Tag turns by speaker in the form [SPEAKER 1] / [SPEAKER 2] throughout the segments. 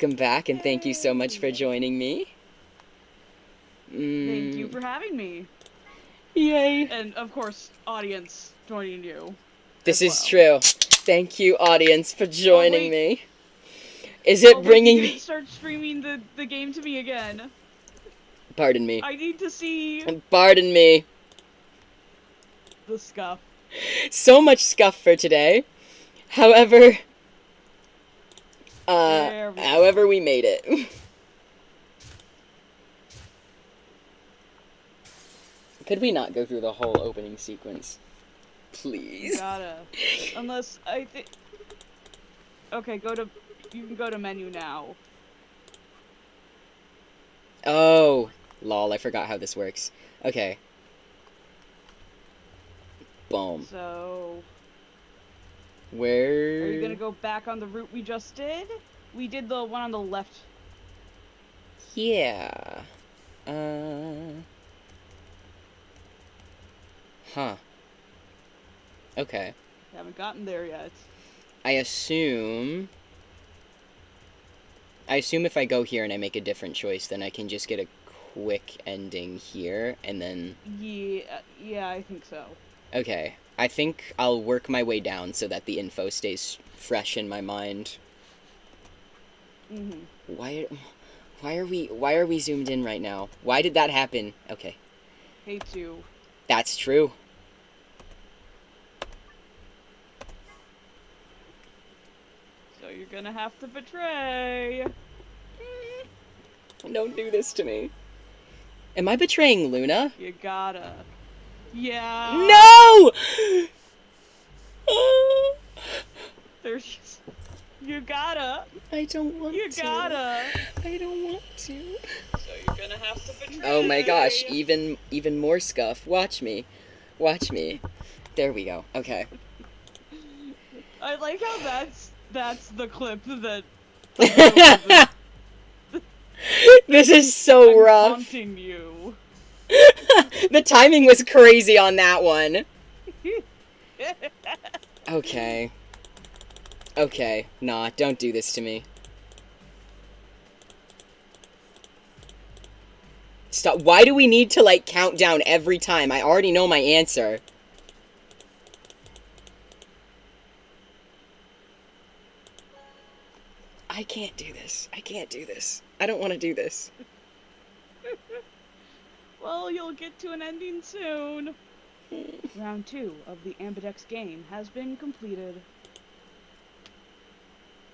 [SPEAKER 1] Welcome back, and thank you so much for joining me.
[SPEAKER 2] Thank you for having me.
[SPEAKER 1] Yay.
[SPEAKER 2] And, of course, audience joining you.
[SPEAKER 1] This is
[SPEAKER 2] well.
[SPEAKER 1] true. Thank you, audience, for
[SPEAKER 2] Oh,
[SPEAKER 1] joining
[SPEAKER 2] wait.
[SPEAKER 1] me. Is it
[SPEAKER 2] Oh, wait,
[SPEAKER 1] bringing
[SPEAKER 2] you
[SPEAKER 1] me...
[SPEAKER 2] didn't start streaming the game to me again.
[SPEAKER 1] Pardon me.
[SPEAKER 2] I need to see
[SPEAKER 1] Pardon me.
[SPEAKER 2] the scuff.
[SPEAKER 1] So much scuff for today. However...
[SPEAKER 2] There we
[SPEAKER 1] however
[SPEAKER 2] go.
[SPEAKER 1] we made it. Could we not go through the whole opening sequence? Please?
[SPEAKER 2] You gotta. Unless, I think... Okay, you can go to menu now.
[SPEAKER 1] Oh. Lol, I forgot how this works. Okay. Boom.
[SPEAKER 2] So...
[SPEAKER 1] Where...
[SPEAKER 2] Are you gonna go back on the route we just did? We did the one on the left.
[SPEAKER 1] Yeah. Huh. Okay.
[SPEAKER 2] Haven't gotten there yet.
[SPEAKER 1] I assume if I go here and I make a different choice, then I can just get a quick ending here, and then...
[SPEAKER 2] Yeah, I think so.
[SPEAKER 1] Okay. I think I'll work my way down so that the info stays fresh in my mind.
[SPEAKER 2] Mm-hmm.
[SPEAKER 1] Why are we zoomed in right now? Why did that happen? Okay.
[SPEAKER 2] Hate you.
[SPEAKER 1] That's true.
[SPEAKER 2] So you're gonna have to betray.
[SPEAKER 1] Don't do this to me. Am I betraying Luna?
[SPEAKER 2] You gotta. Yeah.
[SPEAKER 1] No!
[SPEAKER 2] There's just... You gotta.
[SPEAKER 1] I don't want
[SPEAKER 2] You
[SPEAKER 1] to.
[SPEAKER 2] gotta.
[SPEAKER 1] I don't want to.
[SPEAKER 2] So you're gonna have to betray.
[SPEAKER 1] Oh my gosh, even more scuff. Watch me. Watch me. There we go. Okay.
[SPEAKER 2] I like how that's the clip that...
[SPEAKER 1] This is so
[SPEAKER 2] I'm
[SPEAKER 1] rough.
[SPEAKER 2] taunting you.
[SPEAKER 1] The timing was crazy on that one. Okay. Okay. Nah, don't do this to me. Stop. Why do we need to, like, count down every time? I already know my answer. I can't do this. I can't do this. I don't want to do this.
[SPEAKER 2] Well, you'll get to an ending soon. Round 2 of the Ambidex game has been completed.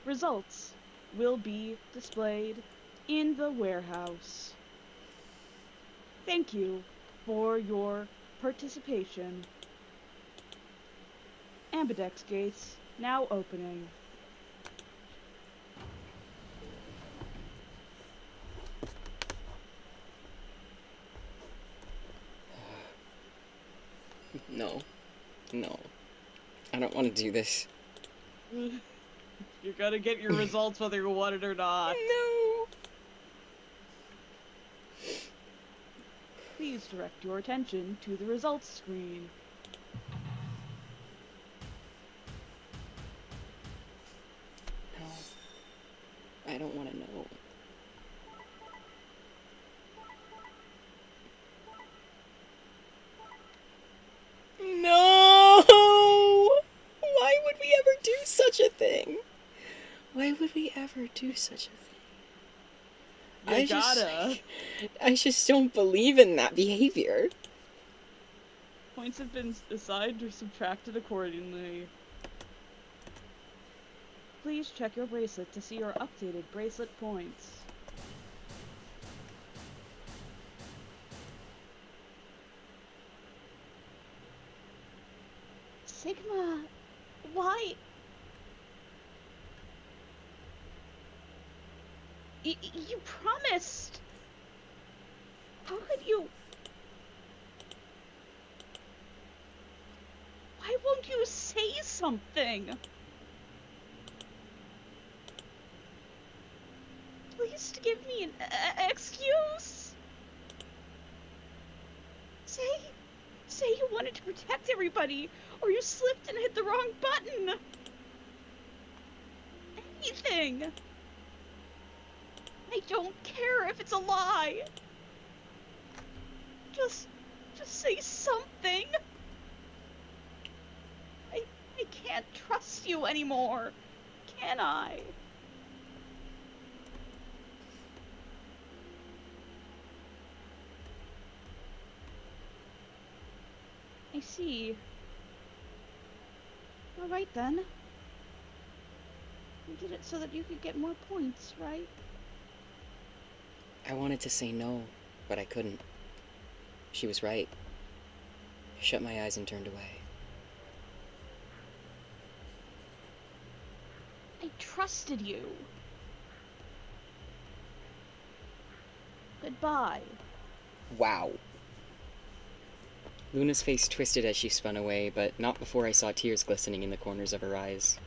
[SPEAKER 2] Results will be displayed in the warehouse. Thank you for your participation. Ambidex gates now opening.
[SPEAKER 1] No. No. I don't want to do this.
[SPEAKER 2] You're gonna get your results whether you want it or not.
[SPEAKER 1] No.
[SPEAKER 2] Please direct your attention to the results screen.
[SPEAKER 1] No. I don't want to know. No! Why would we ever do such a thing? Why would we ever do such a thing? I just don't believe in that behavior.
[SPEAKER 2] Points have been assigned or subtracted accordingly. Please check your bracelet to see your updated bracelet points. Sigma, why? You promised! How could you? Why won't you say something? Please give me an excuse. Say you wanted to protect everybody, or you slipped and hit the wrong button. Anything. I don't care if it's a lie. Just say something. I can't trust you anymore, can I? I see. Alright then. You did it so that you could get more points, right?
[SPEAKER 1] I wanted to say no, but I couldn't. She was right. I shut my eyes and turned away.
[SPEAKER 2] I trusted you. Goodbye.
[SPEAKER 1] Wow. Luna's face twisted as she spun away, but not before I saw tears glistening in the corners of her eyes.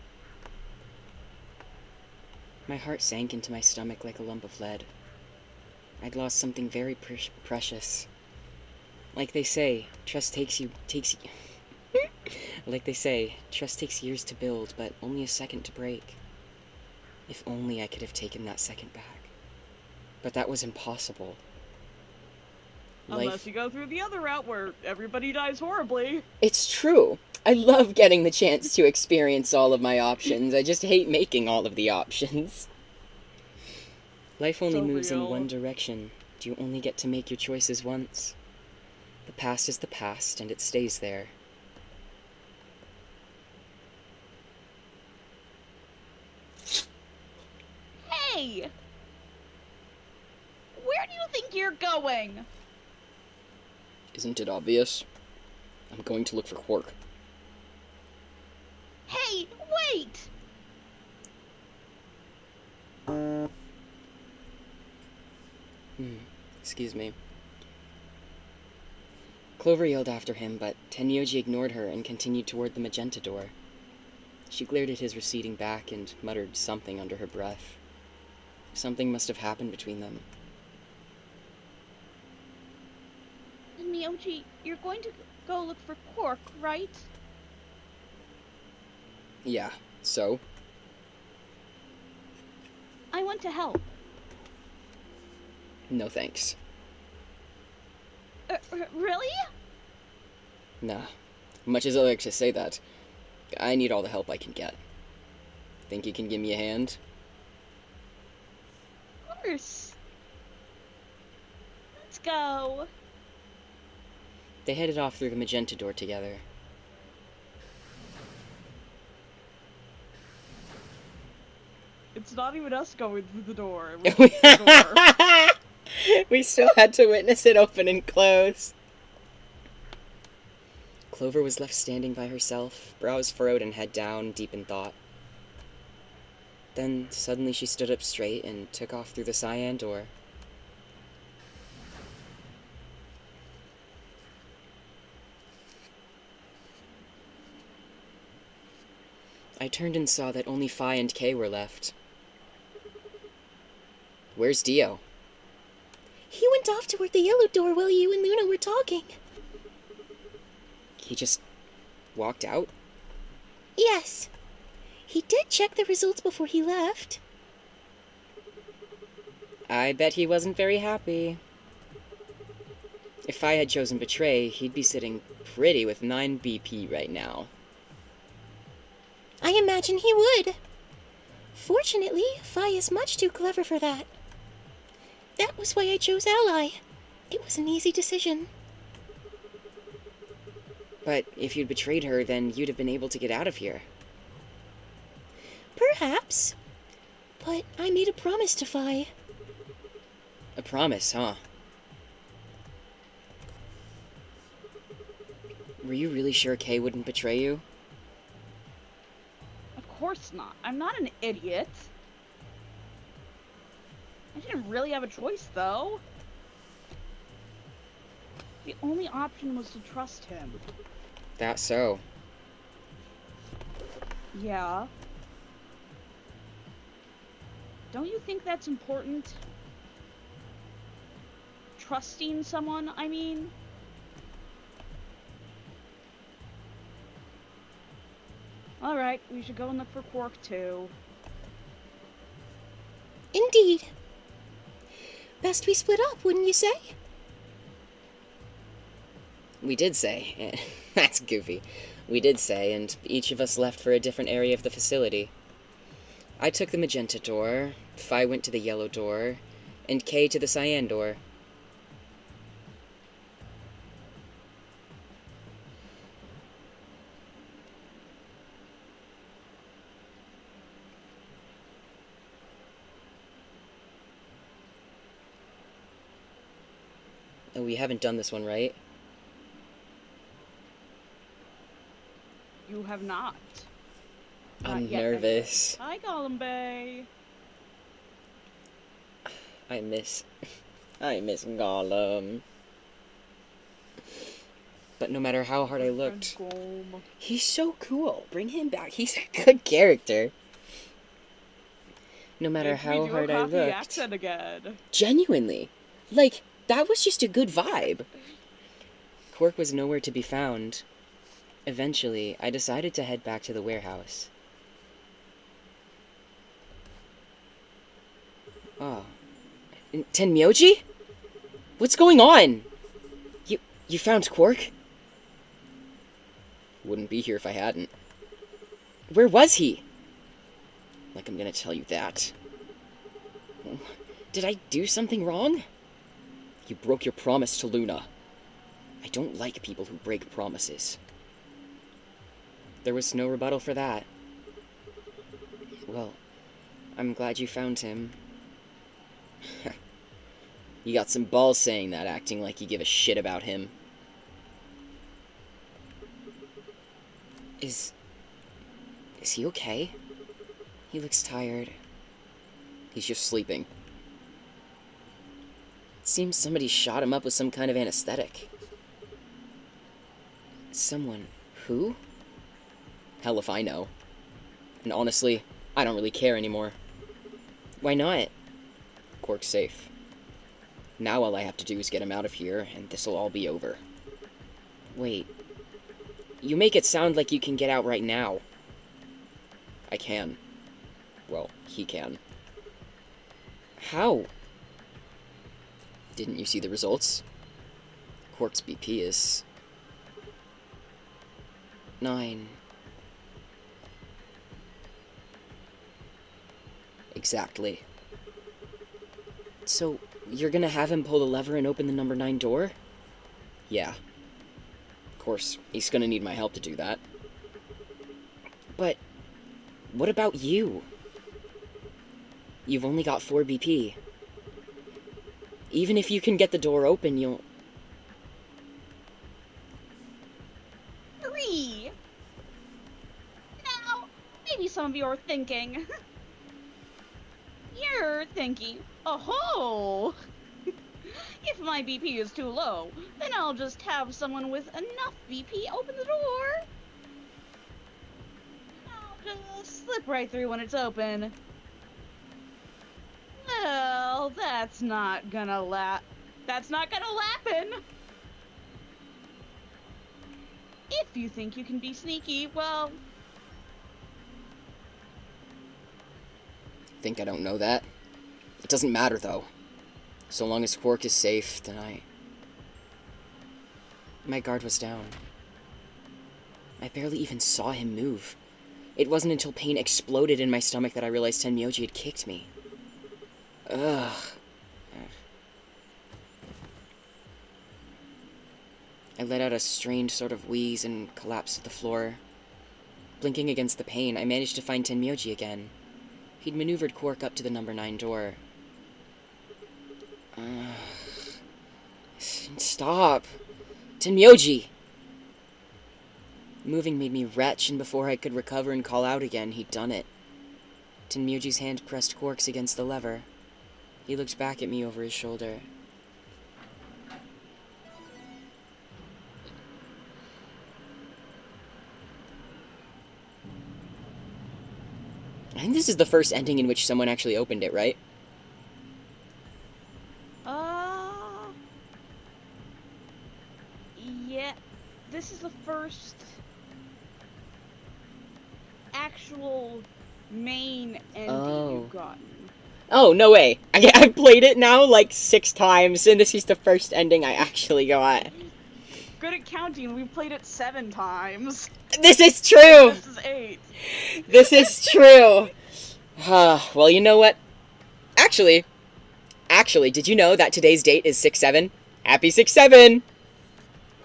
[SPEAKER 1] My heart sank into my stomach like a lump of lead. I'd lost something very precious. Like they say, trust takes like they say, trust takes years to build, but only a second to break. If only I could have taken that second back. But that was impossible.
[SPEAKER 2] Unless you go through the other route where everybody dies horribly.
[SPEAKER 1] It's true. I love getting the chance to experience all of my options. I just hate making all of the options. Life only moves in one direction. You only get to make your choices once. The past is the past, and it stays there.
[SPEAKER 2] Hey! Where do you think you're going?
[SPEAKER 1] Isn't it obvious? I'm going to look for Quark.
[SPEAKER 2] Hey, wait!
[SPEAKER 1] Excuse me. Clover yelled after him, but Tenyoji ignored her and continued toward the magenta door. She glared at his receding back and muttered something under her breath. Something must have happened between them.
[SPEAKER 2] And Miyoji, you're going to go look for Quark, right?
[SPEAKER 1] Yeah, so?
[SPEAKER 2] I want to help.
[SPEAKER 1] No thanks.
[SPEAKER 2] Really?
[SPEAKER 1] Nah. Much as I like to say that, I need all the help I can get. Think you can give me a hand?
[SPEAKER 2] Of course. Let's go.
[SPEAKER 1] They headed off through the magenta door together.
[SPEAKER 2] It's not even us going through the door. It was the door.
[SPEAKER 1] We still had to witness it open and close. Clover was left standing by herself, brows furrowed and head down, deep in thought. Then, suddenly she stood up straight and took off through the cyan door. I turned and saw that only Phi and Kay were left. Where's Dio?
[SPEAKER 3] He went off toward the yellow door while you and Luna were talking.
[SPEAKER 1] He just walked out?
[SPEAKER 3] Yes. He did check the results before he left.
[SPEAKER 1] I bet he wasn't very happy. If I had chosen Betray, he'd be sitting pretty with 9 BP right now.
[SPEAKER 3] I imagine he would. Fortunately, Phi is much too clever for that. That was why I chose Ally. It was an easy decision.
[SPEAKER 1] But if you'd betrayed her, then you'd have been able to get out of here.
[SPEAKER 3] Perhaps. But I made a promise to Phi.
[SPEAKER 1] A promise, huh? Were you really sure Kay wouldn't betray you?
[SPEAKER 2] Of course not. I'm not an idiot. I didn't really have a choice, though. The only option was to trust him.
[SPEAKER 1] That so.
[SPEAKER 2] Yeah. Don't you think that's important? Trusting someone, I mean? Alright, we should go and look for Quark, too.
[SPEAKER 3] Indeed. Best we split up, wouldn't you say?
[SPEAKER 1] We did say. That's goofy. We did say, and each of us left for a different area of the facility. I took the magenta door, Phi went to the yellow door, and Kay to the cyan door. Oh, we haven't done this one, right?
[SPEAKER 2] You have not.
[SPEAKER 1] I'm
[SPEAKER 2] Not yet,
[SPEAKER 1] nervous.
[SPEAKER 2] anyway. Hi, Gollum Bay.
[SPEAKER 1] I miss Gollum. But no matter how hard I looked, he's so cool. Bring him back. He's a good character. No matter how hard I looked,
[SPEAKER 2] accent again.
[SPEAKER 1] Genuinely, like, that was just a good vibe. Quark was nowhere to be found. Eventually, I decided to head back to the warehouse. Oh. Tenmyoji? What's going on? You found Quark? Wouldn't be here if I hadn't. Where was he? Like I'm gonna tell you that. Did I do something wrong? You broke your promise to Luna. I don't like people who break promises. There was no rebuttal for that. Well, I'm glad you found him. You got some balls saying that, acting like you give a shit about him. Is he okay? He looks tired. He's just sleeping. It seems somebody shot him up with some kind of anesthetic. Someone. Who? Hell if I know. And honestly, I don't really care anymore. Why not? Quark's safe. Now all I have to do is get him out of here, and this'll all be over. Wait. You make it sound like you can get out right now. I can. Well, he can. How? Didn't you see the results? Quark's BP is 9. Exactly. So, you're gonna have him pull the lever and open the number 9 door? Yeah. Of course, he's gonna need my help to do that. But, what about you? You've only got 4 BP. Even if you can get the door open, you'll...
[SPEAKER 2] 3. Now, maybe some of you are thinking. You're thinking, oh, if my BP is too low, then I'll just have someone with enough BP open the door. I'll just slip right through when it's open. Well, that's not gonna happen. If you think you can be sneaky, well...
[SPEAKER 1] Think I don't know that? It doesn't matter, though. So long as Quark is safe, then My guard was down. I barely even saw him move. It wasn't until pain exploded in my stomach that I realized Tenmyoji had kicked me. Ugh. I let out a strained sort of wheeze and collapsed to the floor. Blinking against the pain, I managed to find Tenmyoji again. He'd maneuvered Quark up to the number 9 door. Stop! Tenmyoji! Moving made me retch, and before I could recover and call out again, he'd done it. Tenmyoji's hand pressed Quark's against the lever. He looked back at me over his shoulder. I think this is the first ending in which someone actually opened it, right?
[SPEAKER 2] Yeah. This is the first actual main ending you've gotten.
[SPEAKER 1] Oh, no way. I've played it now like 6 times, and this is the first ending I actually got.
[SPEAKER 2] Good at counting. We've played it 7 times.
[SPEAKER 1] This is true!
[SPEAKER 2] This is 8.
[SPEAKER 1] This is true! Well, you know what? Actually, did you know that today's date is 6/7? Happy 6/7!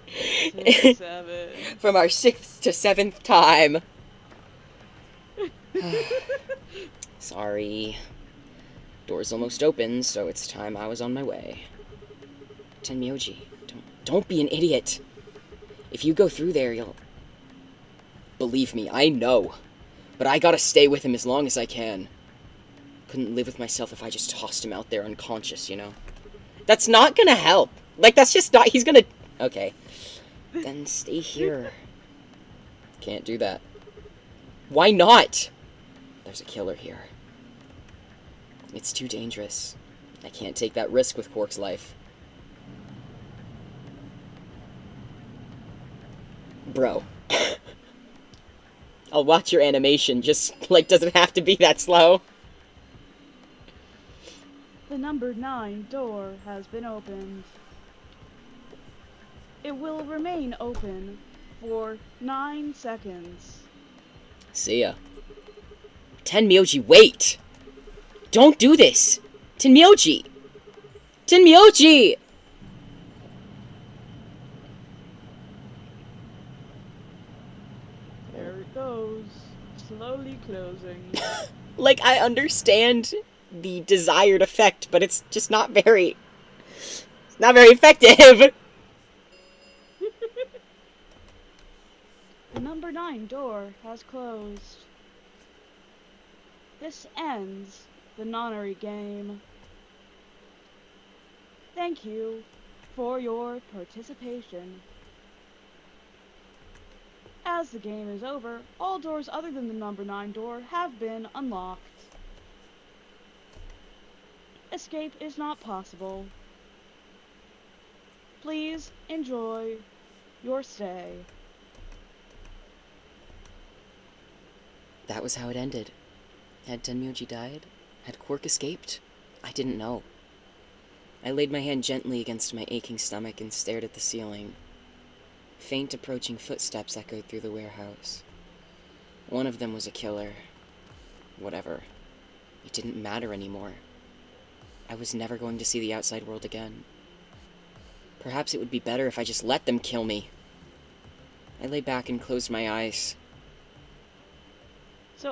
[SPEAKER 2] 6/7.
[SPEAKER 1] From our 6th to 7th time. Sorry. Door's almost open, so it's time I was on my way. Tenmyoji, don't be an idiot. If you go through there, you'll... Believe me, I know. But I gotta stay with him as long as I can. Couldn't live with myself if I just tossed him out there unconscious, you know? That's not gonna help. Like, that's just not... He's gonna... Okay. Then stay here. Can't do that. Why not? There's a killer here. It's too dangerous. I can't take that risk with Quark's life. Bro. I'll watch your animation, just, like, doesn't have to be that slow.
[SPEAKER 2] The number 9 door has been opened. It will remain open for 9 seconds.
[SPEAKER 1] See ya. Tenmyoji, wait! Don't do this! Tenmyoji! Tenmyoji!
[SPEAKER 2] There it goes, slowly closing.
[SPEAKER 1] Like, I understand the desired effect, but it's just not very... It's not very effective!
[SPEAKER 2] The number 9 door has closed. This ends the nonary game. Thank you for your participation. As the game is over, all doors other than the number 9 door have been unlocked. Escape is not possible. Please enjoy your stay.
[SPEAKER 1] That was how it ended. Had Tenmyoji died? Had Quark escaped? I didn't know. I laid my hand gently against my aching stomach and stared at the ceiling. Faint approaching footsteps echoed through the warehouse. One of them was a killer. Whatever. It didn't matter anymore. I was never going to see the outside world again. Perhaps it would be better if I just let them kill me. I lay back and closed my eyes.
[SPEAKER 2] So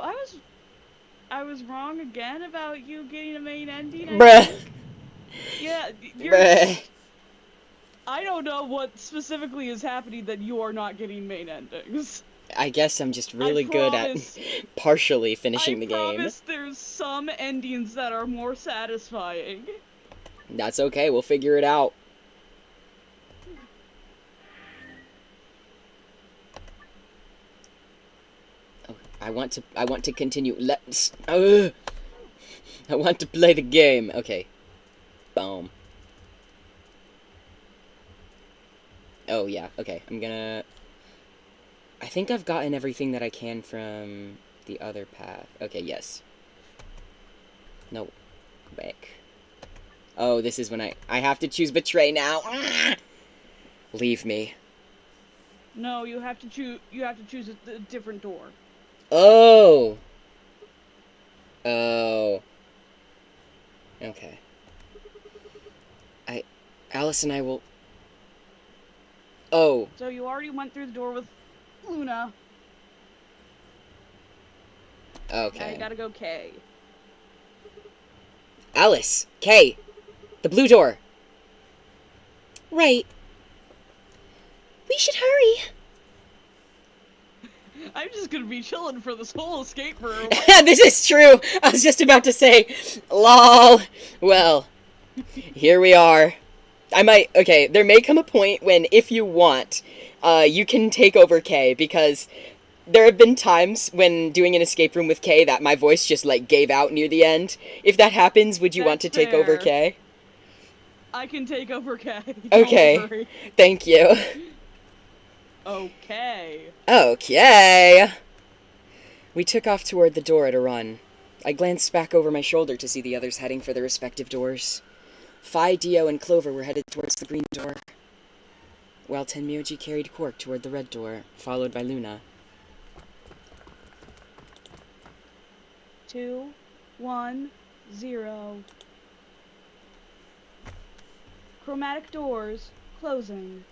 [SPEAKER 2] I was wrong again about you getting a main ending.
[SPEAKER 1] Bruh.
[SPEAKER 2] Yeah, you're...
[SPEAKER 1] Bruh.
[SPEAKER 2] I don't know what specifically is happening that you are not getting main endings.
[SPEAKER 1] I guess I'm just really good at partially finishing the game.
[SPEAKER 2] I promise there's some endings that are more satisfying.
[SPEAKER 1] That's okay, we'll figure it out. Oh, I want to continue. I want to play the game. Okay. Boom. Oh yeah, okay. I think I've gotten everything that I can from the other path. Okay, yes. No. Back. Oh, this is when I have to choose betray now. Leave me.
[SPEAKER 2] No, you have to choose a different door.
[SPEAKER 1] Oh. Oh. Okay. Alice and I will... Oh.
[SPEAKER 2] So you already went through the door with Luna.
[SPEAKER 1] Okay.
[SPEAKER 2] Now you gotta go K.
[SPEAKER 1] Alice! Kay! The blue door!
[SPEAKER 3] Right. We should hurry.
[SPEAKER 2] I'm just gonna be chilling for this whole escape room.
[SPEAKER 1] This is true! I was just about to say, lol. Well, here we are. Okay, there may come a point when, if you want, you can take over Kay, because there have been times when doing an escape room with Kay that my voice just, like, gave out near the end. If that happens, would you want to take over Kay?
[SPEAKER 2] I can take over Kay.
[SPEAKER 1] Okay. Thank you.
[SPEAKER 2] Okay.
[SPEAKER 1] Okay. We took off toward the door at a run. I glanced back over my shoulder to see the others heading for their respective doors. Phi, Dio, and Clover were headed towards the green door, while Tenmyoji carried Quark toward the red door, followed by Luna.
[SPEAKER 2] 2, 1, 0. Chromatic doors closing.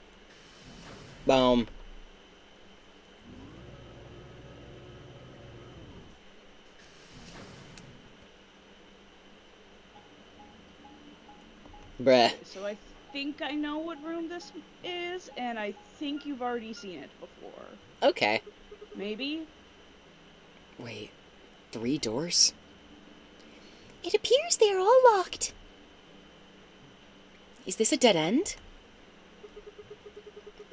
[SPEAKER 1] Boom. Bruh.
[SPEAKER 2] So I think I know what room this is, and I think you've already seen it before.
[SPEAKER 1] Okay.
[SPEAKER 2] Maybe?
[SPEAKER 1] Wait, 3 doors?
[SPEAKER 3] It appears they are all locked.
[SPEAKER 1] Is this a dead end?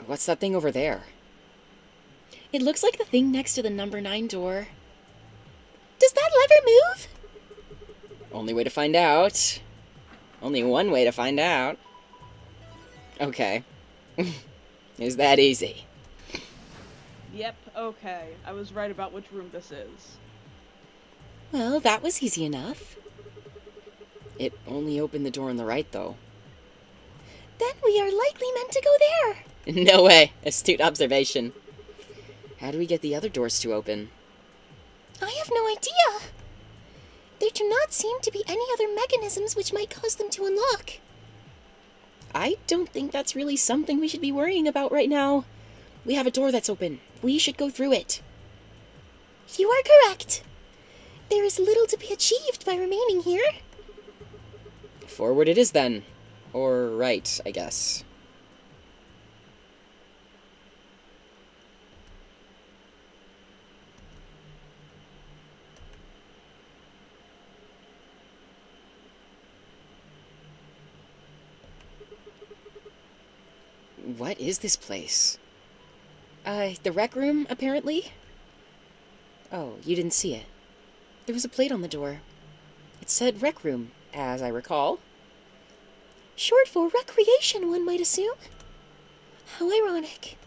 [SPEAKER 1] What's that thing over there?
[SPEAKER 3] It looks like the thing next to the number 9 door. Does that lever move?
[SPEAKER 1] Only way to find out. Only one way to find out. Okay. Is that easy?
[SPEAKER 2] Yep, okay. I was right about which room this is.
[SPEAKER 3] Well, that was easy enough.
[SPEAKER 1] It only opened the door on the right, though.
[SPEAKER 3] Then we are likely meant to go there.
[SPEAKER 1] No way. Astute observation. How do we get the other doors to open?
[SPEAKER 3] I have no idea. There do not seem to be any other mechanisms which might cause them to unlock.
[SPEAKER 1] I don't think that's really something we should be worrying about right now. We have a door that's open. We should go through it.
[SPEAKER 3] You are correct. There is little to be achieved by remaining here.
[SPEAKER 1] Forward it is then. Or right, I guess. What is this place? The rec room, apparently? Oh, you didn't see it. There was a plate on the door. It said rec room, as I recall.
[SPEAKER 3] Short for recreation, one might assume. How ironic.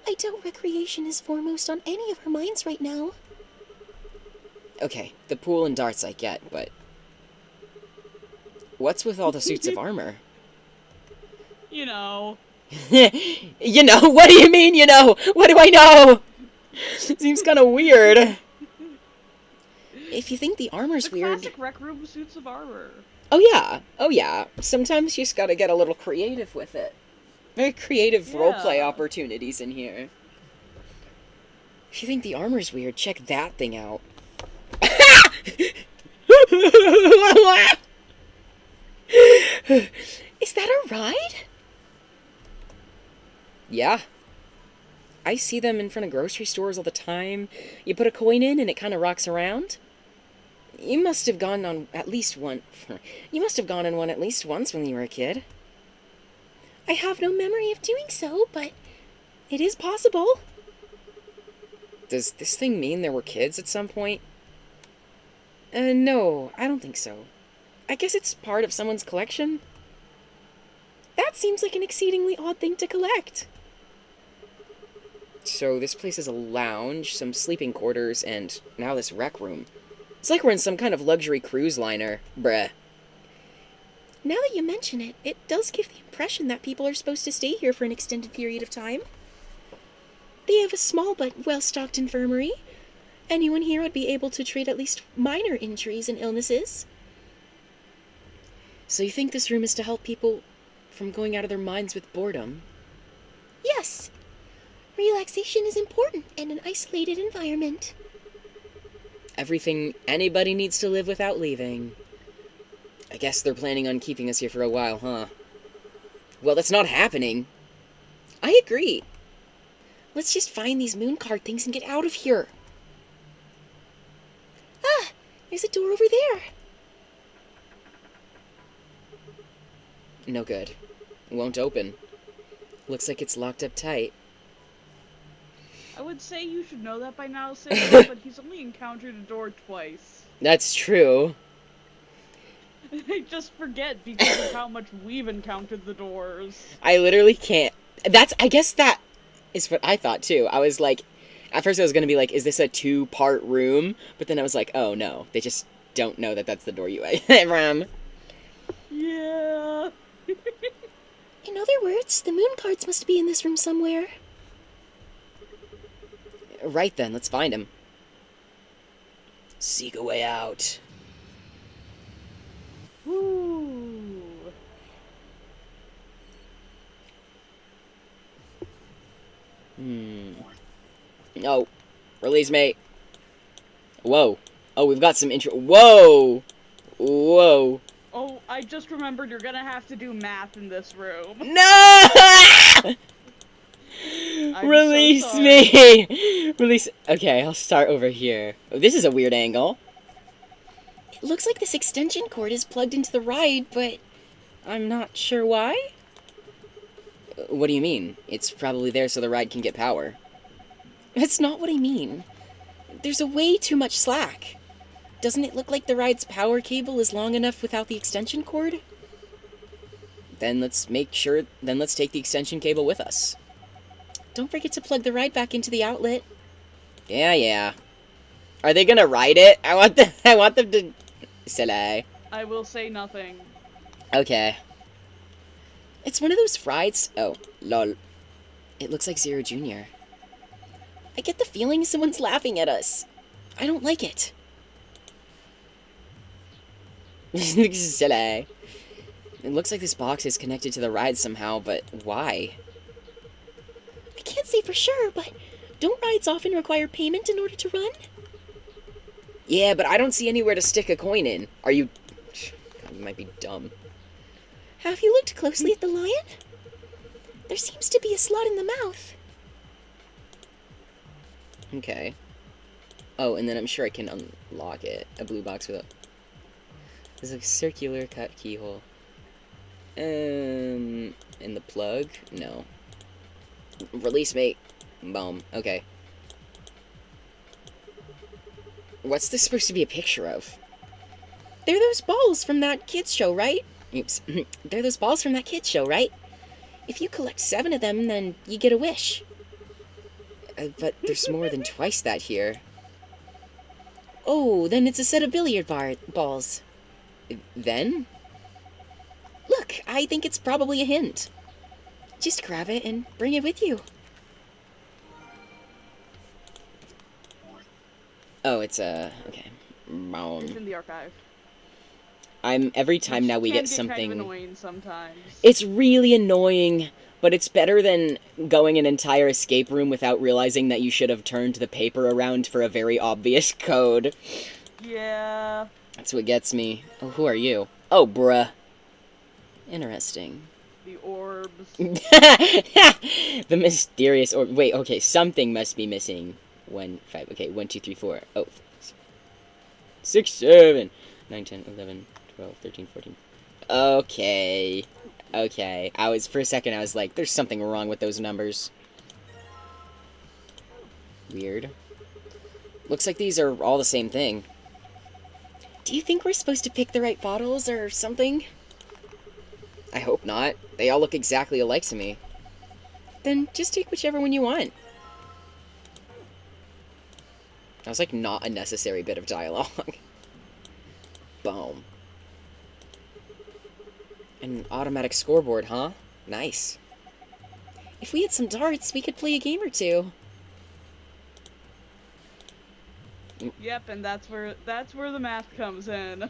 [SPEAKER 3] I doubt recreation is foremost on any of our minds right now.
[SPEAKER 1] Okay, the pool and darts I get, but... what's with all the suits of armor?
[SPEAKER 2] You know.
[SPEAKER 1] You know? What do you mean, you know? What do I know? Seems kind of weird. If you think the armor's weird...
[SPEAKER 2] Classic rec room suits of armor.
[SPEAKER 1] Oh yeah. Sometimes you just gotta get a little creative with it. Very creative roleplay opportunities in here. If you think the armor's weird, check that thing out.
[SPEAKER 3] Is that a ride?
[SPEAKER 1] Yeah. I see them in front of grocery stores all the time. You put a coin in and it kind of rocks around. You must have gone on at least one. You must have gone on one at least once when you were a kid.
[SPEAKER 3] I have no memory of doing so, but it is possible.
[SPEAKER 1] Does this thing mean there were kids at some point? No, I don't think so. I guess it's part of someone's collection.
[SPEAKER 3] That seems like an exceedingly odd thing to collect.
[SPEAKER 1] So this place is a lounge, some sleeping quarters, and now this rec room. It's like we're in some kind of luxury cruise liner. Bruh.
[SPEAKER 3] Now that you mention it, it does give the impression that people are supposed to stay here for an extended period of time. They have a small but well-stocked infirmary. Anyone here would be able to treat at least minor injuries and illnesses.
[SPEAKER 1] So you think this room is to help people from going out of their minds with boredom?
[SPEAKER 3] Yes. Relaxation is important in an isolated environment.
[SPEAKER 1] Everything anybody needs to live without leaving. I guess they're planning on keeping us here for a while, huh? Well, that's not happening. I agree.
[SPEAKER 3] Let's just find these moon card things and get out of here. Ah, there's a door over there.
[SPEAKER 1] No good. Won't open. Looks like it's locked up tight.
[SPEAKER 2] I would say you should know that by now, Sarah, but he's only encountered a door twice.
[SPEAKER 1] That's true.
[SPEAKER 2] I just forget because of how much we've encountered the doors.
[SPEAKER 1] I literally can't. I guess that is what I thought too. I was like, At first I was gonna be like, is this a 2-part room? But then I was like, oh no, they just don't know that that's the door you exit from.
[SPEAKER 2] Yeah.
[SPEAKER 3] In other words, the moon cards must be in this room somewhere.
[SPEAKER 1] Right then, let's find him. Seek a way out.
[SPEAKER 2] Woo.
[SPEAKER 1] Oh, release me. Whoa. Oh, we've got some intro. Whoa. Whoa.
[SPEAKER 2] Oh, I just remembered you're gonna have to do math in this room.
[SPEAKER 1] No!
[SPEAKER 2] I'm
[SPEAKER 1] Release
[SPEAKER 2] so sorry.
[SPEAKER 1] me! Release. Okay, I'll start over here. Oh, this is a weird angle.
[SPEAKER 3] It looks like this extension cord is plugged into the ride, but
[SPEAKER 1] I'm not sure why. What do you mean? It's probably there so the ride can get power.
[SPEAKER 3] that's not what I mean. There's a way too much slack. Doesn't it look like the ride's power cable is long enough without the extension cord?
[SPEAKER 1] Then let's take the extension cable with us.
[SPEAKER 3] Don't forget to plug the ride back into the outlet.
[SPEAKER 1] Yeah. Are they gonna ride it? I want them to... Silly.
[SPEAKER 2] I will say nothing.
[SPEAKER 1] Okay.
[SPEAKER 3] It's one of those
[SPEAKER 1] Rides? Oh, lol.
[SPEAKER 3] It looks like Zero Jr. I get the feeling someone's laughing at us. I don't like it.
[SPEAKER 1] Silly. It looks like this box is connected to the ride somehow, but why?
[SPEAKER 3] I can't say for sure, but don't rides often require payment in order to run?
[SPEAKER 1] Yeah, but I don't see anywhere to stick a coin in. Are you... God, you might be dumb.
[SPEAKER 3] Have you looked closely at the lion? There seems to be a slot in the mouth.
[SPEAKER 1] Okay. Oh, and then I'm sure I can unlock it. A blue box with a... There's a circular cut keyhole. And the plug? No. Release me. Boom. Okay. What's this supposed to be a picture of?
[SPEAKER 3] They're those balls from that kids show, right?
[SPEAKER 1] Oops.
[SPEAKER 3] They're those balls from that kids show, right? If you collect 7 of them, then you get a wish.
[SPEAKER 1] But there's more than twice that here.
[SPEAKER 3] Oh, then it's a set of billiard balls.
[SPEAKER 1] Then?
[SPEAKER 3] Look, I think it's probably a hint. Just grab it and bring it with you.
[SPEAKER 1] Oh, it's okay.
[SPEAKER 2] It's in the archive.
[SPEAKER 1] Every time now we
[SPEAKER 2] Can
[SPEAKER 1] get something...
[SPEAKER 2] kind of annoying sometimes.
[SPEAKER 1] It's really annoying, but it's better than going an entire escape room without realizing that you should have turned the paper around for a very obvious code.
[SPEAKER 2] Yeah.
[SPEAKER 1] That's what gets me. Oh, who are you? Oh, bruh. Interesting.
[SPEAKER 2] The orbs.
[SPEAKER 1] The mysterious orb. Wait, okay, something must be missing. 1, 5, okay, 1, 2, 3, 4. Oh. 6, 7, 9, 10, 11, 12, 13, 14. Okay. Okay. For a second, I was like, there's something wrong with those numbers. Weird. Looks like these are all the same thing.
[SPEAKER 3] Do you think we're supposed to pick the right bottles or something?
[SPEAKER 1] I hope not. They all look exactly alike to me.
[SPEAKER 3] Then just take whichever one you want.
[SPEAKER 1] That was like not a necessary bit of dialogue. Boom. An automatic scoreboard, huh? Nice.
[SPEAKER 3] If we had some darts, we could play a game or two.
[SPEAKER 2] Yep, and that's where the math comes in.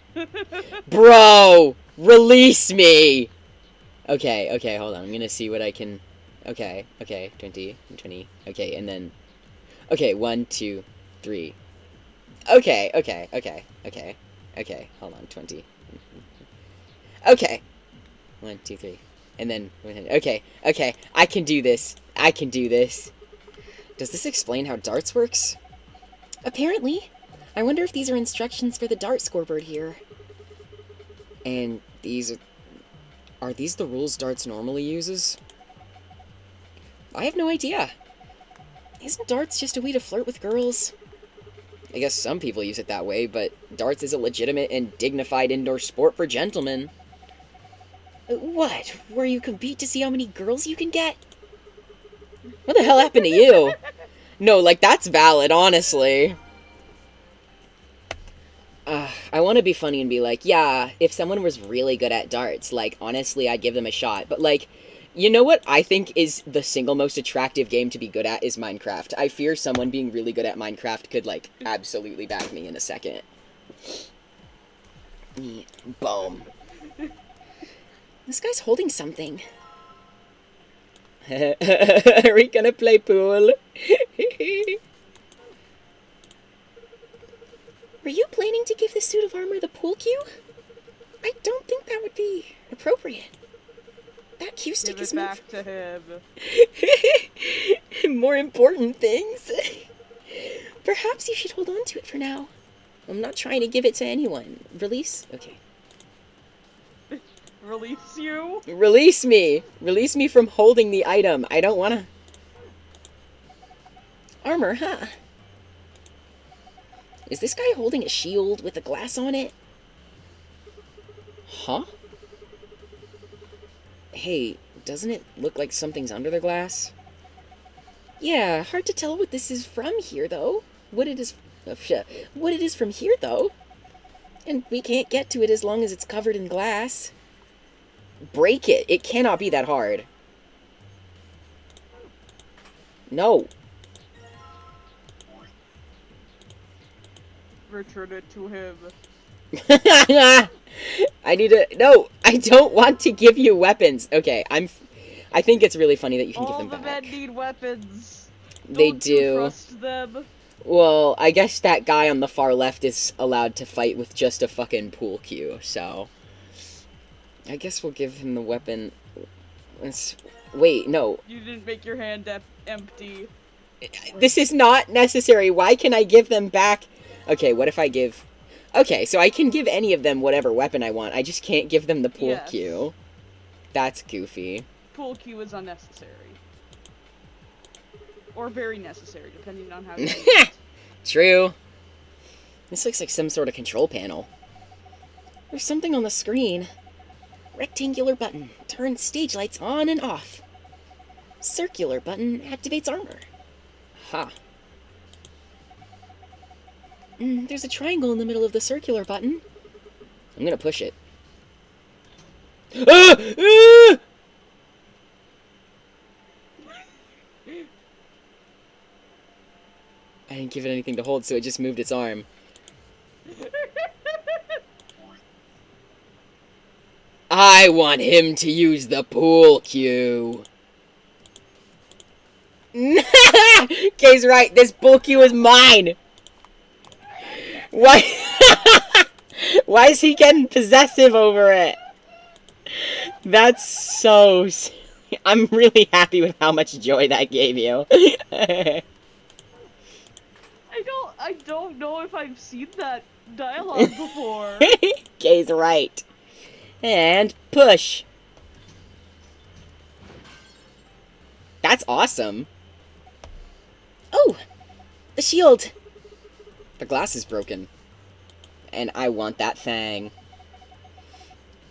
[SPEAKER 1] Bro! Release me! Okay, hold on. I'm gonna see what I can... Okay, 20, okay, and then... Okay, 1, 2, 3. Okay, hold on, 20. Okay. 1, 2, 3. And then... Okay, I can do this. Does this explain how darts works?
[SPEAKER 3] Apparently. I wonder if these are instructions for the dart scoreboard here.
[SPEAKER 1] And these are these the rules darts normally uses?
[SPEAKER 3] I have no idea. Isn't darts just a way to flirt with girls?
[SPEAKER 1] I guess some people use it that way, but darts is a legitimate and dignified indoor sport for gentlemen.
[SPEAKER 3] What? Where you compete to see how many girls you can get?
[SPEAKER 1] What the hell happened to you? No, like, that's valid, honestly. I want to be funny and be like, yeah, if someone was really good at darts, like, honestly, I'd give them a shot. But, like, you know what I think is the single most attractive game to be good at is Minecraft. I fear someone being really good at Minecraft could, like, absolutely back me in a second. Boom.
[SPEAKER 3] This guy's holding something.
[SPEAKER 1] Are we gonna play pool?
[SPEAKER 3] Were you planning to give this suit of armor the pool cue? I don't think that would be appropriate. That cue stick is meant
[SPEAKER 2] back to him.
[SPEAKER 1] More important things.
[SPEAKER 3] Perhaps you should hold on to it for now. I'm not trying to give it to anyone. Release? Okay.
[SPEAKER 2] Release you?
[SPEAKER 1] Release me! Release me from holding the item. I don't wanna...
[SPEAKER 3] Armor, huh? Is this guy holding a shield with a glass on it?
[SPEAKER 1] Huh? Hey, doesn't it look like something's under the glass?
[SPEAKER 3] Yeah, hard to tell what this is from here, though. What it is from here, though. And we can't get to it as long as it's covered in glass.
[SPEAKER 1] Break it. It cannot be that hard. No.
[SPEAKER 2] Return it to him.
[SPEAKER 1] I need to... No, I don't want to give you weapons. Okay, I think it's really funny that you can give them back.
[SPEAKER 2] All the men need weapons.
[SPEAKER 1] They
[SPEAKER 2] Don't
[SPEAKER 1] do.
[SPEAKER 2] You trust them?
[SPEAKER 1] Well, I guess that guy on the far left is allowed to fight with just a fucking pool cue, so... I guess we'll give him the weapon. Wait, no.
[SPEAKER 2] You didn't make your hand empty.
[SPEAKER 1] This is not necessary. Why can I give them back? Okay, what if I give... Okay, so I can give any of them whatever weapon I want. I just can't give them the pool cue. That's goofy.
[SPEAKER 2] Pool cue is unnecessary. Or very necessary, depending on how you use it.
[SPEAKER 1] True. This looks like some sort of control panel.
[SPEAKER 3] There's something on the screen. Rectangular button turns stage lights on and off. Circular button activates armor.
[SPEAKER 1] Huh.
[SPEAKER 3] There's a triangle in the middle of the circular button.
[SPEAKER 1] I'm gonna push it. Ah! Ah! I didn't give it anything to hold, so it just moved its arm. I want him to use the pool cue. Kay's right, this pool cue is mine. Why? Why is he getting possessive over it? That's so... I'm really happy with how much joy that gave you.
[SPEAKER 2] I don't know if I've seen that dialogue before.
[SPEAKER 1] Kay's right. And push. That's awesome.
[SPEAKER 3] Oh, the shield.
[SPEAKER 1] The glass is broken. And I want that thing.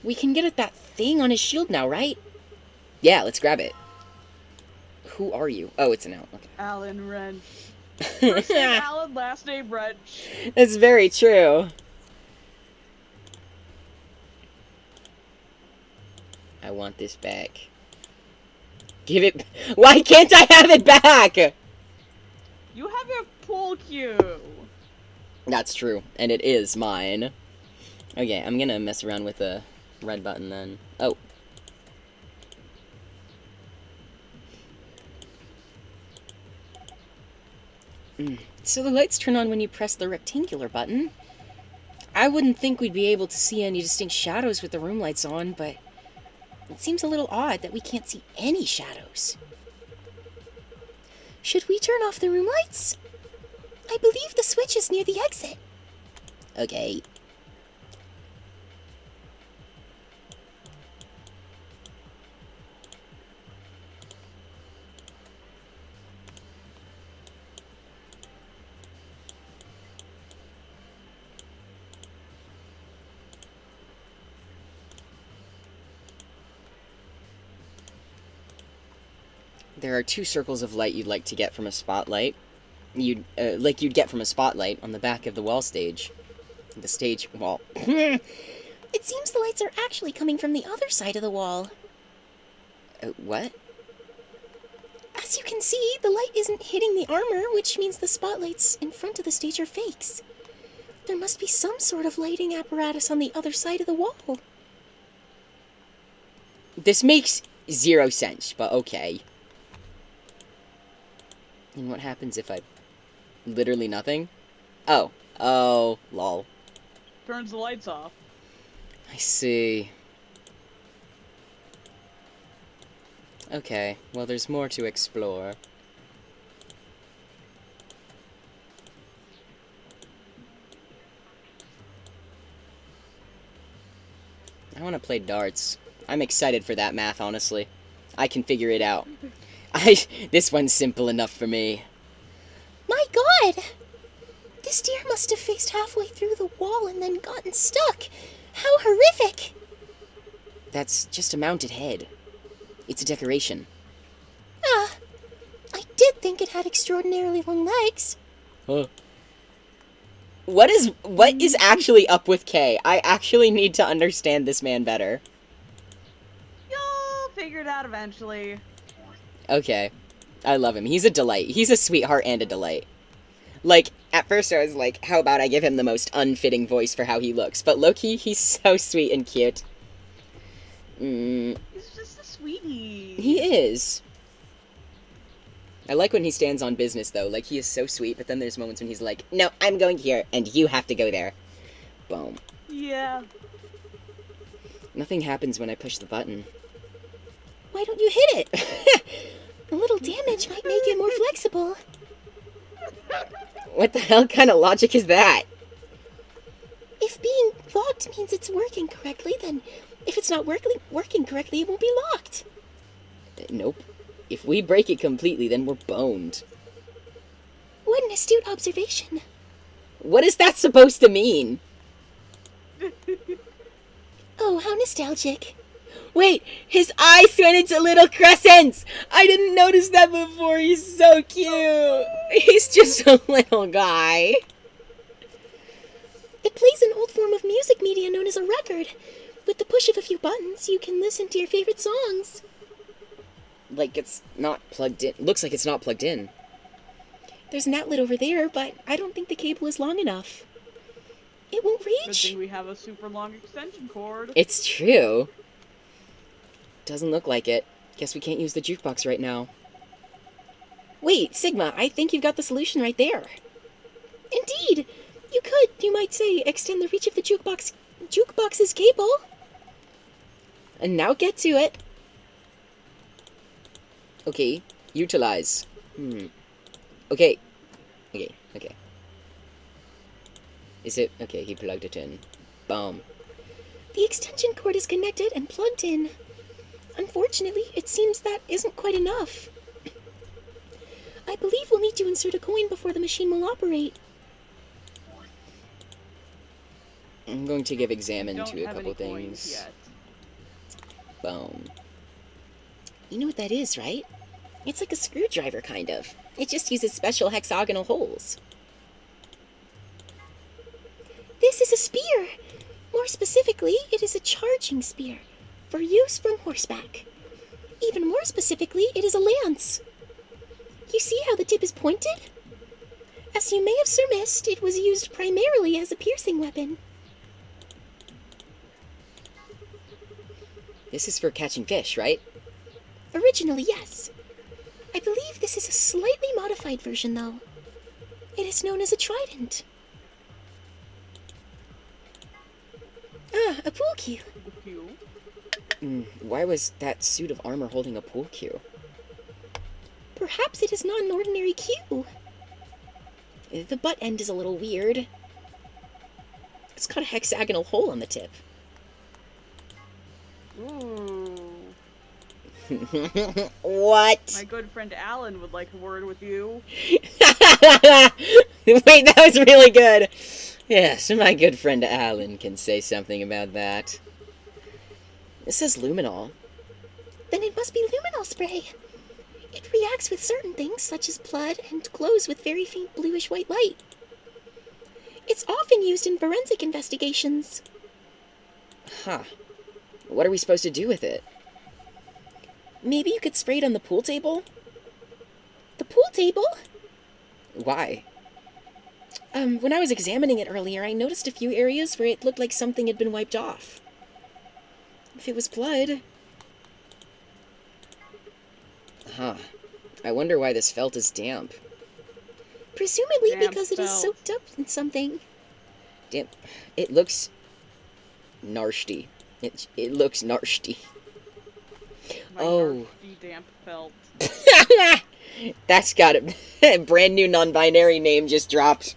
[SPEAKER 3] We can get at that thing on his shield now, right?
[SPEAKER 1] Yeah, let's grab it. Who are you? Oh, it's an owl. Okay.
[SPEAKER 2] Alan Wrench. First name Alan, last name Wrench.
[SPEAKER 1] That's very true. I want this back. Give it... Why can't I have it back?
[SPEAKER 2] You have your pool cue.
[SPEAKER 1] That's true, and it is mine. Okay, I'm gonna mess around with the red button then. Oh.
[SPEAKER 3] So the lights turn on when you press the rectangular button. I wouldn't think we'd be able to see any distinct shadows with the room lights on, but it seems a little odd that we can't see any shadows. Should we turn off the room lights? I believe the switch is near the exit.
[SPEAKER 1] Okay. There are 2 circles of light you'd like to get from a spotlight. you'd get from a spotlight on the back of the wall stage. The stage wall.
[SPEAKER 3] It seems the lights are actually coming from the other side of the wall.
[SPEAKER 1] What?
[SPEAKER 3] As you can see, the light isn't hitting the armor, which means the spotlights in front of the stage are fakes. There must be some sort of lighting apparatus on the other side of the wall.
[SPEAKER 1] This makes 0 sense, but okay. And what happens if I... Literally nothing? Oh. Oh, lol.
[SPEAKER 2] Turns the lights off.
[SPEAKER 1] I see. Okay, well there's more to explore. I want to play darts. I'm excited for that math, honestly. I can figure it out. This one's simple enough for me.
[SPEAKER 3] My God! This deer must have faced halfway through the wall and then gotten stuck. How horrific!
[SPEAKER 1] That's just a mounted head. It's a decoration.
[SPEAKER 3] Ah, I did think it had extraordinarily long legs.
[SPEAKER 1] Huh. What is actually up with Kay? I actually need to understand this man better.
[SPEAKER 2] You'll figure it out eventually.
[SPEAKER 1] Okay. I love him. He's a delight. He's a sweetheart and a delight. Like, at first I was like, how about I give him the most unfitting voice for how he looks? But low-key, he's so sweet and cute.
[SPEAKER 2] He's just a sweetie.
[SPEAKER 1] He is. I like when he stands on business, though. Like, he is so sweet, but then there's moments when he's like, no, I'm going here, and you have to go there. Boom.
[SPEAKER 2] Yeah.
[SPEAKER 1] Nothing happens when I push the button.
[SPEAKER 3] Why don't you hit it? A little damage might make it more flexible.
[SPEAKER 1] What the hell kind of logic is that?
[SPEAKER 3] If being locked means it's working correctly, then if it's not working correctly, it won't be locked.
[SPEAKER 1] Nope. If we break it completely, then we're boned.
[SPEAKER 3] What an astute observation.
[SPEAKER 1] What is that supposed to mean?
[SPEAKER 3] Oh, how nostalgic.
[SPEAKER 1] Wait, his eyes went into little crescents! I didn't notice that before. He's so cute. He's just a little guy.
[SPEAKER 3] It plays an old form of music media known as a record. With the push of a few buttons, you can listen to your favorite songs.
[SPEAKER 1] Like it's not plugged in. Looks like it's not plugged in.
[SPEAKER 3] There's an outlet over there, but I don't think the cable is long enough. It won't
[SPEAKER 2] Good
[SPEAKER 3] reach.
[SPEAKER 2] thing we have a super long extension cord.
[SPEAKER 1] It's true. Doesn't look like it. Guess we can't use the jukebox right now.
[SPEAKER 3] Wait, Sigma, I think you've got the solution right there. Indeed! You could, you might say, extend the reach of the jukebox's cable.
[SPEAKER 1] And now get to it. Okay, utilize. Okay. Okay. Is it? Okay, he plugged it in. Boom.
[SPEAKER 3] The extension cord is connected and plugged in. Unfortunately, it seems that isn't quite enough. I believe we'll need to insert a coin before the machine will operate.
[SPEAKER 1] I'm going to give examine
[SPEAKER 2] Don't
[SPEAKER 1] to a
[SPEAKER 2] have
[SPEAKER 1] couple
[SPEAKER 2] any coins
[SPEAKER 1] things.
[SPEAKER 2] yet.
[SPEAKER 1] Boom.
[SPEAKER 3] You know what that is, right? It's like a screwdriver, kind of. It just uses special hexagonal holes. This is a spear! More specifically, it is a charging spear, for use from horseback. Even more specifically, it is a lance. You see how the tip is pointed? As you may have surmised, it was used primarily as a piercing weapon.
[SPEAKER 1] This is for catching fish, right?
[SPEAKER 3] Originally, yes. I believe this is a slightly modified version, though. It is known as a trident. Ah, a pool cue.
[SPEAKER 1] Why was that suit of armor holding a pool cue?
[SPEAKER 3] Perhaps it is not an ordinary cue. The butt end is a little weird. It's got a hexagonal hole on the tip.
[SPEAKER 2] Ooh.
[SPEAKER 1] What?
[SPEAKER 2] My good friend Alan would like a word with you.
[SPEAKER 1] Wait, that was really good. Yes, my good friend Alan can say something about that. It says luminol.
[SPEAKER 3] Then it must be luminol spray. It reacts with certain things, such as blood, and glows with very faint bluish-white light. It's often used in forensic investigations.
[SPEAKER 1] Huh. What are we supposed to do with it?
[SPEAKER 3] Maybe you could spray it on the pool table? The pool table?
[SPEAKER 1] Why?
[SPEAKER 3] When I was examining it earlier, I noticed a few areas where it looked like something had been wiped off. If it was blood...
[SPEAKER 1] Huh. I wonder why this felt is damp.
[SPEAKER 3] Presumably
[SPEAKER 2] Damp
[SPEAKER 3] because it is
[SPEAKER 2] felt.
[SPEAKER 3] soaked up in something.
[SPEAKER 1] Damn. It looks... nasty. It looks nasty.
[SPEAKER 2] My
[SPEAKER 1] Oh.
[SPEAKER 2] nasty damp felt.
[SPEAKER 1] That's got a brand new non-binary name just dropped.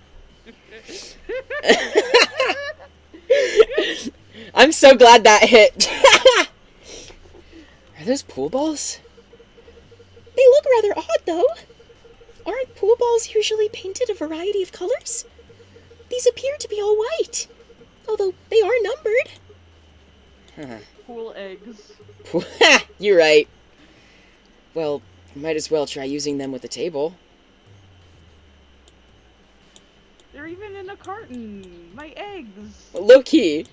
[SPEAKER 1] I'm so glad that hit. Are those pool balls?
[SPEAKER 3] They look rather odd, though. Aren't pool balls usually painted a variety of colors? These appear to be all white, although they are numbered.
[SPEAKER 1] Huh.
[SPEAKER 2] Pool eggs.
[SPEAKER 1] You're right. Well, might as well try using them with the table.
[SPEAKER 2] They're even in a carton. My eggs.
[SPEAKER 1] Low-key.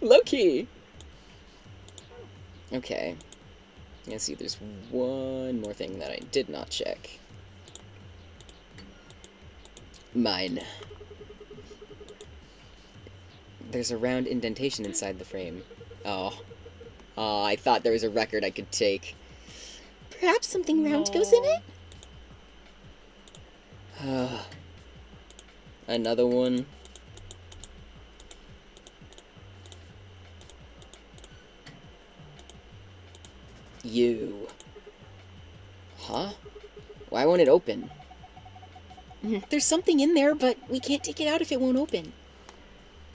[SPEAKER 1] Low-key. Okay. Let's see, there's one more thing that I did not check. Mine. There's a round indentation inside the frame. Oh. Oh, I thought there was a record I could take.
[SPEAKER 3] Perhaps something round goes in it?
[SPEAKER 1] Another one. You. Huh? Why won't it open?
[SPEAKER 3] There's something in there, but we can't take it out if it won't open.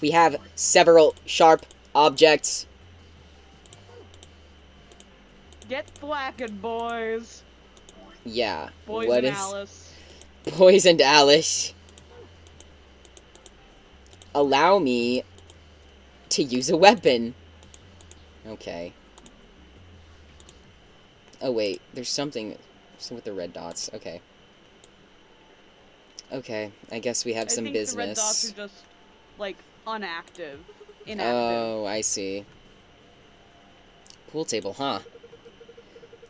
[SPEAKER 1] We have several sharp objects.
[SPEAKER 2] Get blackened, boys.
[SPEAKER 1] Yeah.
[SPEAKER 2] Boys
[SPEAKER 1] what
[SPEAKER 2] and
[SPEAKER 1] is...
[SPEAKER 2] Alice.
[SPEAKER 1] Boys and Alice. Allow me to use a weapon. Okay. Oh wait, there's something with the red dots. Okay. Okay, I guess we have some business.
[SPEAKER 2] The red dots are just, like, inactive.
[SPEAKER 1] Oh, I see. Pool table, huh?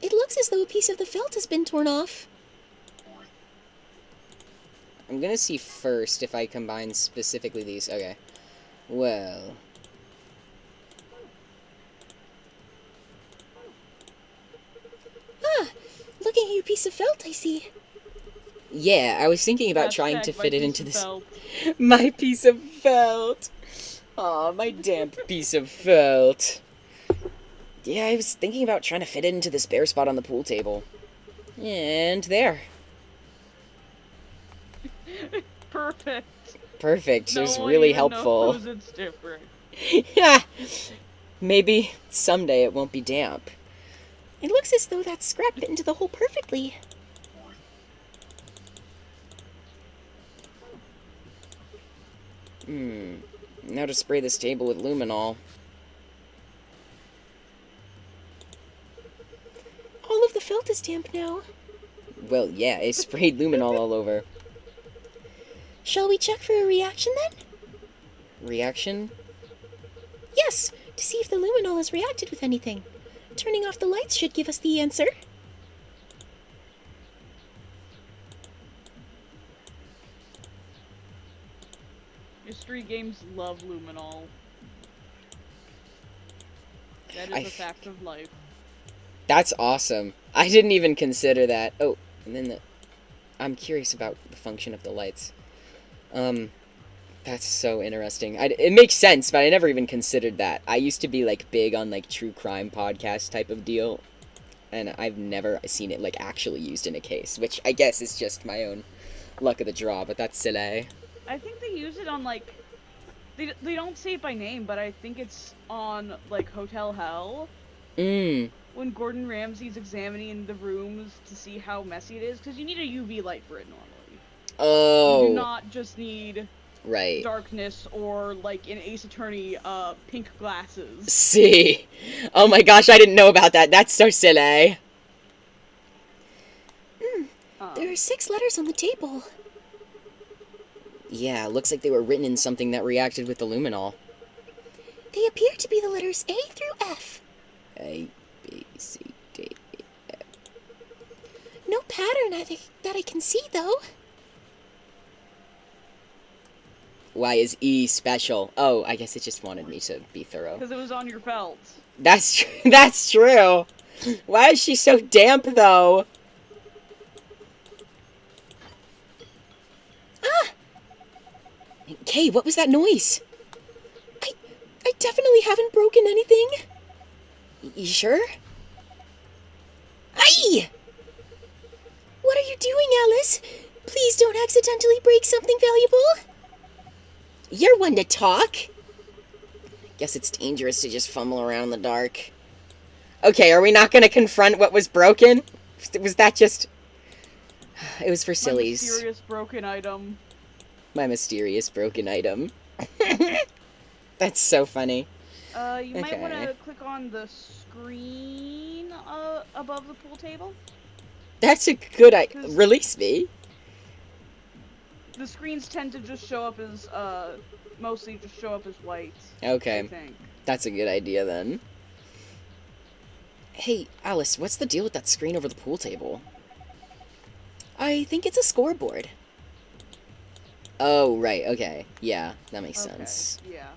[SPEAKER 3] It looks as though a piece of the felt has been torn off.
[SPEAKER 1] I'm gonna see first if I combine specifically these. Okay. Well.
[SPEAKER 3] Ah, looking at your piece of felt, I see.
[SPEAKER 1] Yeah, I was thinking about trying to
[SPEAKER 2] Hashtag
[SPEAKER 1] fit
[SPEAKER 2] my
[SPEAKER 1] it
[SPEAKER 2] piece
[SPEAKER 1] into
[SPEAKER 2] of
[SPEAKER 1] this.
[SPEAKER 2] felt.
[SPEAKER 1] My piece of felt. Aw, my damp piece of felt. Yeah, I was thinking about trying to fit it into the spare spot on the pool table. And there.
[SPEAKER 2] Perfect.
[SPEAKER 1] Perfect. It was
[SPEAKER 2] No one
[SPEAKER 1] really
[SPEAKER 2] even
[SPEAKER 1] helpful.
[SPEAKER 2] knows it's different.
[SPEAKER 1] Yeah. Maybe someday it won't be damp.
[SPEAKER 3] It looks as though that scrap fit into the hole perfectly.
[SPEAKER 1] Now to spray this table with luminol.
[SPEAKER 3] All of the felt is damp now.
[SPEAKER 1] Well, yeah, it sprayed luminol all over.
[SPEAKER 3] Shall we check for a reaction then?
[SPEAKER 1] Reaction?
[SPEAKER 3] Yes, to see if the luminol has reacted with anything. Turning off the lights should give us the answer.
[SPEAKER 2] Mystery games love luminol. That is a fact of life.
[SPEAKER 1] That's awesome. I didn't even consider that. Oh, and then I'm curious about the function of the lights. That's so interesting. It makes sense, but I never even considered that. I used to be, like, big on, like, true crime podcast type of deal, and I've never seen it, like, actually used in a case, which I guess is just my own luck of the draw, but that's silly.
[SPEAKER 2] I think they use it on, like, they don't say it by name, but I think it's on, like, Hotel Hell. When Gordon Ramsay's examining the rooms to see how messy it is, because you need a UV light for it normally.
[SPEAKER 1] Oh.
[SPEAKER 2] You do not just need
[SPEAKER 1] right.
[SPEAKER 2] darkness or, like, in Ace Attorney, pink glasses.
[SPEAKER 1] See. Oh my gosh, I didn't know about that. That's so silly.
[SPEAKER 3] are 6 letters on the table.
[SPEAKER 1] Yeah, looks like they were written in something that reacted with the luminol.
[SPEAKER 3] They appear to be the letters A through F.
[SPEAKER 1] A, B, C, D.
[SPEAKER 3] No pattern that I can see, though.
[SPEAKER 1] Why is E special? Oh, I guess it just wanted me to be thorough.
[SPEAKER 2] Because it was on your felt.
[SPEAKER 1] That's that's true. Why is she so damp, though?
[SPEAKER 3] Ah!
[SPEAKER 1] Kay, what was that noise?
[SPEAKER 3] I definitely haven't broken anything.
[SPEAKER 1] You sure?
[SPEAKER 3] Aye! What are you doing, Alice? Please don't accidentally break something valuable.
[SPEAKER 1] You're one to talk. Guess it's dangerous to just fumble around in the dark. Okay, are we not going to confront what was broken? Was that just... It was for sillies.
[SPEAKER 2] My mysterious broken item.
[SPEAKER 1] My mysterious broken item. That's so funny.
[SPEAKER 2] You might want to click on the screen above the pool table.
[SPEAKER 1] That's a good idea. Release me.
[SPEAKER 2] The screens tend to just show up as, mostly just show up as white.
[SPEAKER 1] Okay.
[SPEAKER 2] I think.
[SPEAKER 1] That's a good idea, then. Hey, Alice, what's the deal with that screen over the pool table?
[SPEAKER 3] I think it's a scoreboard.
[SPEAKER 1] Oh, right, okay. Yeah, that makes sense.
[SPEAKER 2] Yeah.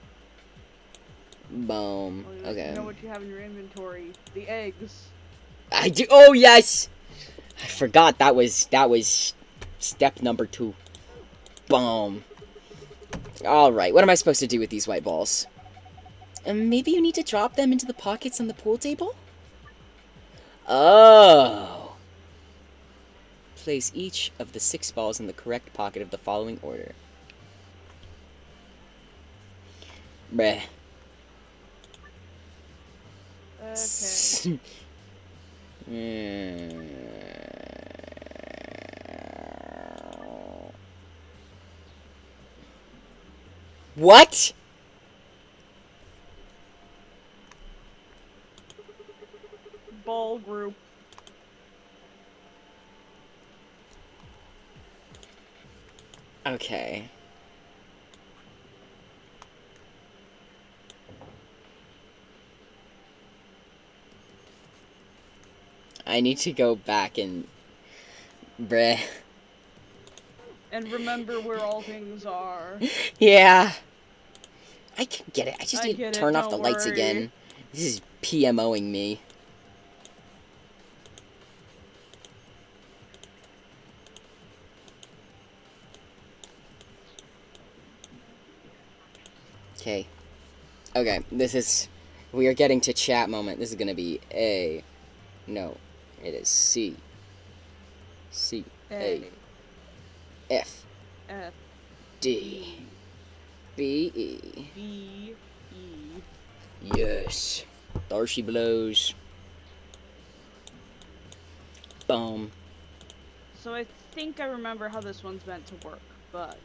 [SPEAKER 1] Boom.
[SPEAKER 2] Well,
[SPEAKER 1] Okay.
[SPEAKER 2] You know what you have in your inventory. The eggs.
[SPEAKER 1] I do. Oh, yes! I forgot that was step number 2. Boom. Alright, what am I supposed to do with these white balls?
[SPEAKER 3] Maybe you need to drop them into the pockets on the pool table?
[SPEAKER 1] Oh. Place each of the 6 balls in the correct pocket of the following order. Bleh.
[SPEAKER 2] Okay.
[SPEAKER 1] What?
[SPEAKER 2] Ball group.
[SPEAKER 1] Okay. I need to go back and... Bleh.
[SPEAKER 2] And remember where all things are.
[SPEAKER 1] Yeah. I can get it. I just
[SPEAKER 2] I
[SPEAKER 1] need to
[SPEAKER 2] get it,
[SPEAKER 1] turn off the
[SPEAKER 2] don't
[SPEAKER 1] lights
[SPEAKER 2] worry.
[SPEAKER 1] again. This is PMOing me. Okay. Okay, this is... We are getting to chat moment. This is gonna be A. No. It is C. C. A. F.
[SPEAKER 2] F.
[SPEAKER 1] D. B. E.
[SPEAKER 2] B. E.
[SPEAKER 1] Yes. There she blows. Boom.
[SPEAKER 2] So I think I remember how this one's meant to work, but...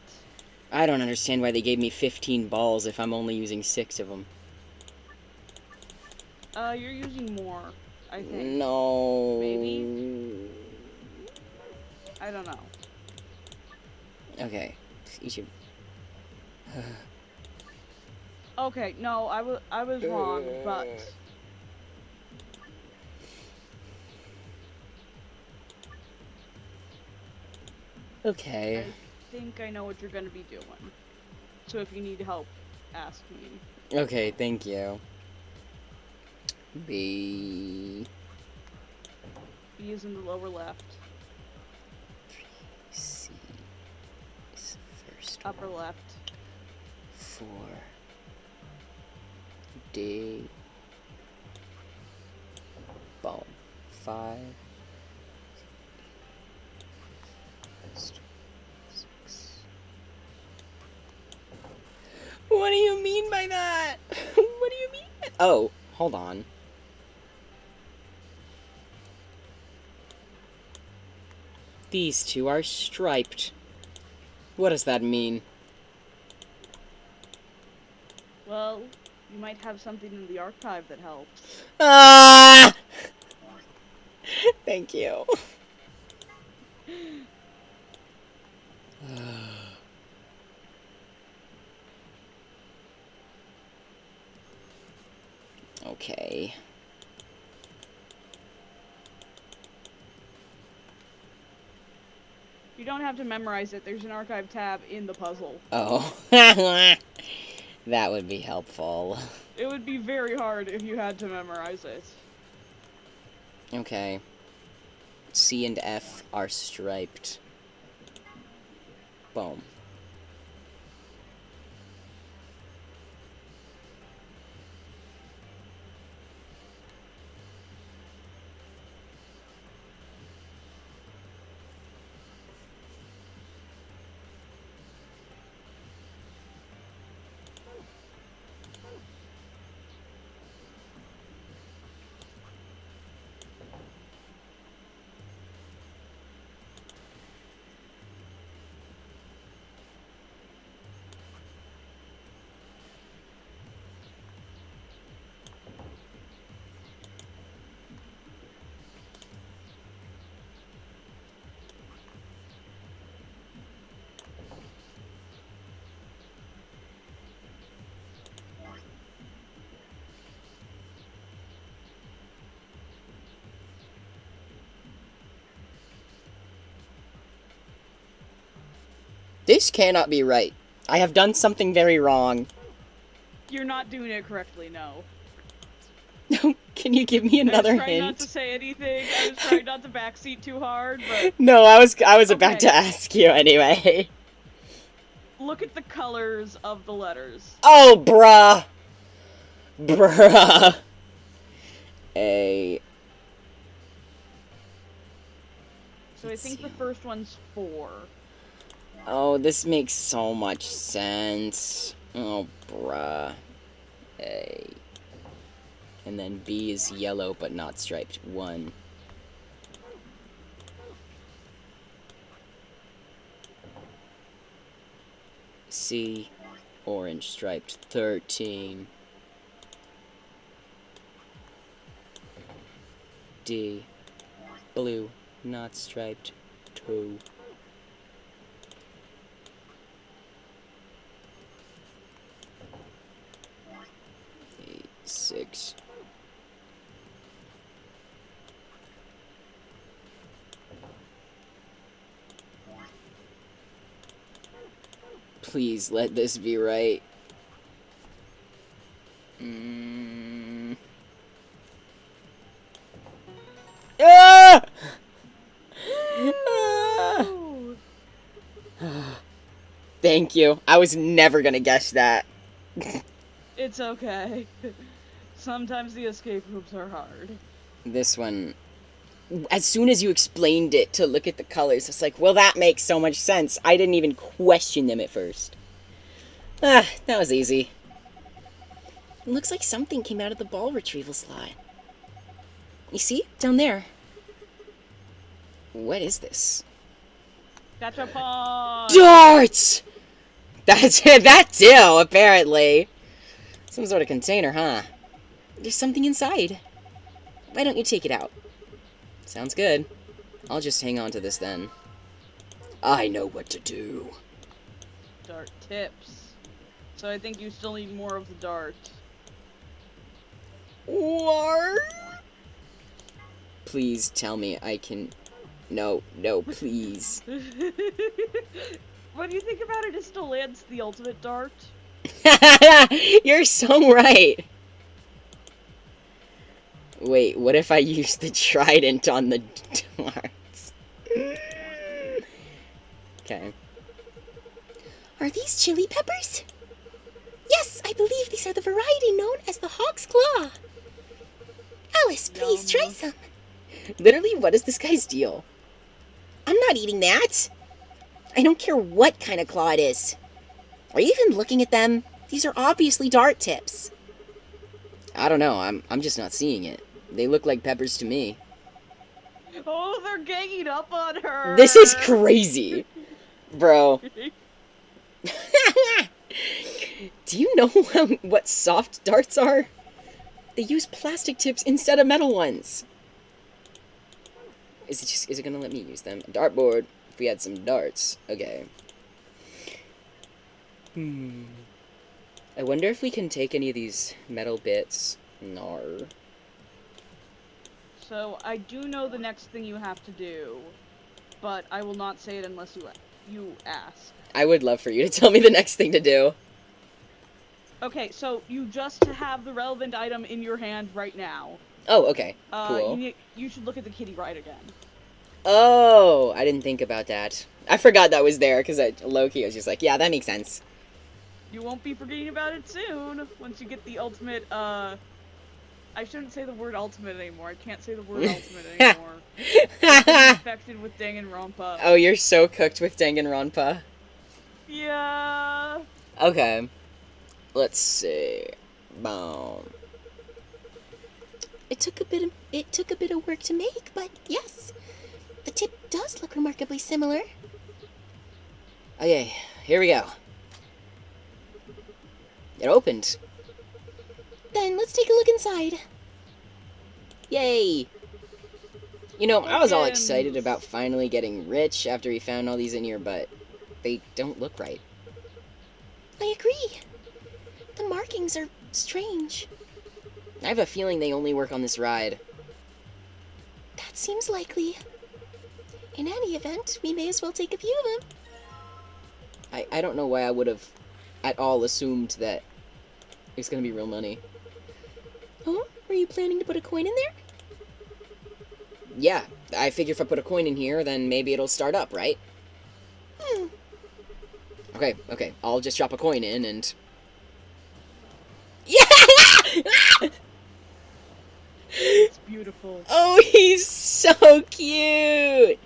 [SPEAKER 1] I don't understand why they gave me 15 balls if I'm only using 6 of them.
[SPEAKER 2] You're using more, I think.
[SPEAKER 1] No.
[SPEAKER 2] Maybe? I don't know.
[SPEAKER 1] Okay. Each of...
[SPEAKER 2] Okay, no, I was wrong, but...
[SPEAKER 1] Okay.
[SPEAKER 2] I think I know what you're gonna be doing. So if you need help, ask me.
[SPEAKER 1] Okay, thank you. B.
[SPEAKER 2] B is in the lower left.
[SPEAKER 1] C. Is the first
[SPEAKER 2] Upper
[SPEAKER 1] one.
[SPEAKER 2] left.
[SPEAKER 1] 4. D. Boom. 5. 6. What do you mean by that? What do you mean? Oh, hold on. These two are striped. What does that mean?
[SPEAKER 2] Well, you might have something in the archive that helps.
[SPEAKER 1] Ah! Thank you.
[SPEAKER 2] You don't have to memorize it. There's an archive tab in the puzzle.
[SPEAKER 1] Oh. That would be helpful.
[SPEAKER 2] It would be very hard if you had to memorize it.
[SPEAKER 1] Okay. C and F are striped. Boom. This cannot be right. I have done something very wrong.
[SPEAKER 2] You're not doing it correctly, no.
[SPEAKER 1] Can you give me another
[SPEAKER 2] I was trying
[SPEAKER 1] hint?
[SPEAKER 2] not to say anything. I was trying not to backseat too hard, but...
[SPEAKER 1] No, I was about
[SPEAKER 2] Okay.
[SPEAKER 1] to ask you anyway.
[SPEAKER 2] Look at the colors of the letters.
[SPEAKER 1] Oh, bruh. Bruh. A.
[SPEAKER 2] So I think the first one's 4.
[SPEAKER 1] Oh, this makes so much sense. Oh, bruh. A. And then B is yellow but not striped. 1. C, orange striped. 13. D, blue, not striped. 2. 8, 6. Please let this be right. Ah! Ah! Thank you. I was never gonna guess that.
[SPEAKER 2] It's okay. Sometimes the escape rooms are hard.
[SPEAKER 1] This one, as soon as you explained it to look at the colors, it's like, well, that makes so much sense. I didn't even question them at first. Ah, that was easy.
[SPEAKER 3] It looks like something came out of the ball retrieval slot. You see? Down there.
[SPEAKER 1] What is this?
[SPEAKER 2] Gachapon!
[SPEAKER 1] Darts! That's it, that too, apparently. Some sort of container, huh?
[SPEAKER 3] There's something inside. Why don't you take it out?
[SPEAKER 1] Sounds good. I'll just hang on to this then. I know what to do.
[SPEAKER 2] Dart tips. So I think you still need more of the dart.
[SPEAKER 1] What? Please tell me I can... No, please.
[SPEAKER 2] What do you think about it? It still lands the ultimate dart.
[SPEAKER 1] You're so right. Wait, what if I use the trident on the darts? Okay.
[SPEAKER 3] Are these chili peppers? Yes, I believe these are the variety known as the hawk's claw. Alice, please try some.
[SPEAKER 1] Literally, what is this guy's deal?
[SPEAKER 3] I'm not eating that. I don't care what kind of claw it is. Are you even looking at them? These are obviously dart tips.
[SPEAKER 1] I don't know, I'm just not seeing it. They look like peppers to me.
[SPEAKER 2] Oh, they're ganging up on her!
[SPEAKER 1] This is crazy. Bro. Do you know what soft darts are? They use plastic tips instead of metal ones. Is it gonna let me use them? Dartboard. If we had some darts. Okay. I wonder if we can take any of these metal bits. Nar.
[SPEAKER 2] So, I do know the next thing you have to do. but I will not say it unless you ask.
[SPEAKER 1] I would love for you to tell me the next thing to do.
[SPEAKER 2] Okay, so you just have the relevant item in your hand right now.
[SPEAKER 1] Oh, okay. Cool.
[SPEAKER 2] You should look at the kitty right again.
[SPEAKER 1] Oh, I didn't think about that. I forgot that was there, because low-key, I was just like, yeah, that makes sense.
[SPEAKER 2] You won't be forgetting about it soon, once you get the ultimate, I shouldn't say the word ultimate anymore. I can't say the word ultimate anymore. I'm infected with Danganronpa.
[SPEAKER 1] Oh, you're so cooked with Danganronpa.
[SPEAKER 2] Yeah.
[SPEAKER 1] Okay. Let's see. Boom.
[SPEAKER 3] It took a bit of work to make, but yes, the tip does look remarkably similar.
[SPEAKER 1] Okay, here we go. It opened.
[SPEAKER 3] Then let's take a look inside.
[SPEAKER 1] Yay! You know, I was all excited about finally getting rich after we found all these in here, but they don't look right.
[SPEAKER 3] I agree. The markings are strange.
[SPEAKER 1] I have a feeling they only work on this ride.
[SPEAKER 3] That seems likely. In any event, we may as well take a few of them.
[SPEAKER 1] I don't know why I would have at all assumed that it's gonna be real money.
[SPEAKER 3] Oh, were you planning to put a coin in there?
[SPEAKER 1] Yeah, I figure if I put a coin in here, then maybe it'll start up, right? Okay, I'll just drop a coin in and... Yeah!
[SPEAKER 2] It's beautiful.
[SPEAKER 1] Oh, he's so cute!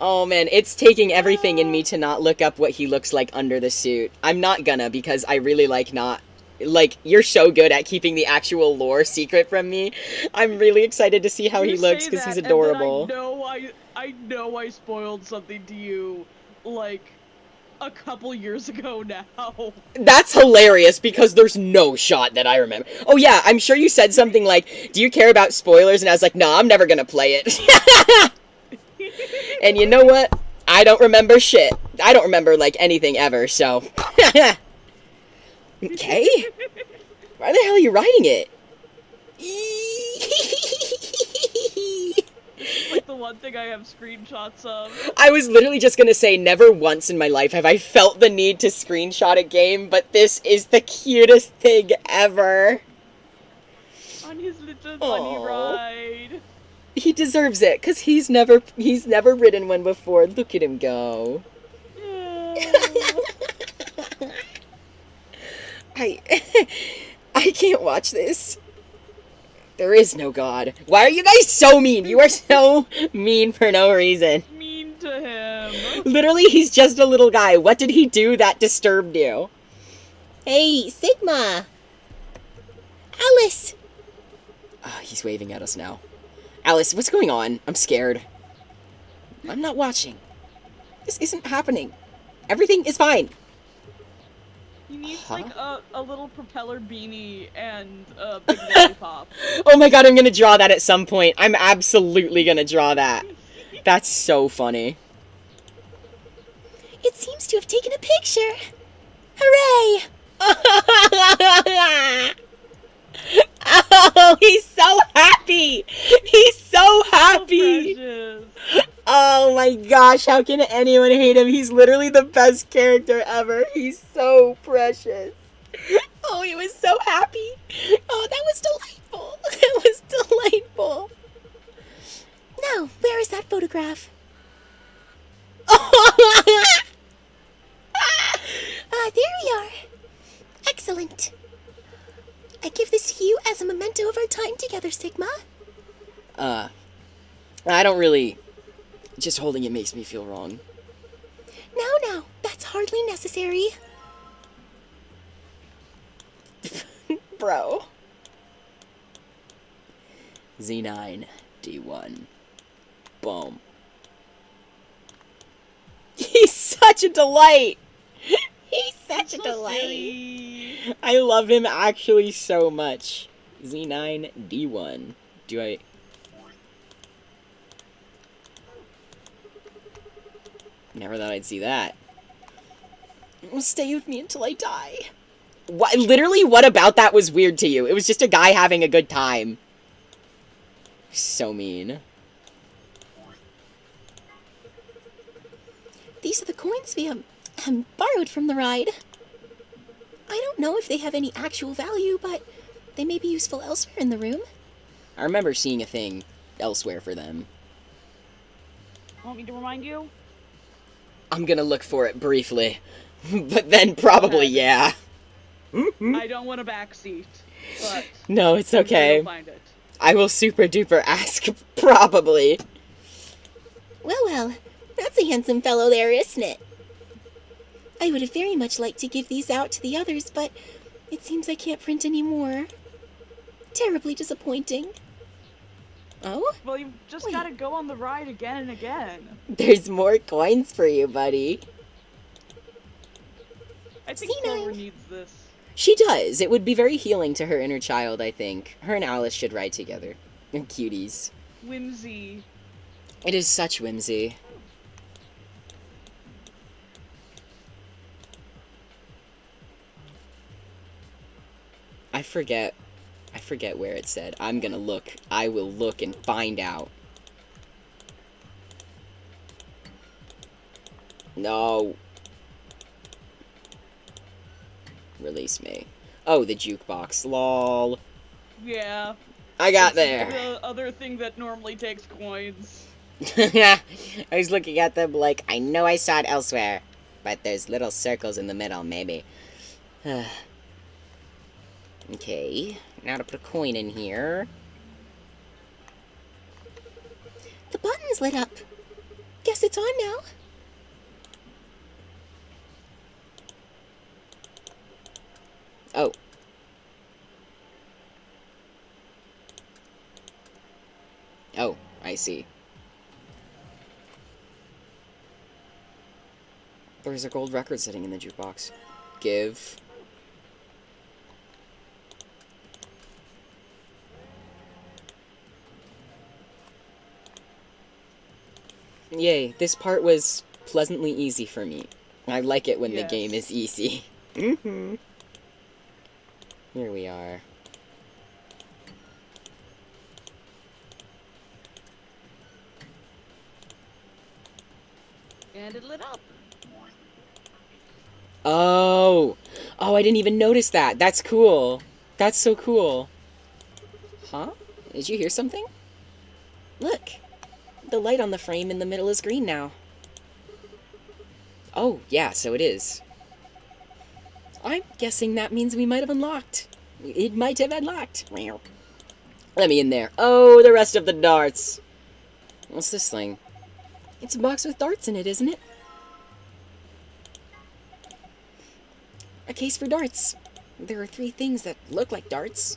[SPEAKER 1] Oh man, it's taking everything in me to not look up what he looks like under the suit. I'm not gonna, because I really you're so good at keeping the actual lore secret from me. I'm really excited to see how he looks, because he's adorable.
[SPEAKER 2] I know I spoiled something to you, like, a couple years ago now.
[SPEAKER 1] That's hilarious, because there's no shot that I remember. Oh yeah, I'm sure you said something like, do you care about spoilers? And I was like, no, I'm never gonna play it. And you know what? I don't remember shit. I don't remember, like, anything ever, so... Okay. Why the hell are you writing it?
[SPEAKER 2] Like the one thing I have screenshots of.
[SPEAKER 1] I was literally just gonna say, never once in my life have I felt the need to screenshot a game, but this is the cutest thing ever.
[SPEAKER 2] On his little bunny ride.
[SPEAKER 1] He deserves it, because he's never ridden one before. Look at him go. I can't watch this. There is no God. Why are you guys so mean? You are so mean for no reason.
[SPEAKER 2] Mean to him.
[SPEAKER 1] Literally, he's just a little guy. What did he do that disturbed you?
[SPEAKER 3] Hey, Sigma! Alice!
[SPEAKER 1] Oh, he's waving at us now. Alice, what's going on? I'm scared. I'm not watching. This isn't happening. Everything is fine.
[SPEAKER 2] He needs, like, a little propeller beanie and a big lollipop.
[SPEAKER 1] Oh my god, I'm gonna draw that at some point. I'm absolutely gonna draw that. That's so funny.
[SPEAKER 3] It seems to have taken a picture. Hooray!
[SPEAKER 1] Oh, he's so happy! He's so happy!
[SPEAKER 2] So
[SPEAKER 1] Oh my gosh, how can anyone hate him? He's literally the best character ever. He's so precious. Oh, he was so happy. Oh, that was delightful. That was delightful.
[SPEAKER 3] Now, where is that photograph? There we are. Excellent. I give this to you as a memento of our time together, Sigma.
[SPEAKER 1] I don't really... Just holding it makes me feel wrong.
[SPEAKER 3] No, that's hardly necessary.
[SPEAKER 1] Bro. Z9, D1. Boom. He's such a delight! He's such a delight!
[SPEAKER 2] silly.
[SPEAKER 1] I love him actually so much. Z9, D1. Do I... Never thought I'd see that. Stay with me until I die. What? Literally, what about that was weird to you? It was just a guy having a good time. So mean.
[SPEAKER 3] the coins we borrowed from the ride. I don't know if they have any actual value, but they may be useful elsewhere in the room.
[SPEAKER 1] I remember seeing a thing elsewhere for them.
[SPEAKER 2] Want me to remind you?
[SPEAKER 1] I'm gonna look for it briefly. But then probably,
[SPEAKER 2] Okay.
[SPEAKER 1] yeah.
[SPEAKER 2] I don't want a backseat, but
[SPEAKER 1] No, it's
[SPEAKER 2] I'm sure
[SPEAKER 1] okay.
[SPEAKER 2] you'll find it.
[SPEAKER 1] I will super duper ask, probably.
[SPEAKER 3] Well, that's a handsome fellow there, isn't it? I would have very much liked to give these out to the others, but it seems I can't print any more. Terribly disappointing. Oh?
[SPEAKER 2] Well, you've just
[SPEAKER 3] Wait.
[SPEAKER 2] gotta go on the ride again and again.
[SPEAKER 1] There's more coins for you, buddy.
[SPEAKER 2] I think
[SPEAKER 3] C9.
[SPEAKER 2] Clover needs this.
[SPEAKER 1] She does. It would be very healing to her inner child, I think. Her and Alice should ride together. They're cuties.
[SPEAKER 2] Whimsy.
[SPEAKER 1] It is such whimsy. I forget where it said. I'm gonna look. I will look and find out. No. Release me. Oh, the jukebox. Lol.
[SPEAKER 2] Yeah.
[SPEAKER 1] I got
[SPEAKER 2] It's
[SPEAKER 1] there.
[SPEAKER 2] The other thing that normally takes coins.
[SPEAKER 1] I was looking at them like, I know I saw it elsewhere. But there's little circles in the middle, maybe. Okay. Now to put a coin in here.
[SPEAKER 3] The button's lit up. Guess it's on now.
[SPEAKER 1] Oh. Oh, I see. There's a gold record sitting in the jukebox. Give. Yay, this part was pleasantly easy for me. I like it when the
[SPEAKER 2] Yes.
[SPEAKER 1] game is easy. Mm-hmm. Here we are.
[SPEAKER 2] And it lit up.
[SPEAKER 1] Oh! Oh, I didn't even notice that. That's cool. That's so cool. Huh? Did you hear something? Look. The light on the frame in the middle is green now. Oh, yeah, so it is. I'm guessing that means we might have unlocked. It might have unlocked. Let me in there. Oh, the rest of the darts. What's this thing? It's a box with darts in it, isn't it? A case for darts. There are 3 things that look like darts.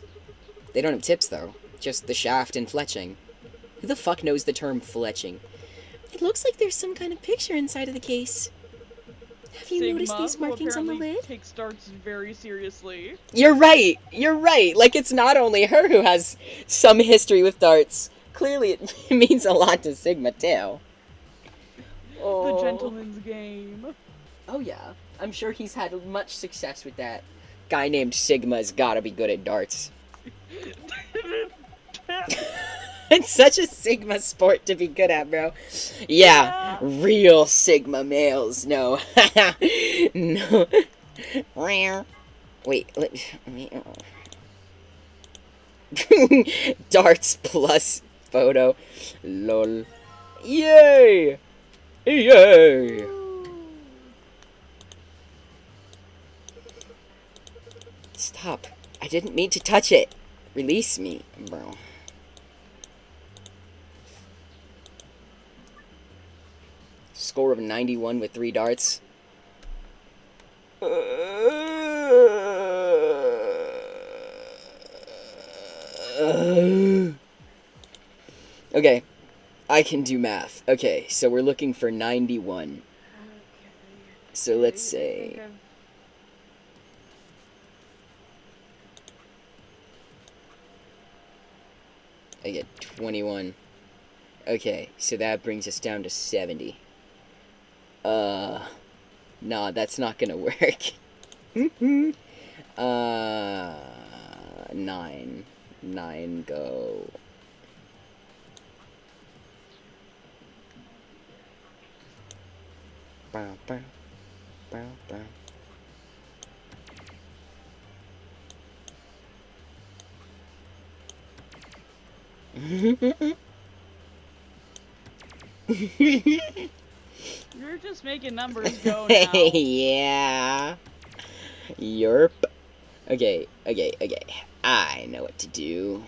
[SPEAKER 1] They don't have tips, though. Just the shaft and fletching. Who the fuck knows the term fletching?
[SPEAKER 3] It looks like there's some kind of picture inside of the case. Have you
[SPEAKER 2] Sigma,
[SPEAKER 3] noticed these
[SPEAKER 2] who
[SPEAKER 3] markings on the
[SPEAKER 2] apparently
[SPEAKER 3] lid?
[SPEAKER 2] takes darts very seriously.
[SPEAKER 1] You're right! You're right! Like, it's not only her who has some history with darts. Clearly, it means a lot to Sigma, too. Oh.
[SPEAKER 2] The gentleman's game.
[SPEAKER 1] Oh, yeah. I'm sure he's had much success with that. Guy named Sigma's gotta be good at darts. It's such a Sigma sport to be good at, bro. Yeah, real Sigma males. No. No. Wait, let me... Darts plus photo. Lol. Yay! Yay! Stop. I didn't mean to touch it. Release me, bro. Score of 91 with 3 darts. Okay. I can do math. Okay, so we're looking for 91. So let's say... I get 21. Okay, so that brings us down to 70. Nah, that's not gonna work. 9. 9 go. Bow, bow, bow, bow.
[SPEAKER 2] You're just making numbers go now.
[SPEAKER 1] Yeah. Yerp. Okay. I know what to do.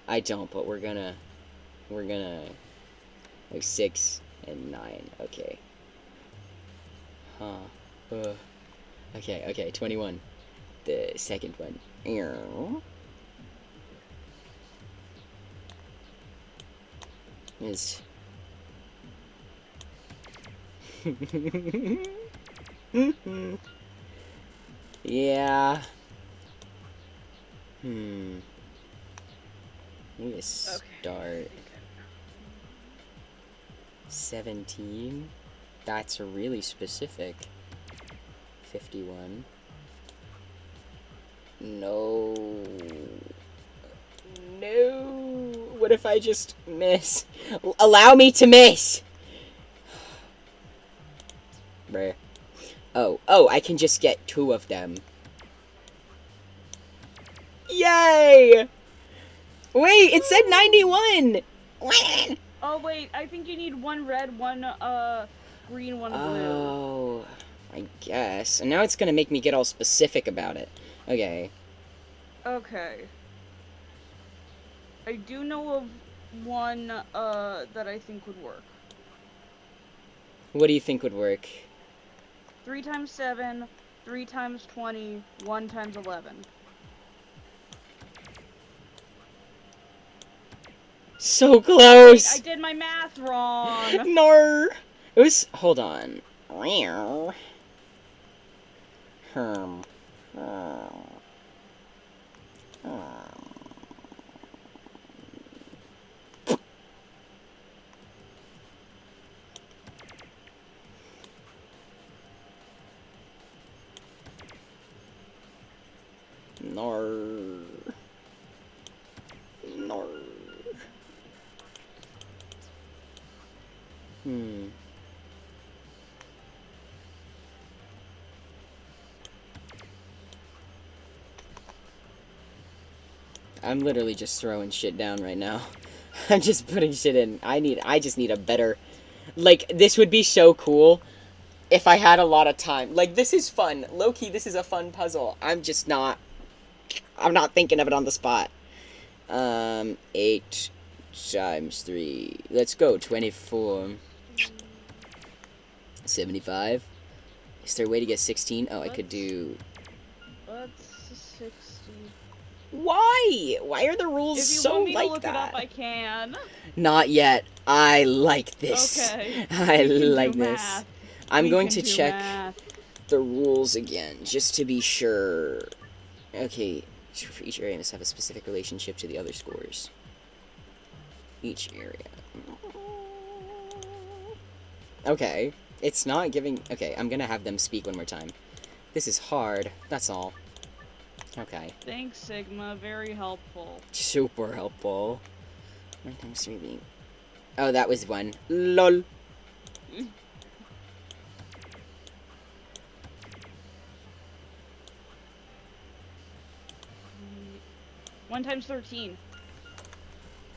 [SPEAKER 1] I don't, but we're gonna like 6 and 9. Okay. Huh. Okay, 21. The second one. Is yeah. Need to start 17. That's really specific. 51. No. What if I just miss? Allow me to miss. Bruh. Oh, I can just get 2 of them. Yay! Wait, it said 91!
[SPEAKER 2] Oh wait, I think you need 1 red, 1 green, 1 blue.
[SPEAKER 1] Oh, I guess. And now it's gonna make me get all specific about it. Okay.
[SPEAKER 2] Okay. I do know of 1 that I think would work.
[SPEAKER 1] What do you think would work?
[SPEAKER 2] 3 times 7, 3 times 20, 1 times 11.
[SPEAKER 1] So close!
[SPEAKER 2] Wait, I did my math wrong!
[SPEAKER 1] No! It was... Hold on. No. I'm literally just throwing shit down right now. I'm just putting shit in. I just need a better... Like, this would be so cool if I had a lot of time. Like, this is fun. Low-key, this is a fun puzzle. I'm not thinking of it on the spot. 8 times 3. Let's go. 24. 75. Is there a way to get 16? Oh, I could do...
[SPEAKER 2] What's 60?
[SPEAKER 1] Why? Why are the rules so like that?
[SPEAKER 2] If you want me to look it up, I can.
[SPEAKER 1] Not yet. I like this.
[SPEAKER 2] Okay.
[SPEAKER 1] I like this.
[SPEAKER 2] Math.
[SPEAKER 1] I'm going to check the rules again, just to be sure. Okay, for each area must have a specific relationship to the other scores. Each area. Okay, it's not giving... Okay, I'm gonna have them speak one more time. This is hard, that's all. Okay.
[SPEAKER 2] Thanks, Sigma. Very helpful.
[SPEAKER 1] Super helpful. 1 times 3 being... Oh, that was 1. LOL.
[SPEAKER 2] One times 13.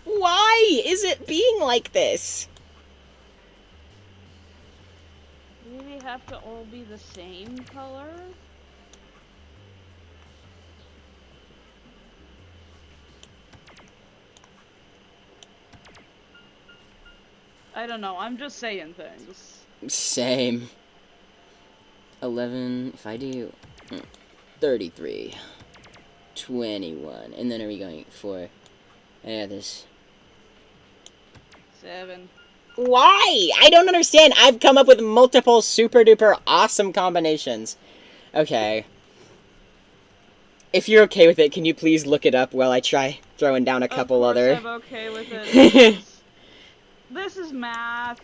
[SPEAKER 1] Why is it being like this?
[SPEAKER 2] Do they have to all be the same color? I don't know, I'm just saying things.
[SPEAKER 1] Same. 11, if I do 33, 21, and then are we going for, yeah, this.
[SPEAKER 2] 7.
[SPEAKER 1] Why? I don't understand. I've come up with multiple super duper awesome combinations. Okay. If you're okay with it, can you please look it up while I try throwing down a couple other...
[SPEAKER 2] I'm okay with it. This is math.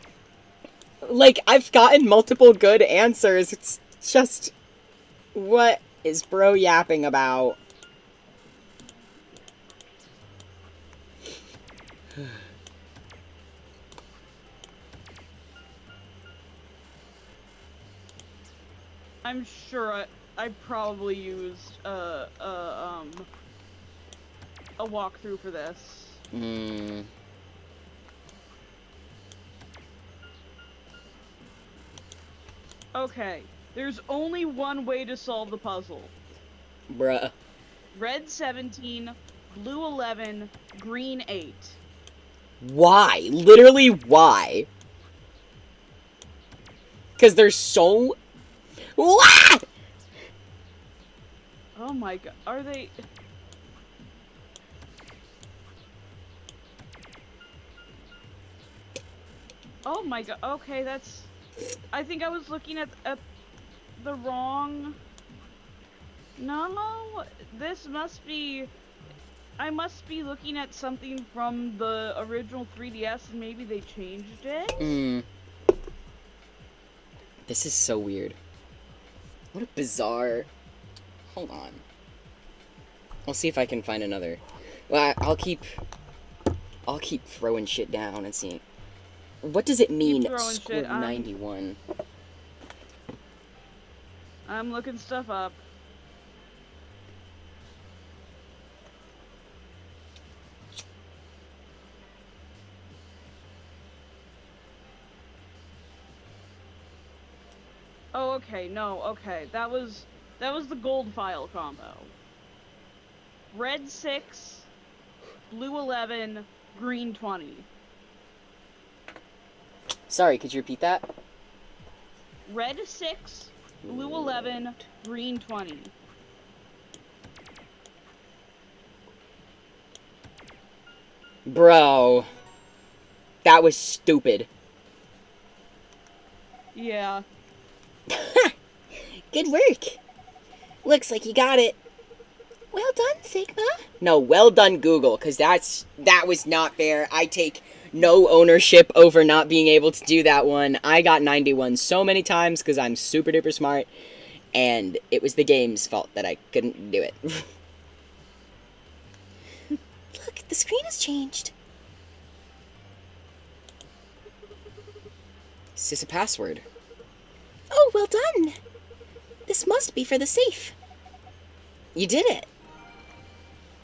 [SPEAKER 1] Like, I've gotten multiple good answers. It's just... What is bro yapping about?
[SPEAKER 2] I'm sure I probably used a walkthrough for this.
[SPEAKER 1] Hmm.
[SPEAKER 2] Okay, there's only one way to solve the puzzle.
[SPEAKER 1] Bruh.
[SPEAKER 2] Red 17, blue 11, green 8.
[SPEAKER 1] Why? Literally, why? Because they're so... What?
[SPEAKER 2] Oh my god, are they... Oh my god, okay, that's... I think I was looking at the wrong... No, this must be... I must be looking at something from the original 3DS and maybe they changed it?
[SPEAKER 1] Hmm. This is so weird. What a bizarre... Hold on. I'll see if I can find another. Well, I'll keep throwing shit down and seeing. What does it mean, scored 91?
[SPEAKER 2] I'm looking stuff up. Oh, okay, no, okay. That was the gold file combo. Red 6, blue 11, green 20.
[SPEAKER 1] Sorry, could you repeat that?
[SPEAKER 2] Red 6, blue 11, green 20.
[SPEAKER 1] Bro. That was stupid.
[SPEAKER 2] Yeah.
[SPEAKER 3] Good work. Looks like you got it. Well done, Sigma.
[SPEAKER 1] No, well done, Google, because that was not fair. I take no ownership over not being able to do that one. I got 91 so many times because I'm super duper smart, and it was the game's fault that I couldn't do it.
[SPEAKER 3] Look, the screen has changed.
[SPEAKER 1] Is this a password?
[SPEAKER 3] Oh, well done. This must be for the safe.
[SPEAKER 1] You did it.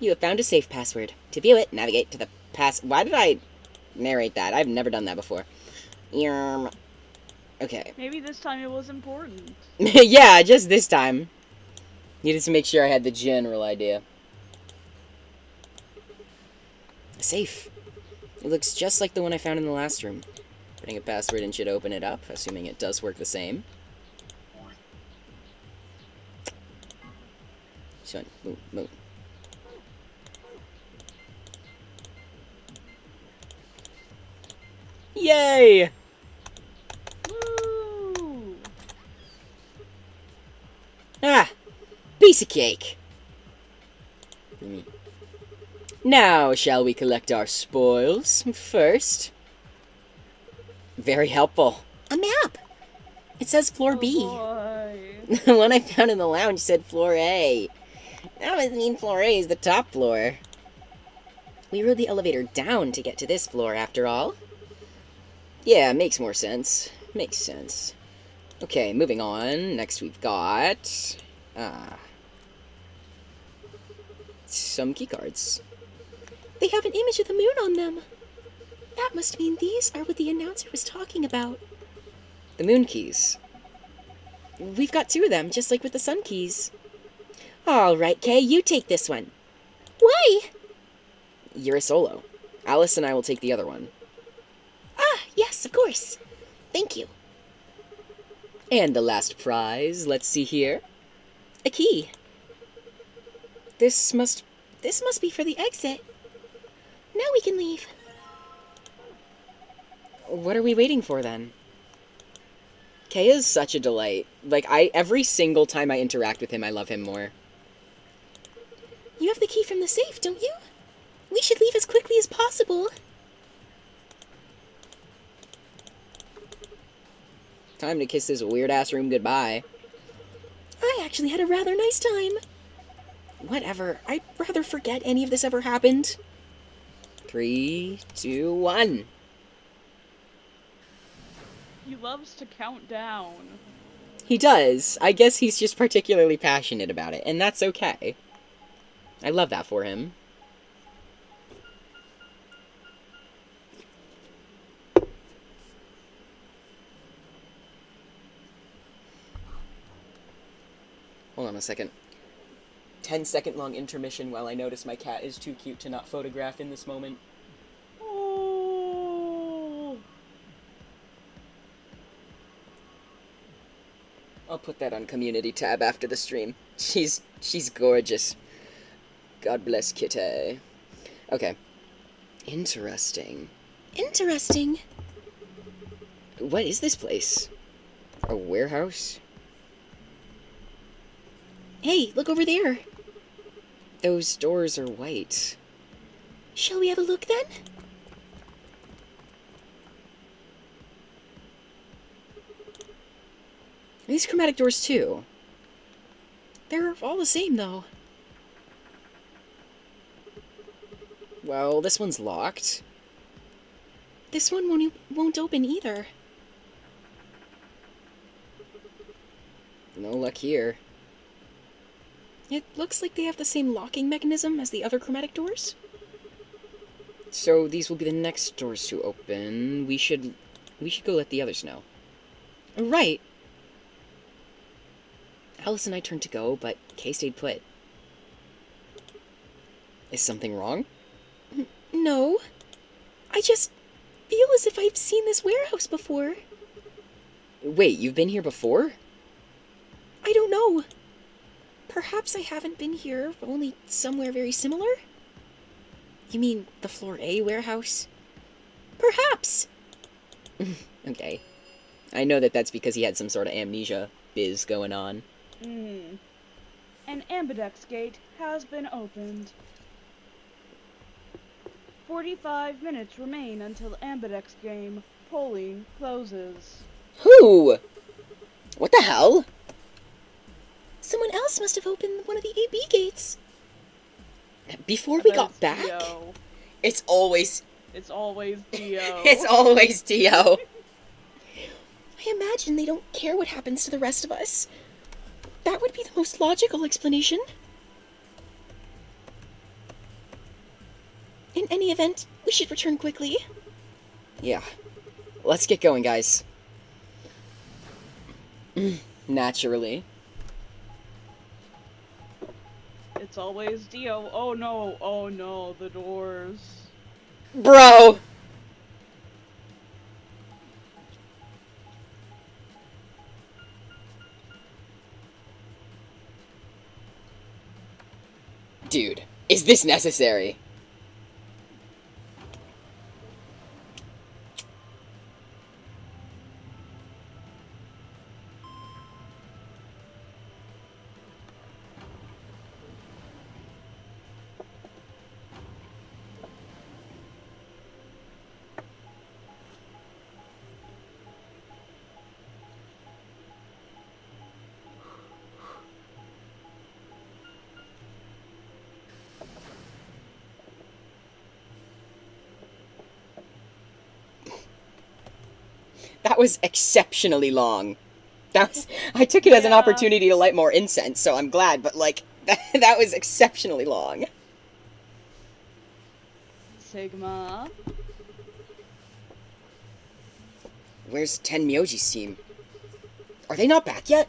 [SPEAKER 1] You have found a safe password. To view it, navigate to the Why did I narrate that? I've never done that before. Okay.
[SPEAKER 2] Maybe this time it was important.
[SPEAKER 1] Yeah, just this time. Needed to make sure I had the general idea. A safe. It looks just like the one I found in the last room. Putting a password in should open it up, assuming it does work the same. Son, move, move. Yay!
[SPEAKER 2] Woo!
[SPEAKER 1] Ah! Piece of cake! Now, shall we collect our spoils first? Very helpful.
[SPEAKER 3] A map. It says floor B.
[SPEAKER 2] Boy.
[SPEAKER 1] The one I found in the lounge said floor A. That must mean floor A is the top floor. We rode the elevator down to get to this floor, after all. Yeah, makes more sense. Makes sense. Okay, moving on. Next we've got... some keycards.
[SPEAKER 3] They have an image of the moon on them. That must mean these are what the announcer was talking about.
[SPEAKER 1] The moon keys.
[SPEAKER 3] We've got 2 of them, just like with the sun keys. All right, Kay, you take this one. Why?
[SPEAKER 1] You're a solo. Alice and I will take the other one.
[SPEAKER 3] Ah, yes, of course. Thank you.
[SPEAKER 1] And the last prize, let's see here.
[SPEAKER 3] A key.
[SPEAKER 1] This must
[SPEAKER 3] be for the exit. Now we can leave.
[SPEAKER 1] What are we waiting for, then? Kay is such a delight. Like, every single time I interact with him, I love him more.
[SPEAKER 3] You have the key from the safe, don't you? We should leave as quickly as possible.
[SPEAKER 1] Time to kiss this weird-ass room goodbye.
[SPEAKER 3] I actually had a rather nice time. Whatever. I'd rather forget any of this ever happened.
[SPEAKER 1] 3, 2, 1.
[SPEAKER 2] He loves to count down.
[SPEAKER 1] He does. I guess he's just particularly passionate about it, and that's okay. I love that for him. Hold on a second. 10-second long intermission while I notice my cat is too cute to not photograph in this moment.
[SPEAKER 2] Oh.
[SPEAKER 1] I'll put that on community tab after the stream. She's gorgeous. God bless Kitty. Okay. Interesting.
[SPEAKER 3] Interesting.
[SPEAKER 1] What is this place? A warehouse?
[SPEAKER 3] Hey, look over there.
[SPEAKER 1] Those doors are white.
[SPEAKER 3] Shall we have a look then?
[SPEAKER 1] These chromatic doors too.
[SPEAKER 3] They're all the same though.
[SPEAKER 1] Well, this one's locked.
[SPEAKER 3] This one won't open either.
[SPEAKER 1] No luck here.
[SPEAKER 3] It looks like they have the same locking mechanism as the other chromatic doors.
[SPEAKER 1] So these will be the next doors to open. We should go let the others know.
[SPEAKER 3] Right.
[SPEAKER 1] Alice and I turned to go, but Kay stayed put. Is something wrong?
[SPEAKER 3] No. I just feel as if I've seen this warehouse before.
[SPEAKER 1] Wait, you've been here before?
[SPEAKER 3] I don't know. Perhaps I haven't been here, only somewhere very similar?
[SPEAKER 1] You mean the Floor A warehouse?
[SPEAKER 3] Perhaps.
[SPEAKER 1] Okay. I know that that's because he had some sort of amnesia biz going on.
[SPEAKER 2] An ambidex gate has been opened. 45 minutes remain until ambidex game polling closes.
[SPEAKER 1] Who? What the hell?
[SPEAKER 3] Someone else must have opened one of the AB gates.
[SPEAKER 1] Before we got back?
[SPEAKER 2] Dio.
[SPEAKER 1] It's always
[SPEAKER 2] It's always Dio.
[SPEAKER 1] It's always Dio.
[SPEAKER 3] I imagine they don't care what happens to the rest of us. That would be the most logical explanation. In any event, we should return quickly.
[SPEAKER 1] Yeah. Let's get going, guys. Naturally.
[SPEAKER 2] It's always Dio. Oh no, the doors.
[SPEAKER 1] Bro! Dude, is this necessary? That was exceptionally long. I took it as an opportunity to light more incense, so I'm glad, but like, that was exceptionally long.
[SPEAKER 2] Sigma.
[SPEAKER 1] Where's Tenmyoji's team? Are they not back yet?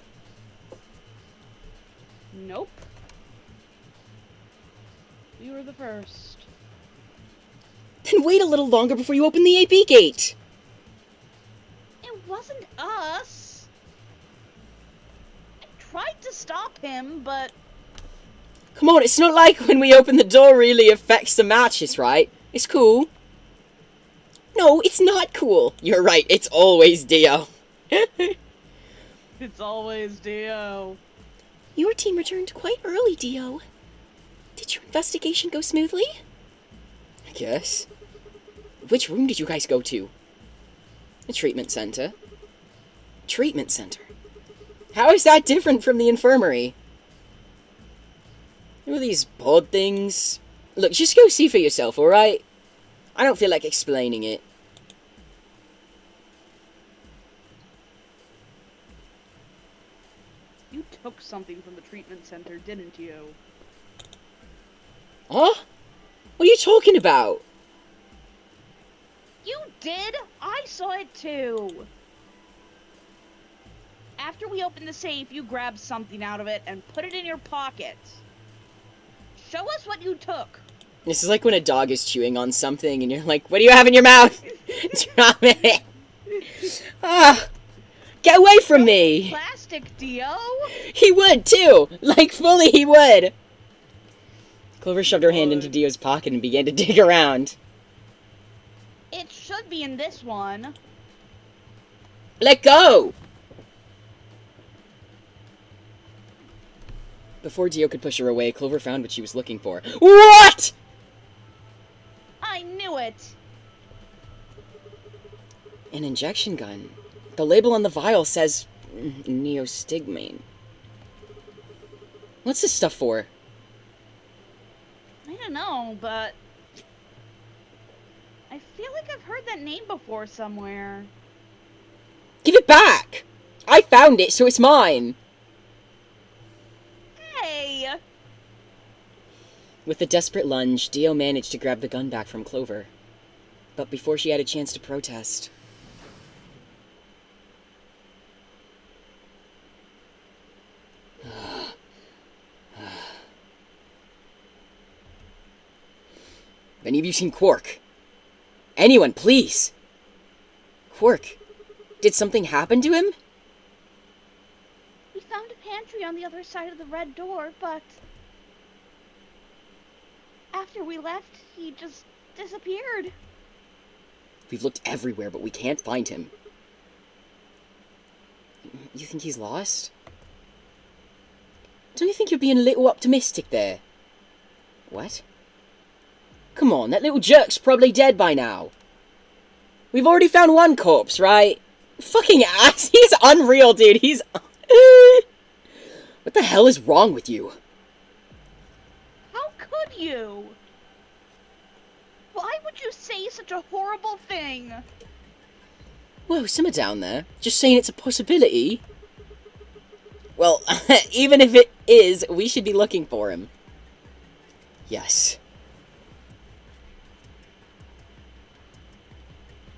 [SPEAKER 2] Nope. We were the first.
[SPEAKER 1] Then wait a little longer before you open the AB gate!
[SPEAKER 2] It wasn't us. I tried to stop him, but...
[SPEAKER 1] Come on, it's not like when we open the door really affects the matches, right? It's cool. No, it's not cool. You're right, it's always Dio.
[SPEAKER 2] It's always Dio.
[SPEAKER 3] Your team returned quite early, Dio. Did your investigation go smoothly?
[SPEAKER 1] I guess. Which room did you guys go to? The treatment center. Treatment center? How is that different from the infirmary? You know these pod things? Look, just go see for yourself, alright? I don't feel like explaining it.
[SPEAKER 2] took something from the treatment center, didn't you?
[SPEAKER 1] Huh? What are you talking about?
[SPEAKER 2] You did? I saw it too! After we opened the safe, you grabbed something out of it and put it in your pocket. Show us what you took.
[SPEAKER 1] This is like when a dog is chewing on something and you're like, what do you have in your mouth? Drop it. Ah, get away from me.
[SPEAKER 2] Plastic, Dio.
[SPEAKER 1] He would too. Like fully he would. Clover shoved her hand into Dio's pocket and began to dig around.
[SPEAKER 2] It should be in this one.
[SPEAKER 1] Let go! Before Dio could push her away, Clover found what she was looking for. What?!
[SPEAKER 2] I knew it!
[SPEAKER 1] An injection gun. The label on the vial says neostigmine. What's this stuff for?
[SPEAKER 2] I don't know, but I feel like I've heard that name before somewhere.
[SPEAKER 1] Give it back! I found it, so it's mine!
[SPEAKER 2] Hey!
[SPEAKER 1] With a desperate lunge, Dio managed to grab the gun back from Clover. But before she had a chance to protest... Have any of you seen Quark? Anyone, please! Quark, did something happen to him?
[SPEAKER 2] We found a pantry on the other side of the red door, but after we left, he just disappeared.
[SPEAKER 1] We've looked everywhere, but we can't find him. You think he's lost? Don't you think you're being a little optimistic there? What? Come on, that little jerk's probably dead by now. We've already found one corpse, right? Fucking ass, he's unreal, dude, he's... What the hell is wrong with you?
[SPEAKER 2] How could you? Why would you say such a horrible thing?
[SPEAKER 1] Whoa, simmer down there. Just saying it's a possibility. Well, even if it is, we should be looking for him. Yes.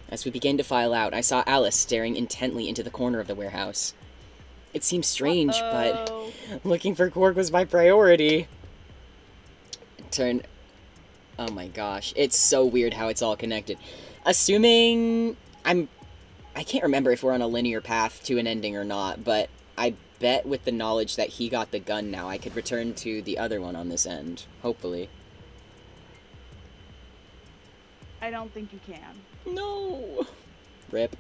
[SPEAKER 1] As we began to file out, I saw Alice staring intently into the corner of the warehouse. It seemed strange, but looking for Quark was my priority. Oh my gosh, it's so weird how it's all connected. Assuming... I can't remember if we're on a linear path to an ending or not, but I bet with the knowledge that he got the gun now, I could return to the other one on this end. Hopefully.
[SPEAKER 2] I don't think you can.
[SPEAKER 1] No. Rip.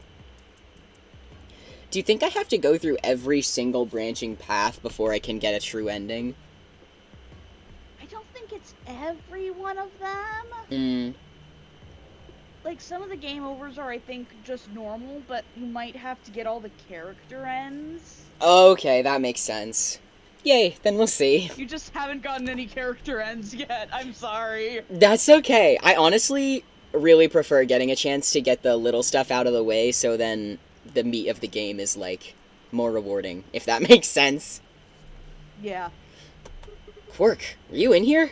[SPEAKER 1] Do you think I have to go through every single branching path before I can get a true ending?
[SPEAKER 2] I don't think it's every one of them. Like, some of the game overs are, I think, just normal, but you might have to get all the character ends.
[SPEAKER 1] Okay, that makes sense. Yay, then we'll see.
[SPEAKER 2] You just haven't gotten any character ends yet, I'm sorry.
[SPEAKER 1] That's okay. I honestly really prefer getting a chance to get the little stuff out of the way, so then the meat of the game is, like, more rewarding, if that makes sense.
[SPEAKER 2] Yeah.
[SPEAKER 1] Quark, are you in here?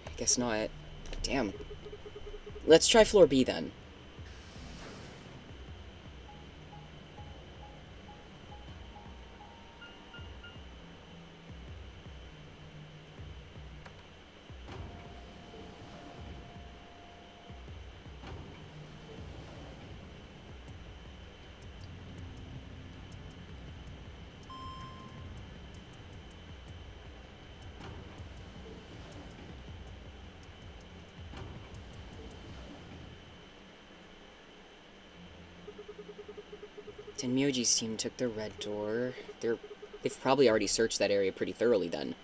[SPEAKER 1] I guess not. Damn. Let's try floor B then. Tenmyoji's team took the red door. They've probably already searched that area pretty thoroughly then.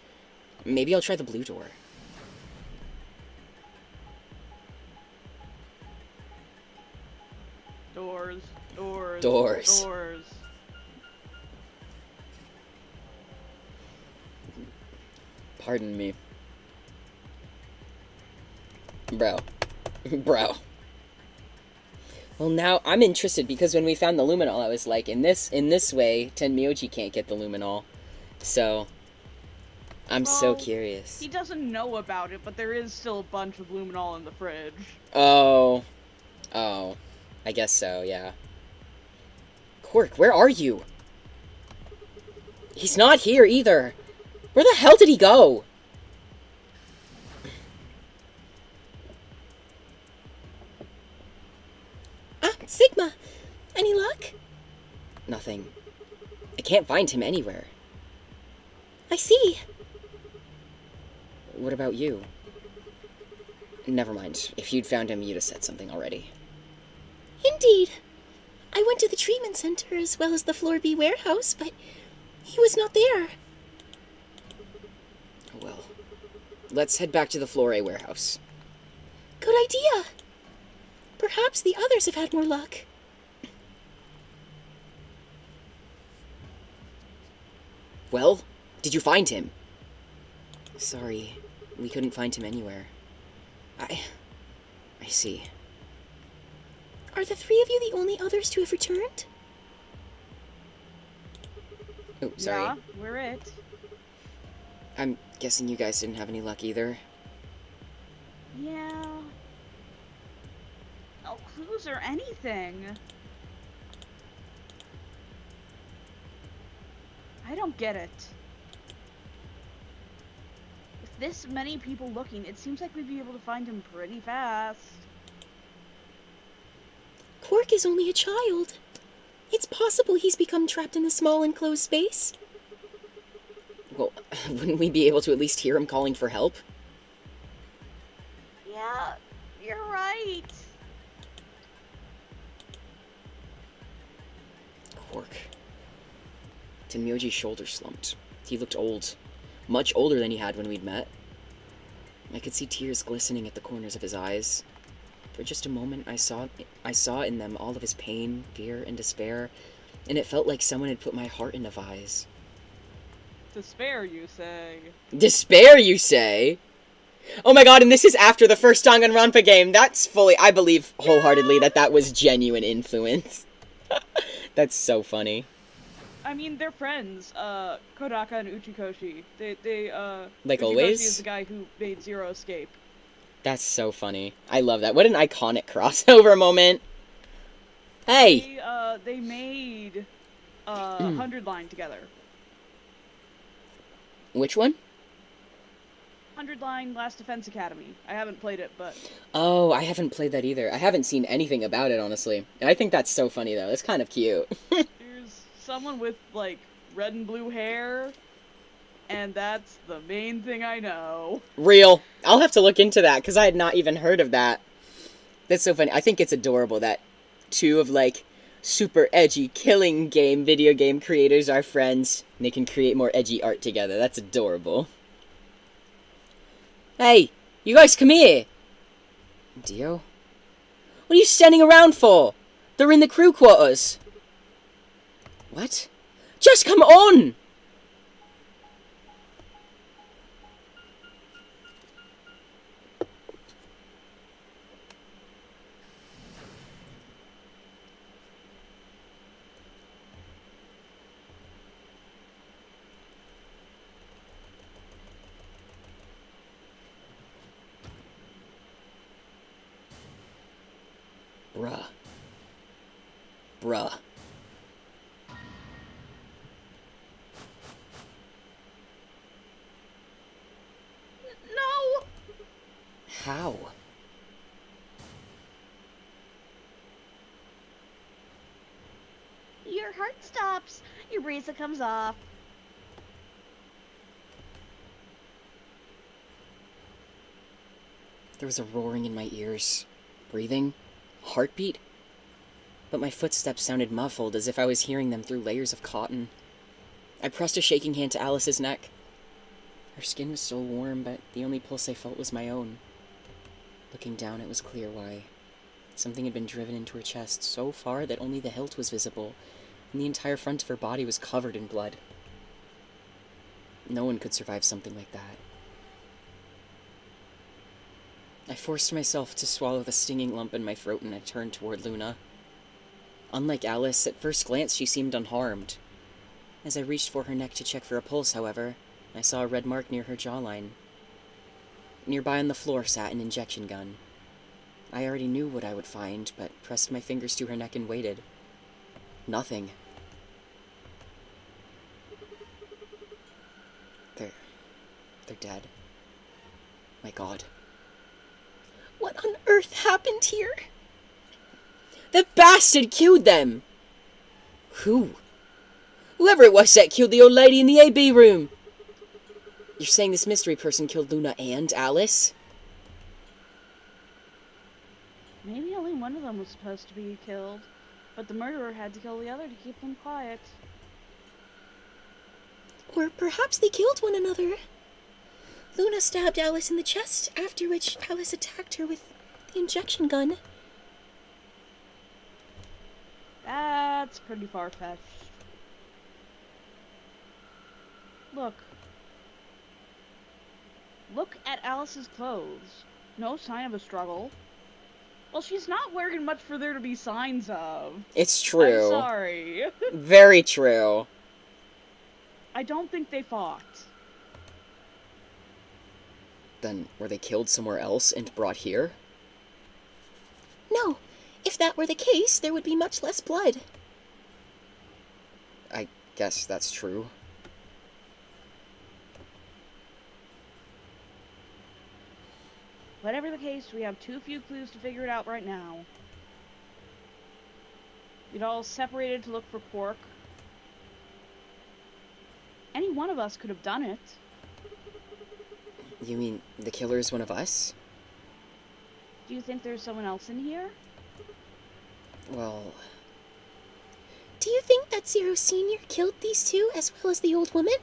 [SPEAKER 1] Maybe I'll try the blue door.
[SPEAKER 2] Doors, doors,
[SPEAKER 1] Doors.
[SPEAKER 2] doors.
[SPEAKER 1] Pardon me. Bro. Bro. Well, now I'm interested because when we found the luminol, I was like, in this way, Tenmyoji can't get the luminol. So, I'm so curious.
[SPEAKER 2] He doesn't know about it, but there is still a bunch of luminol in the fridge.
[SPEAKER 1] Oh. Oh. I guess so, yeah. Quirk, where are you? He's not here either. Where the hell did he go?
[SPEAKER 3] Sigma, any luck?
[SPEAKER 1] Nothing. I can't find him anywhere.
[SPEAKER 3] I see.
[SPEAKER 1] What about you? Never mind. If you'd found him, you'd have said something already.
[SPEAKER 3] Indeed. I went to the treatment center as well as the Floor B warehouse, but he was not there.
[SPEAKER 1] Well, let's head back to the Floor A warehouse.
[SPEAKER 3] Good idea. Perhaps the others have had more luck.
[SPEAKER 1] Well, did you find him? Sorry, we couldn't find him anywhere. I see.
[SPEAKER 3] Are the three of you the only others to have returned?
[SPEAKER 1] Oh, sorry.
[SPEAKER 2] Yeah, we're it.
[SPEAKER 1] I'm guessing you guys didn't have any luck either.
[SPEAKER 2] Yeah. No clues or anything. I don't get it. With this many people looking, it seems like we'd be able to find him pretty fast.
[SPEAKER 3] Quark is only a child. It's possible he's become trapped in a small enclosed space.
[SPEAKER 1] Well, wouldn't we be able to at least hear him calling for help?
[SPEAKER 2] Yeah, you're right.
[SPEAKER 1] Quark. Tenmyoji's shoulder slumped. He looked old. Much older than he had when we'd met. I could see tears glistening at the corners of his eyes. For just a moment, I saw in them all of his pain, fear, and despair, and it felt like someone had put my heart in a vise.
[SPEAKER 2] Despair, you say?
[SPEAKER 1] Despair, you say? Oh my god, and this is after the first Danganronpa game. That's fully, I believe wholeheartedly that was genuine influence. That's so funny.
[SPEAKER 2] I mean, they're friends, Kodaka and Uchikoshi. They
[SPEAKER 1] like
[SPEAKER 2] Uchikoshi
[SPEAKER 1] always?
[SPEAKER 2] is the guy who made Zero Escape.
[SPEAKER 1] That's so funny. I love that. What an iconic crossover moment. Hey!
[SPEAKER 2] They made, 100 Line together.
[SPEAKER 1] Which one?
[SPEAKER 2] 100 Line Last Defense Academy. I haven't played it, but...
[SPEAKER 1] Oh, I haven't played that either. I haven't seen anything about it, honestly. And I think that's so funny, though. It's kind of cute.
[SPEAKER 2] There's someone with, like, red and blue hair, and that's the main thing I know.
[SPEAKER 1] Real. I'll have to look into that, because I had not even heard of that. That's so funny. I think it's adorable that two of, like, super edgy video game creators are friends, and they can create more edgy art together. That's adorable. Hey, you guys come here. Dio? What are you standing around for? They're in the crew quarters. What? Just come on! Bruh.
[SPEAKER 2] No!
[SPEAKER 1] How?
[SPEAKER 4] Your heart stops. Your bracelet comes off.
[SPEAKER 1] There was a roaring in my ears. Breathing? Heartbeat? But my footsteps sounded muffled, as if I was hearing them through layers of cotton. I pressed a shaking hand to Alice's neck. Her skin was still warm, but the only pulse I felt was my own. Looking down, it was clear why. Something had been driven into her chest so far that only the hilt was visible, and the entire front of her body was covered in blood. No one could survive something like that. I forced myself to swallow the stinging lump in my throat, and I turned toward Luna. Unlike Alice, at first glance she seemed unharmed. As I reached for her neck to check for a pulse, however, I saw a red mark near her jawline. Nearby on the floor sat an injection gun. I already knew what I would find, but pressed my fingers to her neck and waited. Nothing. They're dead. My God.
[SPEAKER 3] What on earth happened here?
[SPEAKER 1] The bastard killed them! Who? Whoever it was that killed the old lady in the AB room! You're saying this mystery person killed Luna and Alice?
[SPEAKER 2] Maybe only one of them was supposed to be killed, but the murderer had to kill the other to keep them quiet.
[SPEAKER 3] Or perhaps they killed one another. Luna stabbed Alice in the chest, after which Alice attacked her with the injection gun.
[SPEAKER 2] That's pretty far-fetched. Look. Look at Alice's clothes. No sign of a struggle. Well, she's not wearing much for there to be signs of.
[SPEAKER 1] It's true.
[SPEAKER 2] I'm sorry.
[SPEAKER 1] Very true.
[SPEAKER 2] I don't think they fought.
[SPEAKER 1] Then, were they killed somewhere else and brought here?
[SPEAKER 3] No. If that were the case, there would be much less blood.
[SPEAKER 1] I guess that's true.
[SPEAKER 2] Whatever the case, we have too few clues to figure it out right now. We'd all separated to look for pork. Any one of us could have done it.
[SPEAKER 1] You mean the killer is one of us?
[SPEAKER 2] Do you think there's someone else in here?
[SPEAKER 1] Well...
[SPEAKER 3] Do you think that Zero Senior killed these two as well as the old woman?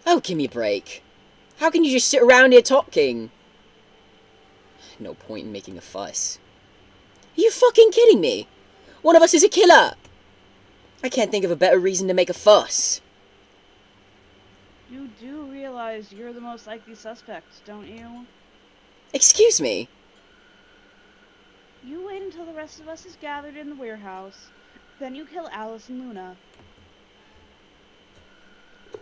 [SPEAKER 1] Oh, give me a break. How can you just sit around here talking? No point in making a fuss. Are you fucking kidding me? One of us is a killer! I can't think of a better reason to make a fuss.
[SPEAKER 2] You do realize you're the most likely suspect, don't you?
[SPEAKER 1] Excuse me?
[SPEAKER 2] You wait until the rest of us is gathered in the warehouse. Then you kill Alice and Luna.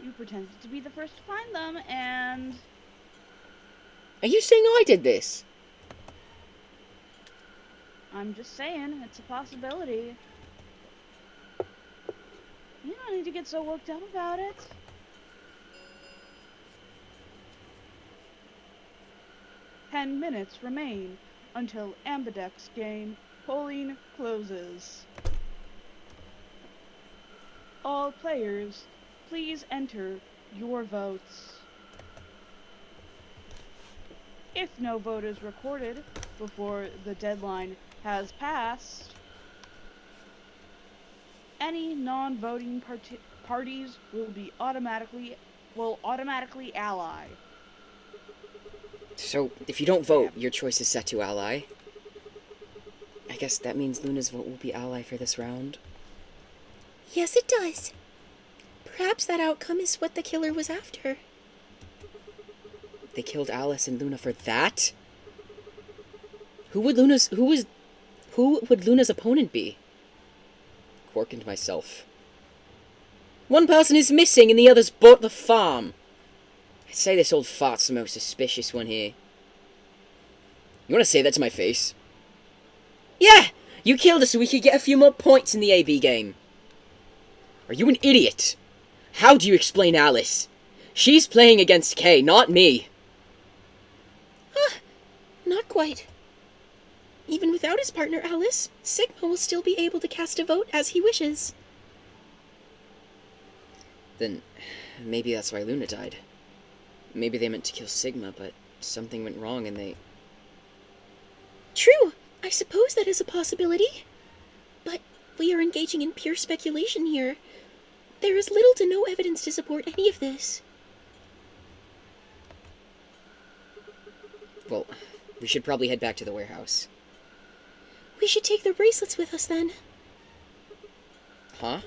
[SPEAKER 2] You pretended to be the first to find them, and...
[SPEAKER 1] Are you saying I did this?
[SPEAKER 2] I'm just saying, it's a possibility. You don't need to get so worked up about it. Ten minutes remain until Ambidex game polling closes. All players, please enter your votes. If no vote is recorded before the deadline has passed, any non-voting parties will automatically ally.
[SPEAKER 1] So, if you don't vote, your choice is set to ally. I guess that means Luna's vote will be ally for this round.
[SPEAKER 3] Yes, it does. Perhaps that outcome is what the killer was after.
[SPEAKER 1] They killed Alice and Luna for that? Who would Luna's opponent be? Quark and myself. One person is missing and the others bought the farm. I'd say this old fart's the most suspicious one here. You want to say that to my face? Yeah! You killed us so we could get a few more points in the AB game. Are you an idiot? How do you explain Alice? She's playing against Kay, not me.
[SPEAKER 3] Not quite. Even without his partner Alice, Sigma will still be able to cast a vote as he wishes.
[SPEAKER 1] Then, maybe that's why Luna died. Maybe they meant to kill Sigma, but something went wrong and they...
[SPEAKER 3] True, I suppose that is a possibility. But we are engaging in pure speculation here. There is little to no evidence to support any of this.
[SPEAKER 1] Well, we should probably head back to the warehouse.
[SPEAKER 3] We should take their bracelets with us then.
[SPEAKER 1] Huh?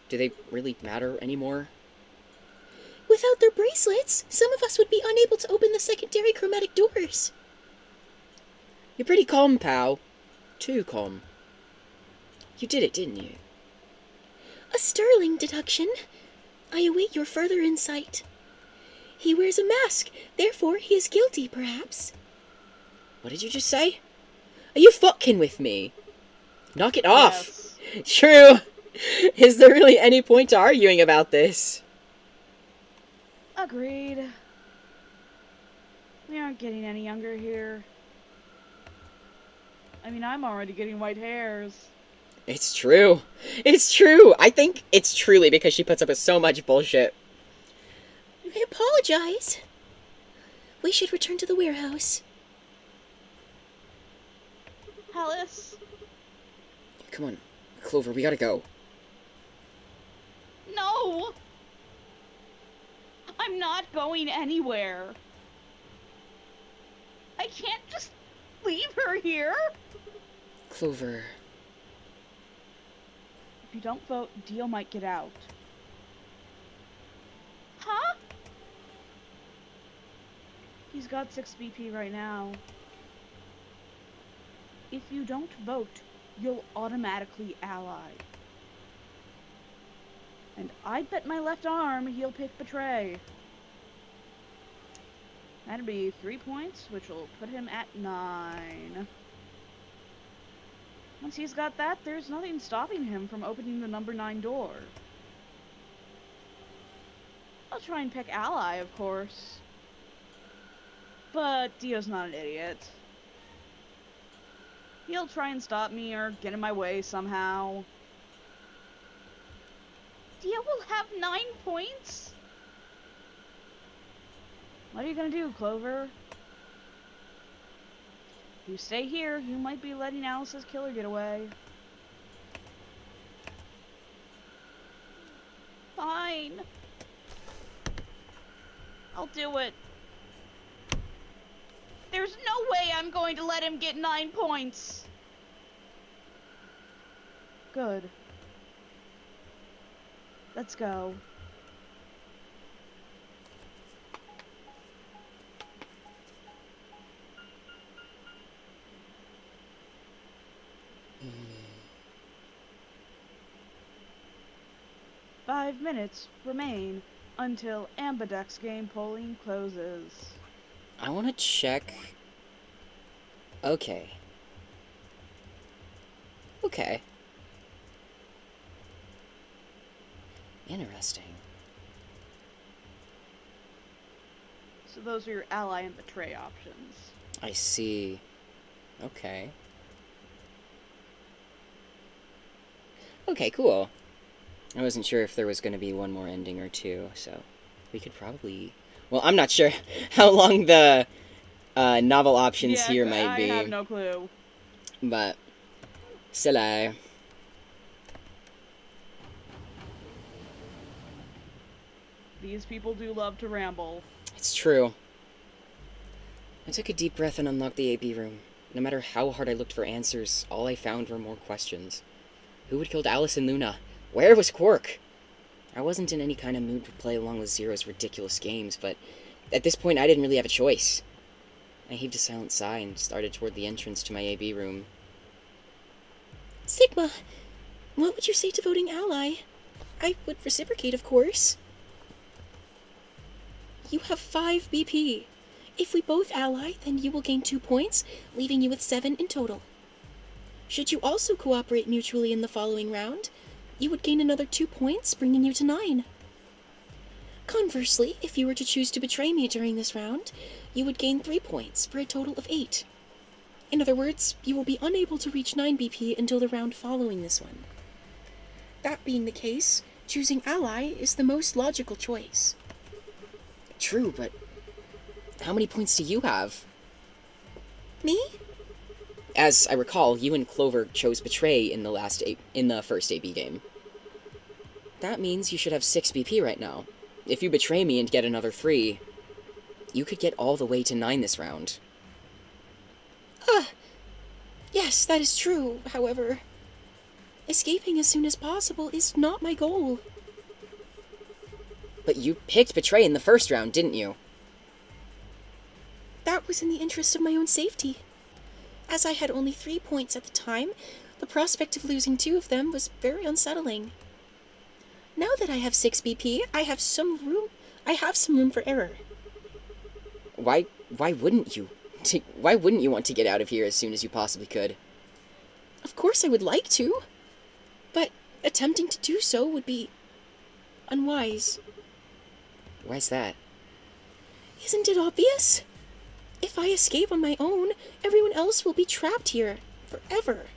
[SPEAKER 1] Do they really matter anymore?
[SPEAKER 3] Without their bracelets, some of us would be unable to open the secondary chromatic doors.
[SPEAKER 1] You're pretty calm, pal. Too calm. You did it, didn't you?
[SPEAKER 3] A sterling deduction. I await your further insight. He wears a mask, therefore he is guilty, perhaps.
[SPEAKER 1] What did you just say? Are you fucking with me? Knock it off!
[SPEAKER 2] Yes.
[SPEAKER 1] True! Is there really any point to arguing about this?
[SPEAKER 2] Agreed. We aren't getting any younger here. I mean, I'm already getting white hairs.
[SPEAKER 1] It's true. It's true! I think it's truly because she puts up with so much bullshit.
[SPEAKER 3] I apologize. We should return to the warehouse.
[SPEAKER 2] Alice?
[SPEAKER 1] Come on, Clover, we gotta go.
[SPEAKER 2] No! I'm not going anywhere. I can't just leave her here.
[SPEAKER 1] Clover.
[SPEAKER 2] If you don't vote, Dio might get out. Huh? He's got 6 BP right now. If you don't vote, you'll automatically ally. And I bet my left arm he'll pick Betray. That'd be 3 points, which will put him at 9. Once he's got that, there's nothing stopping him from opening the number 9 door. I'll try and pick ally, of course. But Dio's not an idiot. He'll try and stop me or get in my way somehow. Dio will have 9 points? What are you gonna do, Clover? If you stay here, you might be letting Alice's killer get away. Fine. I'll do it. There's no way I'm going to let him get 9 points. Good. Let's go.
[SPEAKER 1] Mm.
[SPEAKER 2] 5 minutes remain until Ambidex game polling closes.
[SPEAKER 1] I want to check... Okay. Okay. Interesting.
[SPEAKER 2] So those are your ally and betray options.
[SPEAKER 1] I see. Okay. Okay, cool. I wasn't sure if there was going to be one more ending or two, so we could probably... Well, I'm not sure how long the novel options here might be.
[SPEAKER 2] I have no clue.
[SPEAKER 1] But, silly.
[SPEAKER 2] These people do love to ramble.
[SPEAKER 1] It's true. I took a deep breath and unlocked the AB room. No matter how hard I looked for answers, all I found were more questions. Who had killed Alice and Luna? Where was Quark? I wasn't in any kind of mood to play along with Zero's ridiculous games, but at this point I didn't really have a choice. I heaved a silent sigh and started toward the entrance to my AB room.
[SPEAKER 3] Sigma, what would you say to voting ally? I would reciprocate, of course. You have 5 BP. If we both ally, then you will gain 2 points, leaving you with 7 in total. Should you also cooperate mutually in the following round, you would gain another 2 points, bringing you to 9. Conversely, if you were to choose to betray me during this round, you would gain 3 points, for a total of 8. In other words, you will be unable to reach 9 BP until the round following this one. That being the case, choosing ally is the most logical choice.
[SPEAKER 1] True, but how many points do you have?
[SPEAKER 3] Me?
[SPEAKER 1] As I recall, you and Clover chose Betray in the first AB game. That means you should have 6 BP right now. If you betray me and get another 3, you could get all the way to 9 this round.
[SPEAKER 3] Yes, that is true. However, escaping as soon as possible is not my goal.
[SPEAKER 1] But you picked Betray in the first round, didn't you?
[SPEAKER 3] that was in the interest of my own safety. As I had only 3 points at the time, the prospect of losing 2 of them was very unsettling. Now that I have 6 BP, I have some room for error.
[SPEAKER 1] Why wouldn't you? Why wouldn't you want to get out of here as soon as you possibly could?
[SPEAKER 3] Of course I would like to, but attempting to do so would be unwise.
[SPEAKER 1] Why's that?
[SPEAKER 3] Isn't it obvious? If I escape on my own, everyone else will be trapped here forever.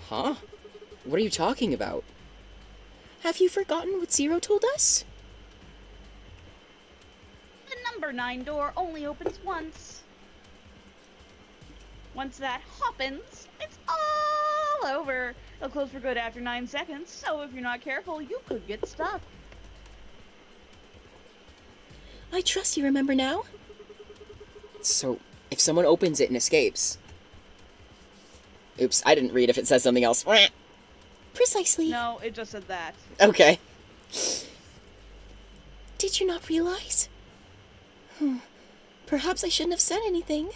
[SPEAKER 1] Huh? What are you talking about?
[SPEAKER 3] Have you forgotten what Zero told us?
[SPEAKER 4] The number 9 door only opens once. Once that happens, it's all over. It'll close for good after 9 seconds, so if you're not careful, you could get stuck.
[SPEAKER 3] I trust you remember now.
[SPEAKER 1] So, if someone opens it and escapes... Oops, I didn't read if it says something else.
[SPEAKER 3] Precisely.
[SPEAKER 2] No, it just said that.
[SPEAKER 1] Okay.
[SPEAKER 3] Did you not realize? Perhaps I shouldn't have said anything.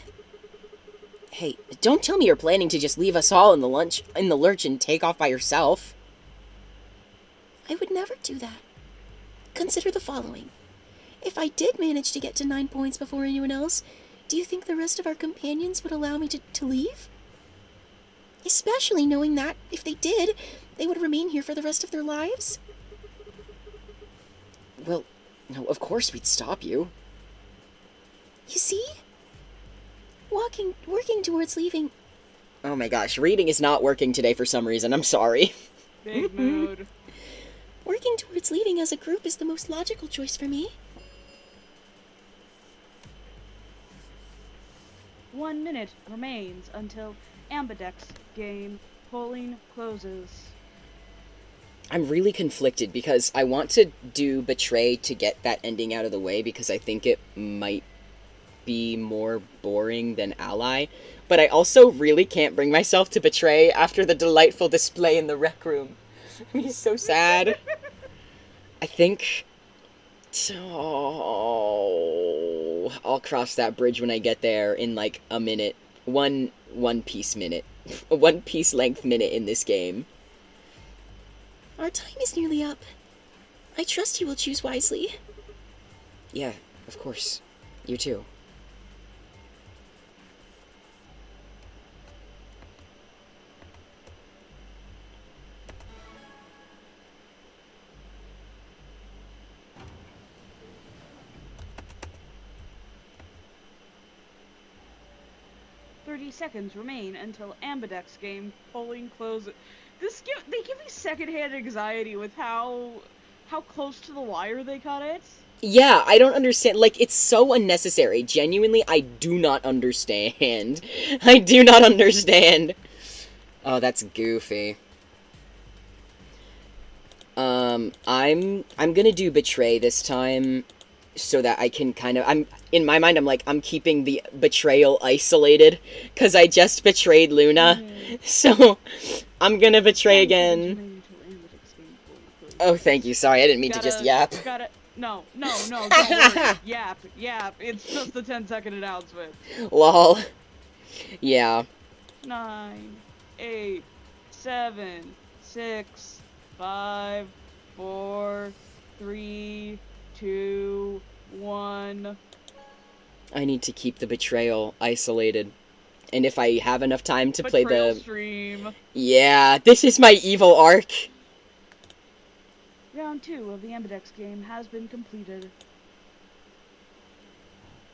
[SPEAKER 1] Hey, don't tell me you're planning to just leave us all in the lurch and take off by yourself.
[SPEAKER 3] I would never do that. Consider the following. If I did manage to get to 9 points before anyone else, do you think the rest of our companions would allow me to leave? Especially knowing that, if they did, they would remain here for the rest of their lives?
[SPEAKER 1] Well, no, of course we'd stop you.
[SPEAKER 3] You see? Working towards leaving...
[SPEAKER 1] Oh my gosh, reading is not working today for some reason, I'm sorry.
[SPEAKER 2] Big mood.
[SPEAKER 3] Working towards leaving as a group is the most logical choice for me.
[SPEAKER 2] 1 minute remains until Ambidex game polling closes.
[SPEAKER 1] I'm really conflicted because I want to do Betray to get that ending out of the way because I think it might be more boring than Ally, but I also really can't bring myself to Betray after the delightful display in the rec room. He's so sad. I think... Oh, I'll cross that bridge when I get there in like a minute. One Piece minute. A One Piece length minute in this game.
[SPEAKER 3] Our time is nearly up. I trust you will choose wisely.
[SPEAKER 1] Yeah, of course. You too.
[SPEAKER 2] Seconds remain until Ambidex game polling closes. They give me secondhand anxiety with how close to the wire they cut it.
[SPEAKER 1] Yeah, I don't understand. Like, it's so unnecessary. Genuinely, I do not understand. I do not understand. Oh, that's goofy. I'm gonna do Betray this time so that I can kind of... in my mind, I'm keeping the betrayal isolated, because I just betrayed Luna, so I'm gonna betray again. Oh, thank you, sorry, I didn't mean to just yap.
[SPEAKER 2] No, don't worry. Yap, it's just the 10-second announcement.
[SPEAKER 1] Lol. Yeah.
[SPEAKER 2] 9, 8, 7, 6, 5, 4, 3, 2, 1.
[SPEAKER 1] I need to keep the betrayal isolated. And if I have enough time to play the...
[SPEAKER 2] stream.
[SPEAKER 1] Yeah, this is my evil arc.
[SPEAKER 2] Round 2 of the Ambidex game has been completed.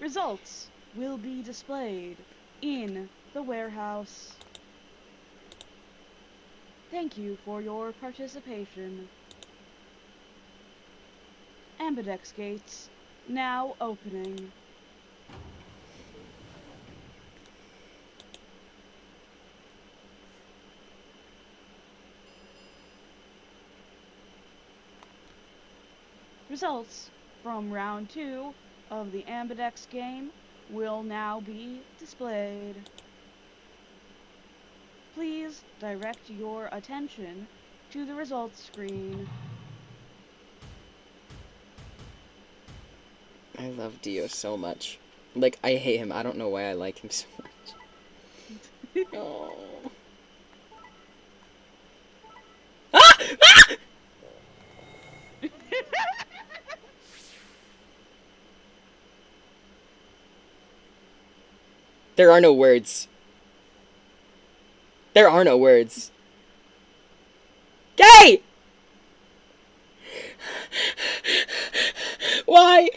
[SPEAKER 2] Results will be displayed in the warehouse. Thank you for your participation. Ambidex gates now opening. Results from round 2 of the Ambidex game will now be displayed. Please direct your attention to the results screen.
[SPEAKER 1] I love Dio so much. Like, I hate him. I don't know why I like him so much. Oh. Ah! Ah! There are no words. There are no words. Gay! Why?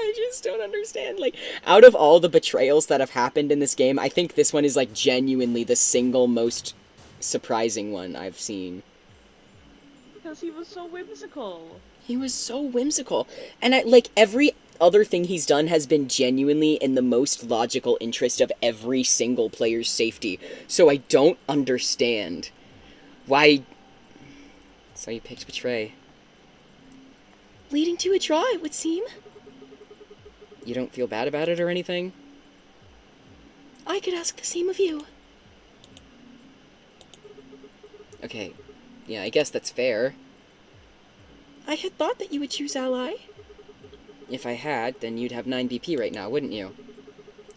[SPEAKER 1] I just don't understand. Like, out of all the betrayals that have happened in this game, I think this one is, like, genuinely the single most surprising one I've seen.
[SPEAKER 2] Because he was so whimsical.
[SPEAKER 1] He was so whimsical. And, like, every other thing he's done has been genuinely in the most logical interest of every single player's safety. So I don't understand why... So you picked Betray.
[SPEAKER 3] Leading to a draw, it would seem.
[SPEAKER 1] You don't feel bad about it or anything?
[SPEAKER 3] I could ask the same of you.
[SPEAKER 1] Okay, yeah, I guess that's fair.
[SPEAKER 3] I had thought that you would choose ally.
[SPEAKER 1] If I had, then you'd have 9 BP right now, wouldn't you?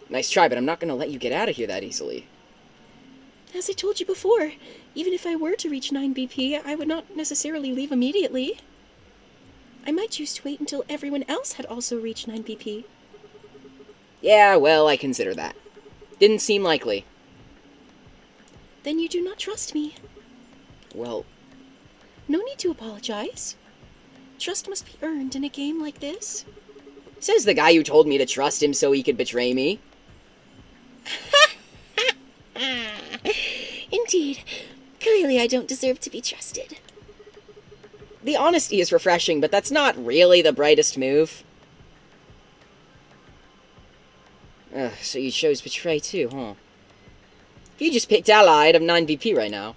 [SPEAKER 1] Nice try, but I'm not gonna let you get out of here that easily.
[SPEAKER 3] As I told you before, even if I were to reach 9 BP, I would not necessarily leave immediately. I might choose to wait until everyone else had also reached 9 BP.
[SPEAKER 1] Yeah, well, I consider that. Didn't seem likely.
[SPEAKER 3] Then you do not trust me.
[SPEAKER 1] Well,
[SPEAKER 3] No need to apologize. Trust must be earned in a game like this.
[SPEAKER 1] says the guy who told me to trust him so he could betray me.
[SPEAKER 3] Indeed. Clearly I don't deserve to be trusted.
[SPEAKER 1] The honesty is refreshing, but that's not really the brightest move. Ugh, so you chose Betray too, huh? If you just picked Ally, I'd have 9 BP right now.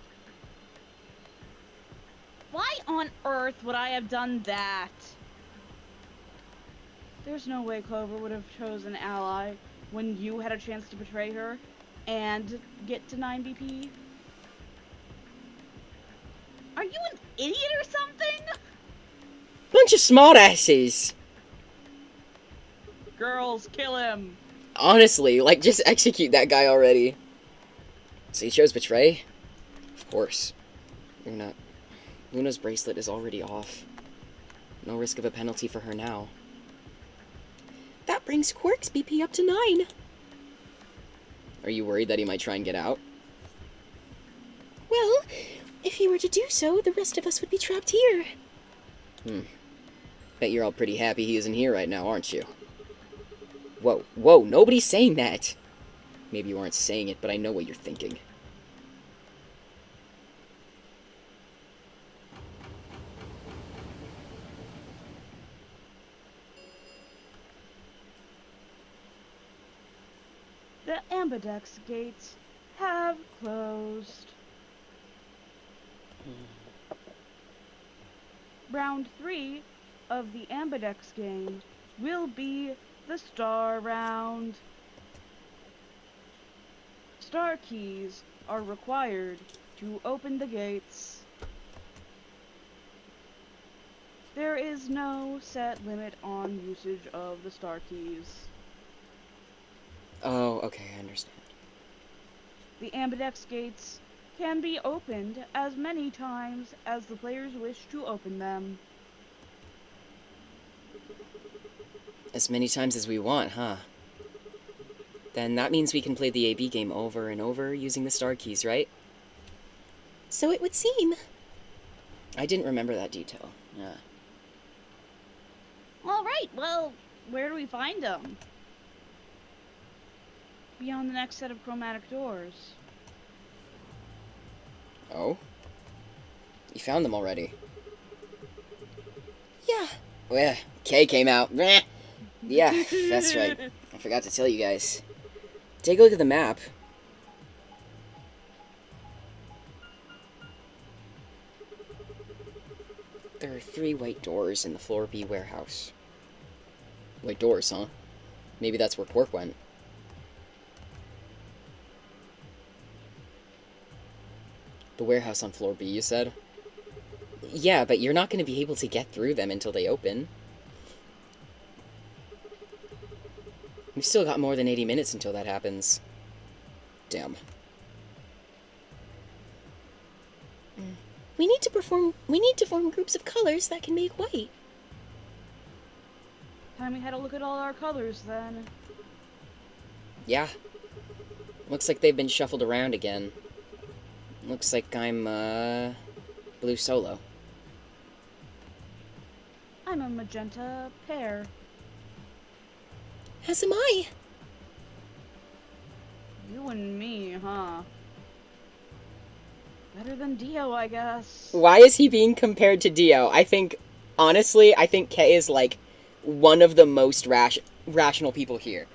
[SPEAKER 2] Why on earth would I have done that? There's no way Clover would have chosen Ally when you had a chance to betray her and get to 9 BP. Are you an idiot or something?
[SPEAKER 1] Bunch of smartasses.
[SPEAKER 2] Girls, kill him.
[SPEAKER 1] Honestly, like, just execute that guy already. So you chose Betray? Of course. Luna's bracelet is already off. No risk of a penalty for her now.
[SPEAKER 3] That brings Quark's BP up to 9.
[SPEAKER 1] Are you worried that he might try and get out?
[SPEAKER 3] Well, if he were to do so, the rest of us would be trapped here.
[SPEAKER 1] Bet you're all pretty happy he isn't here right now, aren't you? Whoa, nobody's saying that! Maybe you aren't saying it, but I know what you're thinking.
[SPEAKER 2] The ambidex gates have closed. Round 3 of the ambidex game will be the star round. Star keys are required to open the gates. There is no set limit on usage of the star keys.
[SPEAKER 1] Oh, okay, I understand.
[SPEAKER 2] The ambidex gates can be opened as many times as the players wish to open them.
[SPEAKER 1] As many times as we want, huh? Then that means we can play the AB game over and over using the star keys, right?
[SPEAKER 3] So it would seem.
[SPEAKER 1] I didn't remember that detail. Yeah.
[SPEAKER 2] Alright, well, where do we find them? Beyond the next set of chromatic doors.
[SPEAKER 1] Oh? You found them already?
[SPEAKER 3] Yeah.
[SPEAKER 1] Oh yeah, K came out. Bleh. Yeah, that's right. I forgot to tell you guys. Take a look at the map. There are 3 white doors in the floor B warehouse. White doors, huh? Maybe that's where Quark went. The warehouse on floor B, you said? Yeah, but you're not going to be able to get through them until they open. We've still got more than 80 minutes until that happens. Damn.
[SPEAKER 3] We need to form groups of colors that can make white.
[SPEAKER 2] Time we had to look at all our colors then.
[SPEAKER 1] Yeah. Looks like they've been shuffled around again. Looks like I'm, blue solo.
[SPEAKER 2] I'm a magenta pear.
[SPEAKER 3] As am I.
[SPEAKER 2] You and me, huh? Better than Dio, I guess.
[SPEAKER 1] Why is he being compared to Dio? Honestly, I think Kay is, like, one of the most rational people here.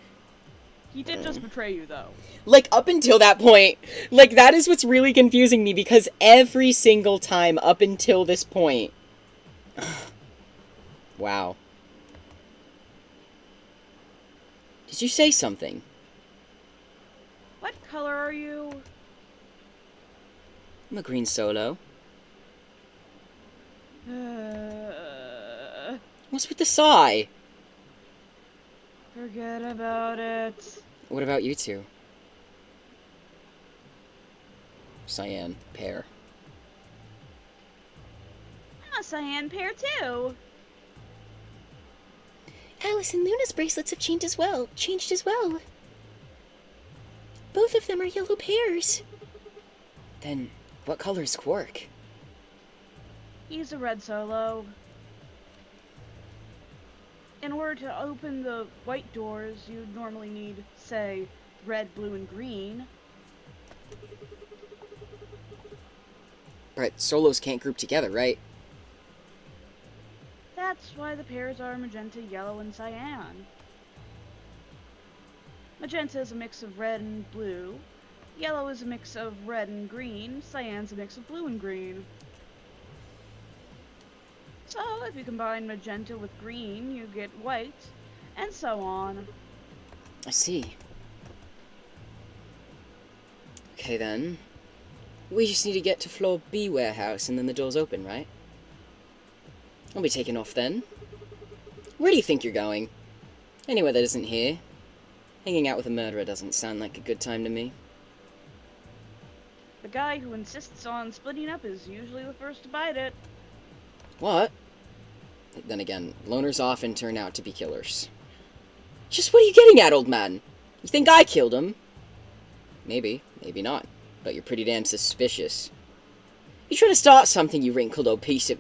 [SPEAKER 2] He did just betray you, though.
[SPEAKER 1] Like, up until that point, like, that is what's really confusing me, because every single time up until this point... Wow. Did you say something?
[SPEAKER 2] What color are you?
[SPEAKER 1] I'm a green solo. What's with the sigh?
[SPEAKER 2] Forget about it.
[SPEAKER 1] What about you two? Cyan, pear.
[SPEAKER 2] I'm a cyan pear, too.
[SPEAKER 3] Alice and Luna's bracelets have changed as well. Both of them are yellow pears.
[SPEAKER 1] Then, what color is Quark?
[SPEAKER 2] He's a red solo. In order to open the white doors, you'd normally need, say, red, blue, and green.
[SPEAKER 1] But solos can't group together, right?
[SPEAKER 2] That's why the pairs are magenta, yellow, and cyan. Magenta is a mix of red and blue. Yellow is a mix of red and green. Cyan's a mix of blue and green. So, if you combine magenta with green, you get white, and so on.
[SPEAKER 1] I see. Okay then. We just need to get to floor B warehouse and then the door's open, right? I'll be taking off then. Where do you think you're going? Anywhere that isn't here. Hanging out with a murderer doesn't sound like a good time to me.
[SPEAKER 2] The guy who insists on splitting up is usually the first to bite it.
[SPEAKER 1] What? Then again, loners often turn out to be killers. Just what are you getting at, old man? You think I killed him? Maybe, maybe not. But you're pretty damn suspicious. You trying to start something, you wrinkled old piece of...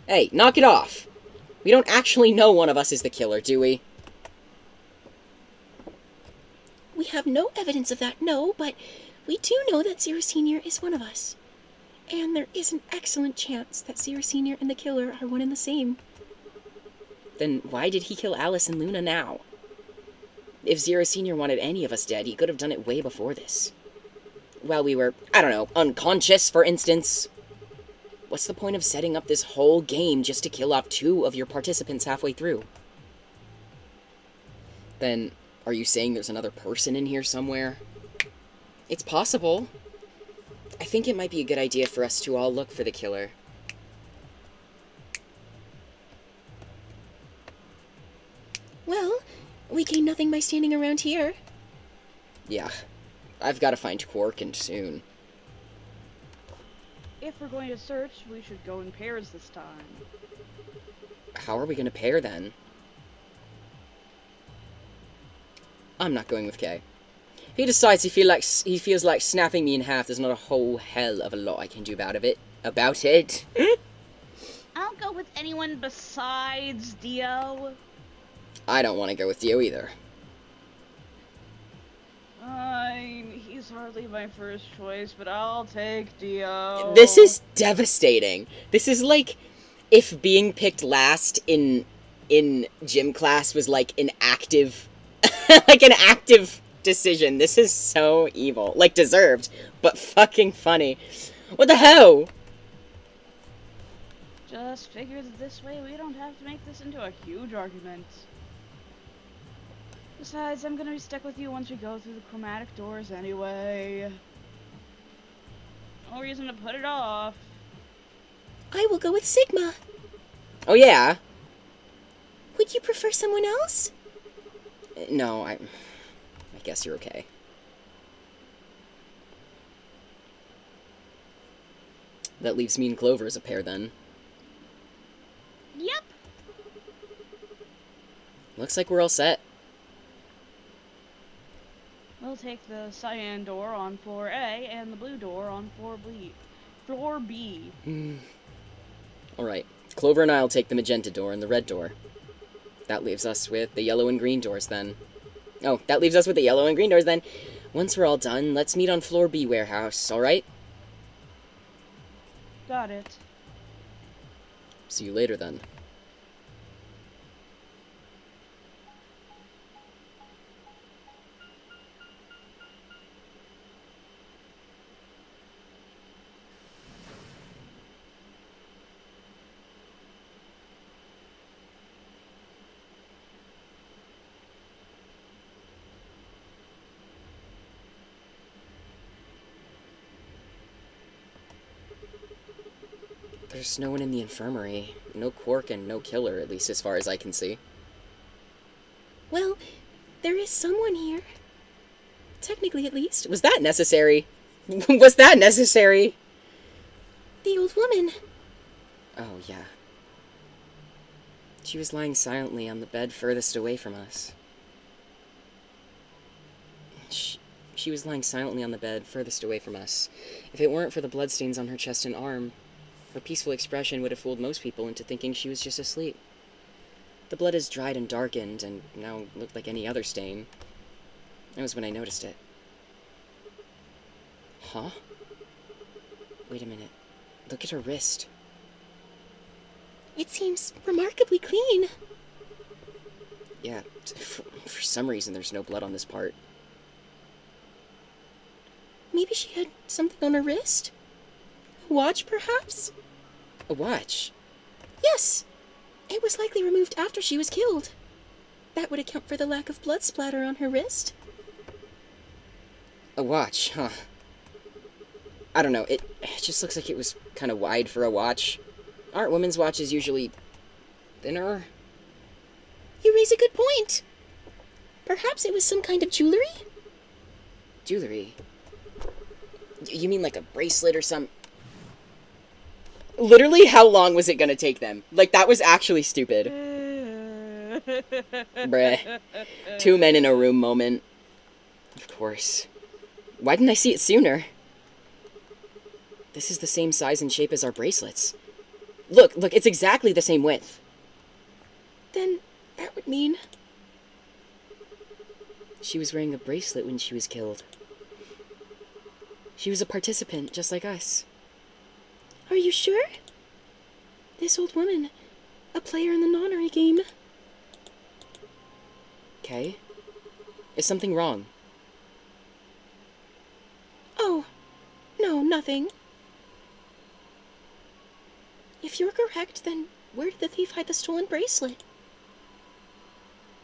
[SPEAKER 1] Hey, knock it off. We don't actually know one of us is the killer, do we?
[SPEAKER 3] We have no evidence of that, no, but we do know that Zero Senior is one of us. And there is an excellent chance that Zero Senior and the killer are one and the same.
[SPEAKER 1] Then why did he kill Alice and Luna now? If Zero Senior wanted any of us dead, he could have done it way before this. While we were, I don't know, unconscious, for instance. What's the point of setting up this whole game just to kill off 2 of your participants halfway through? Then, are you saying there's another person in here somewhere? It's possible. I think it might be a good idea for us to all look for the killer.
[SPEAKER 3] Well, we gain nothing by standing around here.
[SPEAKER 1] Yeah. I've got to find Quark, and soon.
[SPEAKER 2] If we're going to search, we should go in pairs this time.
[SPEAKER 1] How are we going to pair, then? I'm not going with Kay. If he decides he feels like snapping me in half, there's not a whole hell of a lot I can do about it.
[SPEAKER 2] I'll go with anyone besides Dio.
[SPEAKER 1] I don't want to go with Dio either.
[SPEAKER 2] He's hardly my first choice, but I'll take Dio.
[SPEAKER 1] This is devastating. This is like if being picked last in gym class was like an active decision. This is so evil. Like, deserved, but fucking funny. What the hell?
[SPEAKER 2] Just figure that this way we don't have to make this into a huge argument. Besides, I'm gonna be stuck with you once we go through the chromatic doors anyway. No reason to put it off.
[SPEAKER 3] I will go with Sigma.
[SPEAKER 1] Oh, yeah?
[SPEAKER 3] Would you prefer someone else?
[SPEAKER 1] No, I guess you're okay. That leaves me and Clover as a pair, then.
[SPEAKER 4] Yep.
[SPEAKER 1] Looks like we're all set.
[SPEAKER 2] We'll take the cyan door on floor A and the blue door on floor B.
[SPEAKER 1] Alright. Clover and I'll take the magenta door and the red door. That leaves us with the yellow and green doors, then. Oh, that leaves us with the yellow and green doors, then. Once we're all done, let's meet on floor B warehouse, alright?
[SPEAKER 2] Got it.
[SPEAKER 1] See you later, then. There's no one in the infirmary. No Quark and no Killer, at least as far as I can see.
[SPEAKER 3] Well, there is someone here. Technically, at least.
[SPEAKER 1] Was that necessary? Was that necessary?
[SPEAKER 3] The old woman.
[SPEAKER 1] Oh, yeah. She was lying silently on the bed furthest away from us. She was lying silently on the bed furthest away from us. If it weren't for the bloodstains on her chest and arm, her peaceful expression would have fooled most people into thinking she was just asleep. The blood is dried and darkened, and now looked like any other stain. That was when I noticed it. Huh? Wait a minute. Look at her wrist.
[SPEAKER 3] It seems remarkably clean.
[SPEAKER 1] Yeah, for some reason there's no blood on this part.
[SPEAKER 3] Maybe she had something on her wrist? A watch, perhaps?
[SPEAKER 1] A watch?
[SPEAKER 3] Yes! It was likely removed after she was killed. That would account for the lack of blood splatter on her wrist.
[SPEAKER 1] A watch, huh? I don't know, it just looks like it was kind of wide for a watch. Aren't women's watches usually thinner?
[SPEAKER 3] You raise a good point. Perhaps it was some kind of jewelry?
[SPEAKER 1] Jewelry? You mean like a bracelet or some... Literally, how long was it gonna take them? Like, that was actually stupid. Bruh. 2 men in a room moment. Of course. Why didn't I see it sooner? This is the same size and shape as our bracelets. Look, it's exactly the same width.
[SPEAKER 3] Then that would mean...
[SPEAKER 1] She was wearing a bracelet when she was killed. She was a participant, just like us.
[SPEAKER 3] Are you sure? This old woman, a player in the nonary game.
[SPEAKER 1] Okay. Is something wrong?
[SPEAKER 3] Oh, no, nothing. If you're correct, then where did the thief hide the stolen bracelet?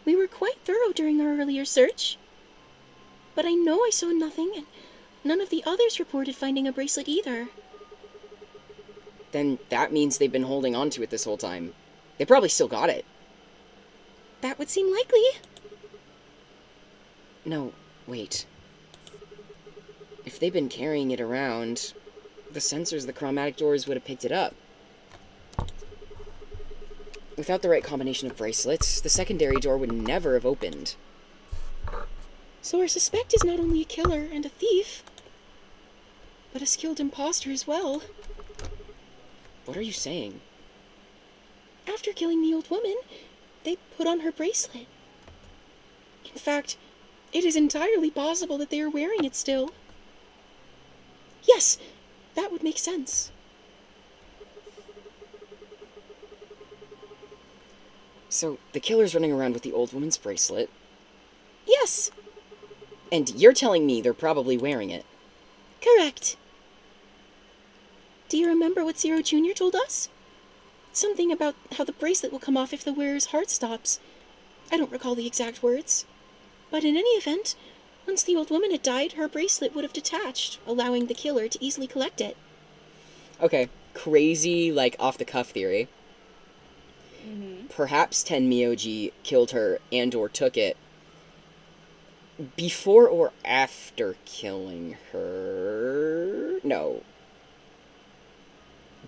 [SPEAKER 3] We were quite thorough during our earlier search. But I know I saw nothing, and none of the others reported finding a bracelet either.
[SPEAKER 1] Then that means they've been holding on to it this whole time. They probably still got it.
[SPEAKER 3] That would seem likely.
[SPEAKER 1] No, wait. If they've been carrying it around, the sensors of the chromatic doors would have picked it up. Without the right combination of bracelets, the secondary door would never have opened.
[SPEAKER 3] So our suspect is not only a killer and a thief, but a skilled imposter as well.
[SPEAKER 1] What are you saying?
[SPEAKER 3] After killing the old woman, they put on her bracelet. In fact, it is entirely possible that they are wearing it still. Yes, that would make sense.
[SPEAKER 1] So, the killer's running around with the old woman's bracelet.
[SPEAKER 3] Yes.
[SPEAKER 1] And you're telling me they're probably wearing it.
[SPEAKER 3] Correct. Do you remember what Zero Jr. told us? Something about how the bracelet will come off if the wearer's heart stops. I don't recall the exact words. But in any event, once the old woman had died, her bracelet would have detached, allowing the killer to easily collect it.
[SPEAKER 1] Okay, crazy, like, off-the-cuff theory. Perhaps Tenmyoji killed her and or took it before or after killing her. No.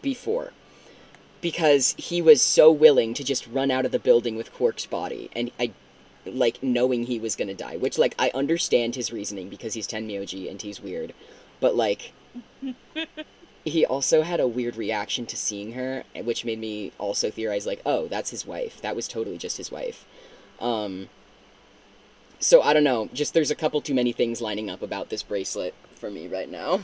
[SPEAKER 1] Before. Because he was so willing to just run out of the building with Quark's body, and knowing he was gonna die. Which, like, I understand his reasoning, because he's Tenmyoji and he's weird. But, like, he also had a weird reaction to seeing her, which made me also theorize, like, oh, that's his wife. That was totally just his wife. So, I don't know. Just, there's a couple too many things lining up about this bracelet for me right now.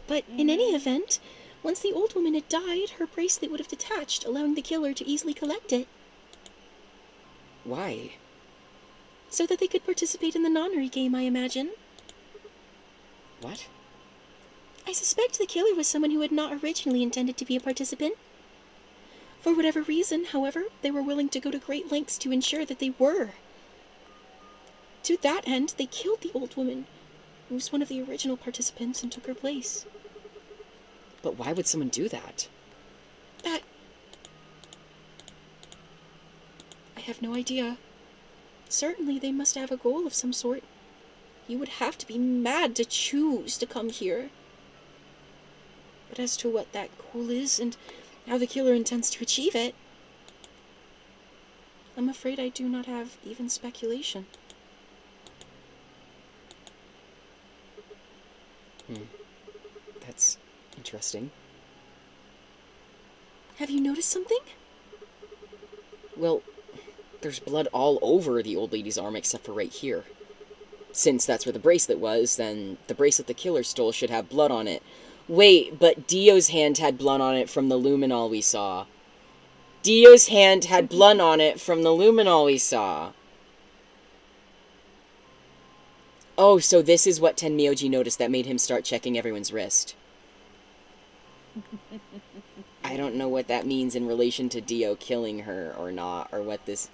[SPEAKER 3] But in any event, once the old woman had died, her bracelet would have detached, allowing the killer to easily collect it.
[SPEAKER 1] Why?
[SPEAKER 3] So that they could participate in the nonary game, I imagine.
[SPEAKER 1] What?
[SPEAKER 3] I suspect the killer was someone who had not originally intended to be a participant. For whatever reason, however, they were willing to go to great lengths to ensure that they were. To that end, they killed the old woman, who was one of the original participants, and took her place.
[SPEAKER 1] But why would someone do that?
[SPEAKER 3] I have no idea. Certainly they must have a goal of some sort. You would have to be mad to choose to come here. But as to what that goal is, and how the killer intends to achieve it, I'm afraid I do not have even speculation.
[SPEAKER 1] That's interesting.
[SPEAKER 3] Have you noticed something?
[SPEAKER 1] Well, there's blood all over the old lady's arm except for right here. Since that's where the bracelet was, then the bracelet the killer stole should have blood on it. Wait, but Dio's hand had blood on it from the luminol we saw. Dio's hand had blood on it from the luminol we saw. Oh, so this is what Tenmyoji noticed that made him start checking everyone's wrist. I don't know what that means in relation to Dio killing her or not, or what this...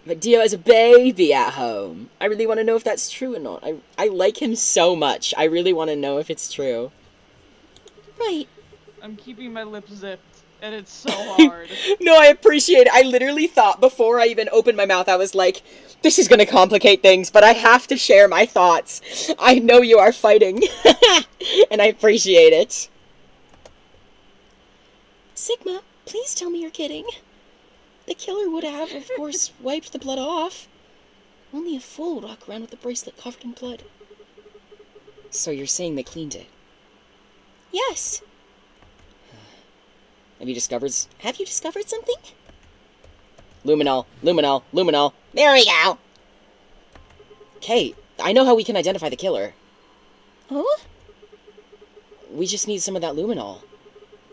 [SPEAKER 1] But Dio has a baby at home. I really want to know if that's true or not. I like him so much. I really want to know if it's true.
[SPEAKER 3] Right.
[SPEAKER 2] I'm keeping my lips zipped, and it's so hard.
[SPEAKER 1] No, I appreciate it. I literally thought before I even opened my mouth, I was like, this is going to complicate things, but I have to share my thoughts. I know you are fighting, and I appreciate it.
[SPEAKER 3] Sigma, please tell me you're kidding. The killer would have, of course, wiped the blood off. Only a fool would walk around with the bracelet covered in blood.
[SPEAKER 1] So you're saying they cleaned it?
[SPEAKER 3] Yes.
[SPEAKER 1] Have you discovered
[SPEAKER 3] something?
[SPEAKER 1] Luminol, luminol, luminol. There we go! Okay, I know how we can identify the killer.
[SPEAKER 3] Oh?
[SPEAKER 1] We just need some of that luminol.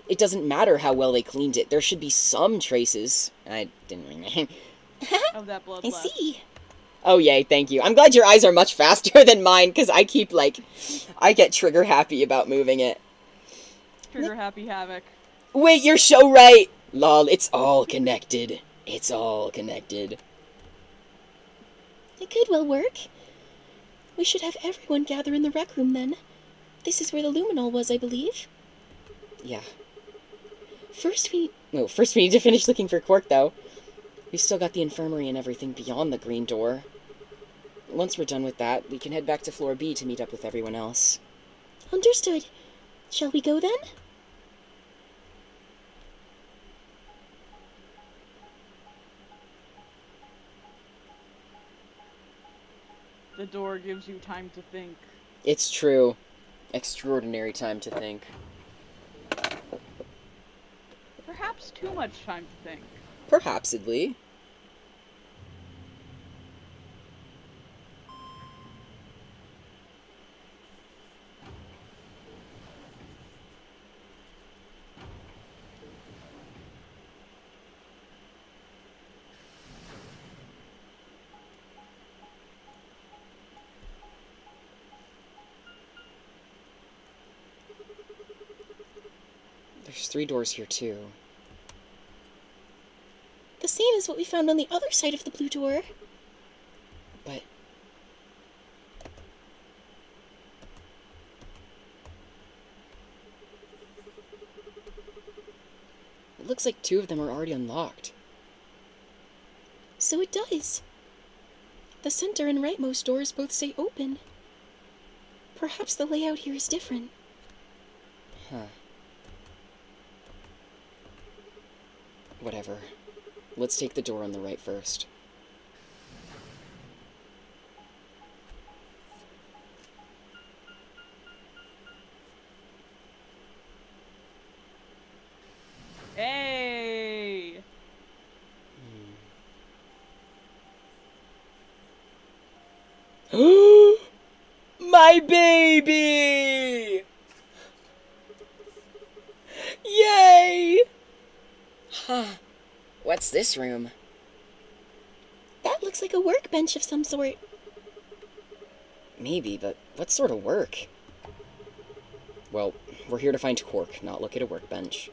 [SPEAKER 1] It doesn't matter how well they cleaned it. There should be some traces. I didn't really...
[SPEAKER 2] Of that blood
[SPEAKER 3] I
[SPEAKER 2] left.
[SPEAKER 3] see.
[SPEAKER 1] Oh, yay, thank you. I'm glad your eyes are much faster than mine, because I keep, like... I get trigger happy about moving it.
[SPEAKER 2] Trigger happy havoc.
[SPEAKER 1] Wait, you're so right! Lol, it's all connected. It's all connected.
[SPEAKER 3] It could well work. We should have everyone gather in the rec room, then. This is where the luminol was, I believe.
[SPEAKER 1] Yeah.
[SPEAKER 3] First we
[SPEAKER 1] need to finish looking for Quark, though. We've still got the infirmary and everything beyond the green door. Once we're done with that, we can head back to floor B to meet up with everyone else.
[SPEAKER 3] Understood. Shall we go, then?
[SPEAKER 2] The door gives you time to think.
[SPEAKER 1] It's true. Extraordinary time to think.
[SPEAKER 2] Perhaps too much time to think.
[SPEAKER 1] Perhapsedly. There's 3 doors here, too.
[SPEAKER 3] The same as what we found on the other side of the blue door.
[SPEAKER 1] But... It looks like 2 of them are already unlocked.
[SPEAKER 3] So it does. The center and rightmost doors both say open. Perhaps the layout here is different.
[SPEAKER 1] Huh. Whatever. Let's take the door on the right first.
[SPEAKER 2] Hey!
[SPEAKER 1] My baby! Yay! Huh. What's this room?
[SPEAKER 3] That looks like a workbench of some sort.
[SPEAKER 1] Maybe, but what sort of work? Well, we're here to find Quark, not look at a workbench.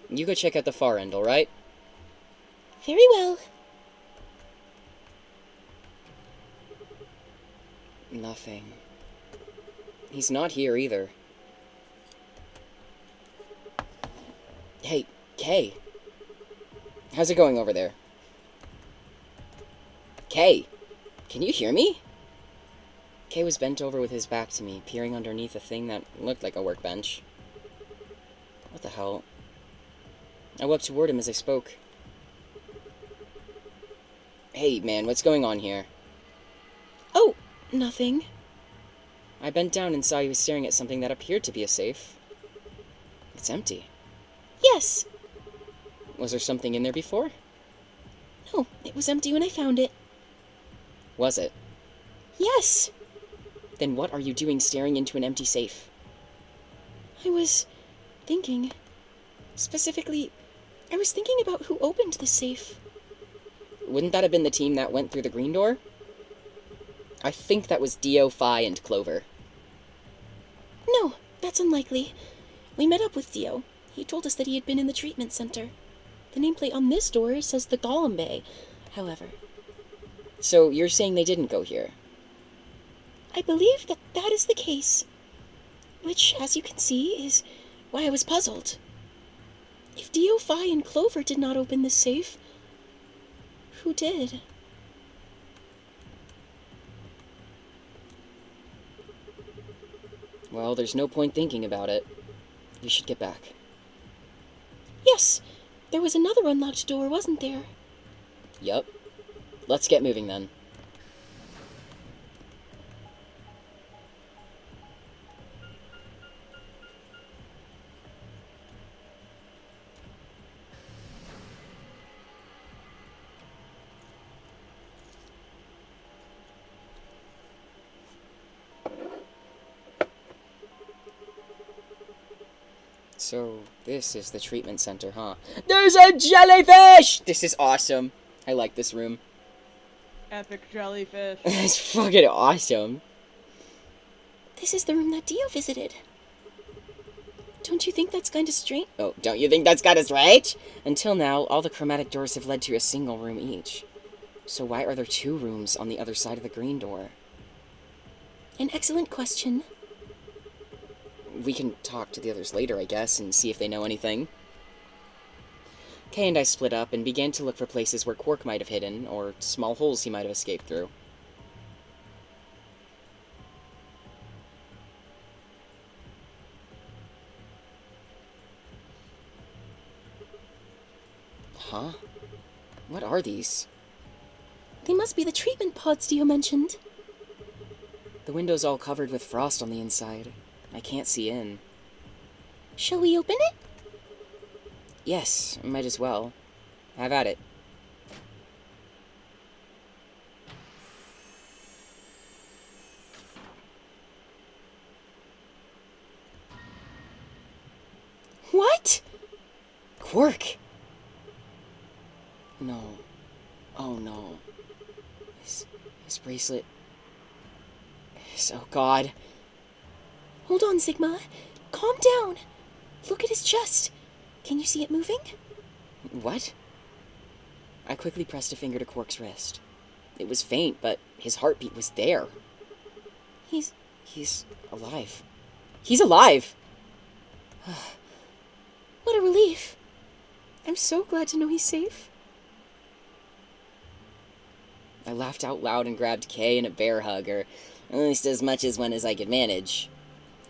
[SPEAKER 1] You go check out the far end, alright?
[SPEAKER 3] Very well.
[SPEAKER 1] Nothing. He's not here either. Hey, Kay. How's it going over there? Kay, can you hear me? Kay was bent over with his back to me, peering underneath a thing that looked like a workbench. What the hell? I walked toward him as I spoke. Hey, man, what's going on here?
[SPEAKER 3] Oh, nothing.
[SPEAKER 1] I bent down and saw he was staring at something that appeared to be a safe. It's empty.
[SPEAKER 3] Yes.
[SPEAKER 1] Was there something in there before?
[SPEAKER 3] No, it was empty when I found it.
[SPEAKER 1] Was it?
[SPEAKER 3] Yes.
[SPEAKER 1] Then what are you doing staring into an empty safe?
[SPEAKER 3] I was thinking. Specifically, I was thinking about who opened the safe.
[SPEAKER 1] Wouldn't that have been the team that went through the green door? I think that was Dio, Phi, and Clover.
[SPEAKER 3] No, that's unlikely. We met up with Dio. He told us that he had been in the treatment center. The nameplate on this door says the Golem Bay, however.
[SPEAKER 1] So you're saying they didn't go here?
[SPEAKER 3] I believe that that is the case. Which, as you can see, is why I was puzzled. If Dio, Phi, and Clover did not open this safe, who did?
[SPEAKER 1] Well, there's no point thinking about it. We should get back.
[SPEAKER 3] Yes, there was another unlocked door, wasn't there?
[SPEAKER 1] Yup. Let's get moving then. So, this is the treatment center, huh? There's a jellyfish! This is awesome. I like this room.
[SPEAKER 2] Epic jellyfish.
[SPEAKER 1] It's fucking awesome.
[SPEAKER 3] This is the room that Dio visited. Don't you think that's kind of strange?
[SPEAKER 1] Oh, don't you think that's got us right? Until now, all the chromatic doors have led to a single room each. So why are there 2 rooms on the other side of the green door?
[SPEAKER 3] An excellent question.
[SPEAKER 1] We can talk to the others later, I guess, and see if they know anything. Kay and I split up and began to look for places where Quark might have hidden, or small holes he might have escaped through. Huh? What are these?
[SPEAKER 3] They must be the treatment pods Dio mentioned.
[SPEAKER 1] The window's all covered with frost on the inside. I can't see in.
[SPEAKER 3] Shall we open it?
[SPEAKER 1] Yes, might as well. Have at it.
[SPEAKER 3] What?
[SPEAKER 1] Quark! No. Oh no. His bracelet. Oh god.
[SPEAKER 3] Hold on, Sigma. Calm down. Look at his chest. Can you see it moving?
[SPEAKER 1] What? I quickly pressed a finger to Quark's wrist. It was faint, but his heartbeat was there. He's alive. He's alive!
[SPEAKER 3] What a relief. I'm so glad to know he's safe.
[SPEAKER 1] I laughed out loud and grabbed Kay in a bear hug, or at least as much as one as I could manage.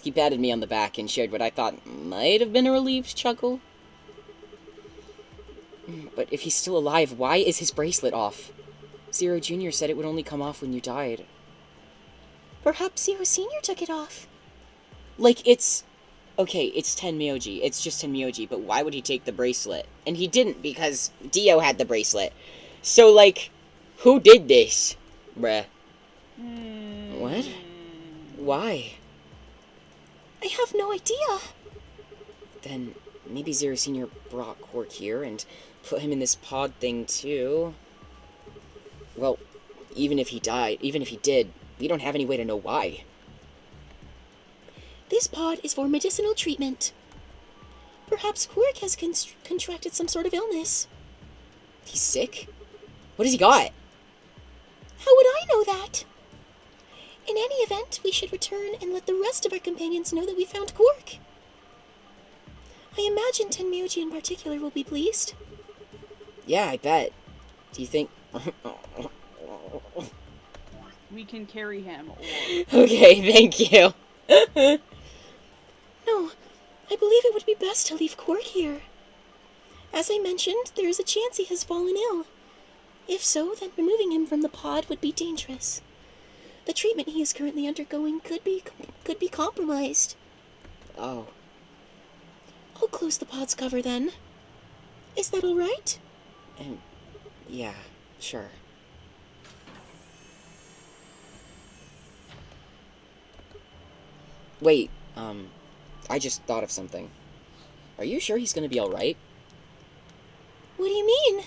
[SPEAKER 1] He patted me on the back and shared what I thought might have been a relieved chuckle. But if he's still alive, why is his bracelet off? Zero Jr. said it would only come off when you died.
[SPEAKER 3] Perhaps Zero Senior took it off.
[SPEAKER 1] Like, it's... Okay, it's Tenmyoji. It's just Tenmyoji, but why would he take the bracelet? And he didn't, because Dio had the bracelet. So, like, who did this? Bruh. What? Why?
[SPEAKER 3] I have no idea.
[SPEAKER 1] Then maybe Zero Senior brought Quark here and put him in this pod thing too. Well, even if he did, we don't have any way to know why.
[SPEAKER 3] This pod is for medicinal treatment. Perhaps Quark has contracted some sort of illness.
[SPEAKER 1] He's sick? What has he got?
[SPEAKER 3] How would I know that? In any event, we should return and let the rest of our companions know that we found Quark. I imagine Tenmyoji in particular will be pleased.
[SPEAKER 1] Yeah, I bet. Do you think...
[SPEAKER 2] We can carry him, or...
[SPEAKER 1] Okay, thank you.
[SPEAKER 3] No, I believe it would be best to leave Quark here. As I mentioned, there is a chance he has fallen ill. If so, then removing him from the pod would be dangerous. The treatment he is currently undergoing could be compromised.
[SPEAKER 1] Oh.
[SPEAKER 3] I'll close the pod's cover then. Is that all right?
[SPEAKER 1] Yeah, sure. Wait, I just thought of something. Are you sure he's gonna be alright?
[SPEAKER 3] What do you mean?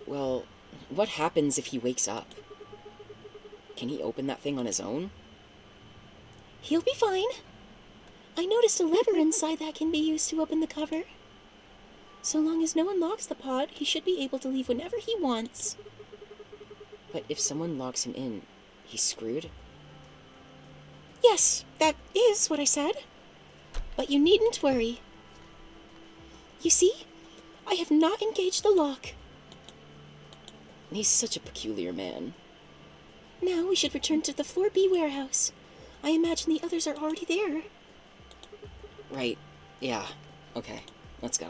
[SPEAKER 1] Well, what happens if he wakes up? Can he open that thing on his own?
[SPEAKER 3] He'll be fine. I noticed a lever inside that can be used to open the cover. So long as no one locks the pod, he should be able to leave whenever he wants.
[SPEAKER 1] But if someone locks him in, he's screwed?
[SPEAKER 3] Yes, that is what I said. But you needn't worry. You see, I have not engaged the lock.
[SPEAKER 1] He's such a peculiar man.
[SPEAKER 3] Now we should return to the Floor B warehouse. I imagine the others are already there.
[SPEAKER 1] Right. Yeah. Okay. Let's go.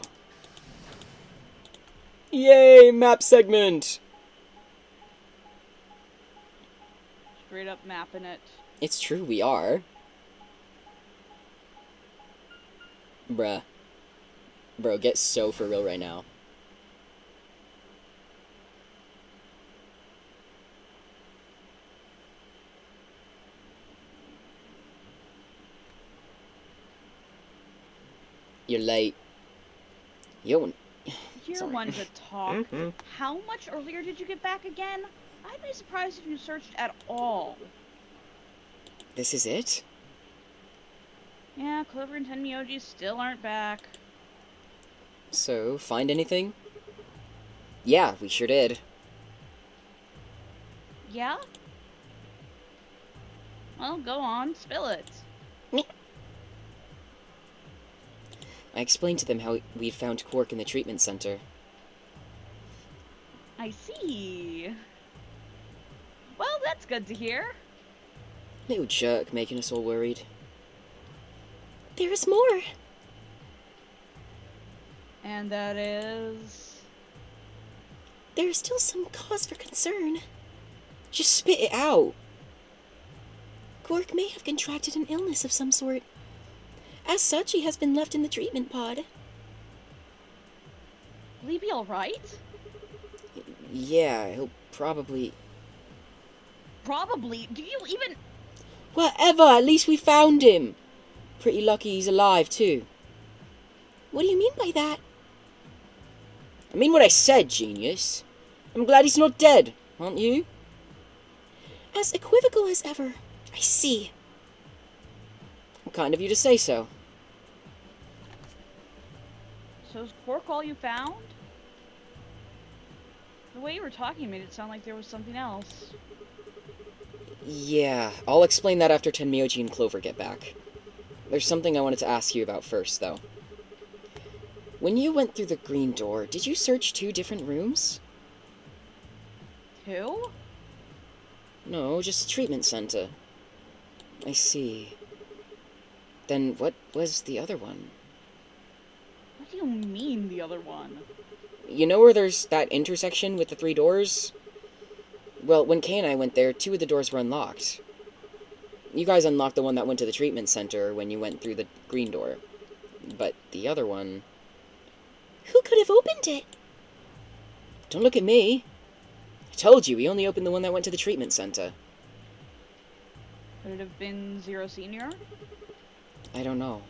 [SPEAKER 1] Yay! Map segment!
[SPEAKER 2] Straight up mapping it.
[SPEAKER 1] It's true, we are. Bruh. Bro, get so for real right now. You're late. Yo.
[SPEAKER 2] You're
[SPEAKER 1] Sorry.
[SPEAKER 2] one to talk. How much earlier did you get back again? I'd be surprised if you searched at all.
[SPEAKER 1] This is it?
[SPEAKER 2] Yeah, Clover and Tenmyoji still aren't back.
[SPEAKER 1] So, find anything? Yeah, we sure did.
[SPEAKER 2] Yeah? Well, go on, spill it.
[SPEAKER 1] I explained to them how we'd found Quark in the treatment center.
[SPEAKER 2] I see. Well, that's good to hear.
[SPEAKER 1] Little jerk making us all worried.
[SPEAKER 3] There is more.
[SPEAKER 2] And that is...
[SPEAKER 3] There is still some cause for concern.
[SPEAKER 1] Just spit it out.
[SPEAKER 3] Quark may have contracted an illness of some sort. As such, he has been left in the treatment pod.
[SPEAKER 2] Will he be alright?
[SPEAKER 1] Yeah, he'll probably...
[SPEAKER 2] Probably. Do you even...
[SPEAKER 1] Whatever, at least we found him. Pretty lucky he's alive, too.
[SPEAKER 3] What do you mean by that?
[SPEAKER 1] I mean what I said, genius. I'm glad he's not dead, aren't you?
[SPEAKER 3] As equivocal as ever. I see.
[SPEAKER 1] Kind of you to say so.
[SPEAKER 2] So is Quark all you found? The way you were talking made it sound like there was something else.
[SPEAKER 1] Yeah, I'll explain that after Tenmyoji and Clover get back. There's something I wanted to ask you about first, though. When you went through the green door, did you search 2 different rooms?
[SPEAKER 2] 2?
[SPEAKER 1] No, just a treatment center. I see. Then what was the other one?
[SPEAKER 2] What do you mean, the other one?
[SPEAKER 1] You know where there's that intersection with the 3 doors? Well, when Kay and I went there, 2 of the doors were unlocked. You guys unlocked the one that went to the treatment center when you went through the green door. But the other one...
[SPEAKER 3] Who could have opened it?
[SPEAKER 1] Don't look at me. I told you, we only opened the one that went to the treatment center.
[SPEAKER 2] Could it have been Zero Senior?
[SPEAKER 1] I don't know.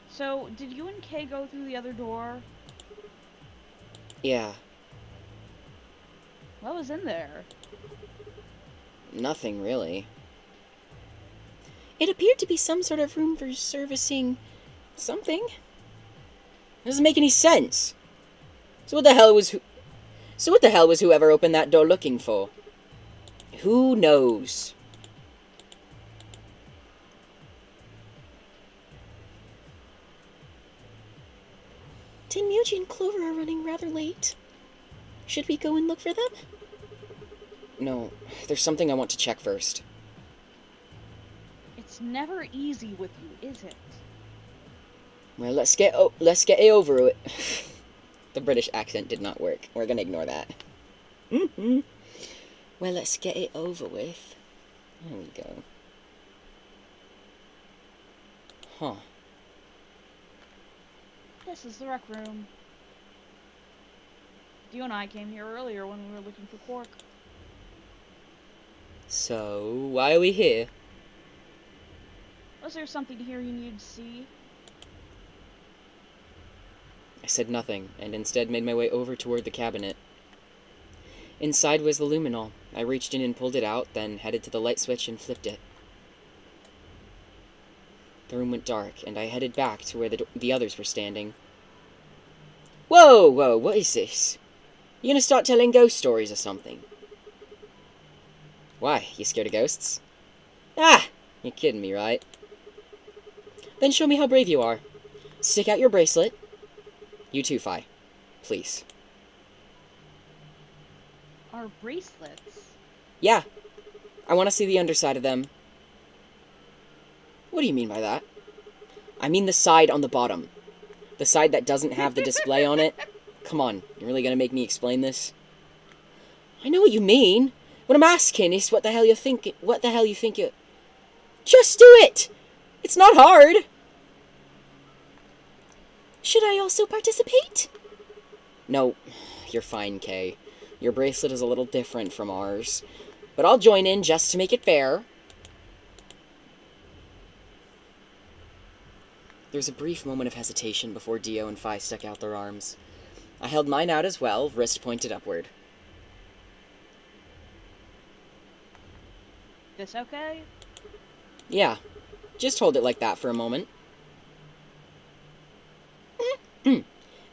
[SPEAKER 2] So, did you and Kay go through the other door?
[SPEAKER 1] Yeah,
[SPEAKER 2] What was in there?
[SPEAKER 1] nothing really.
[SPEAKER 3] It appeared to be some sort of room for servicing something.
[SPEAKER 1] Doesn't make any sense. So what the hell was whoever opened that door looking for? Who knows?
[SPEAKER 3] Tenmuji and Clover are running rather late. Should we go and look for them?
[SPEAKER 1] No, there's something I want to check first.
[SPEAKER 2] It's never easy with you, is it?
[SPEAKER 1] Well, let's get it over it. The British accent did not work. We're gonna ignore that. Well, let's get it over with. There we go. Huh.
[SPEAKER 2] This is the rec room. You and I came here earlier when we were looking for Quark.
[SPEAKER 1] So, why are we here?
[SPEAKER 2] Was there something here you needed to see?
[SPEAKER 1] I said nothing, and instead made my way over toward the cabinet. Inside was the luminol. I reached in and pulled it out, then headed to the light switch and flipped it. The room went dark, and I headed back to where the others were standing. Whoa, what is this? You gonna start telling ghost stories or something? Why, you scared of ghosts? Ah, you're kidding me, right? Then show me how brave you are. Stick out your bracelet. You too, Fi. Please.
[SPEAKER 2] Our bracelets?
[SPEAKER 1] Yeah. I want to see the underside of them. What do you mean by that? I mean the side on the bottom. The side that doesn't have the display on it. Come on, you're really gonna make me explain this? I know what you mean. What I'm asking is what the hell you think you... Just do it! It's not hard!
[SPEAKER 3] Should I also participate?
[SPEAKER 1] No, you're fine, Kay. Your bracelet is a little different from ours. But I'll join in just to make it fair. There was a brief moment of hesitation before Dio and Fi stuck out their arms. I held mine out as well, wrist pointed upward.
[SPEAKER 2] This okay?
[SPEAKER 1] Yeah, just hold it like that for a moment.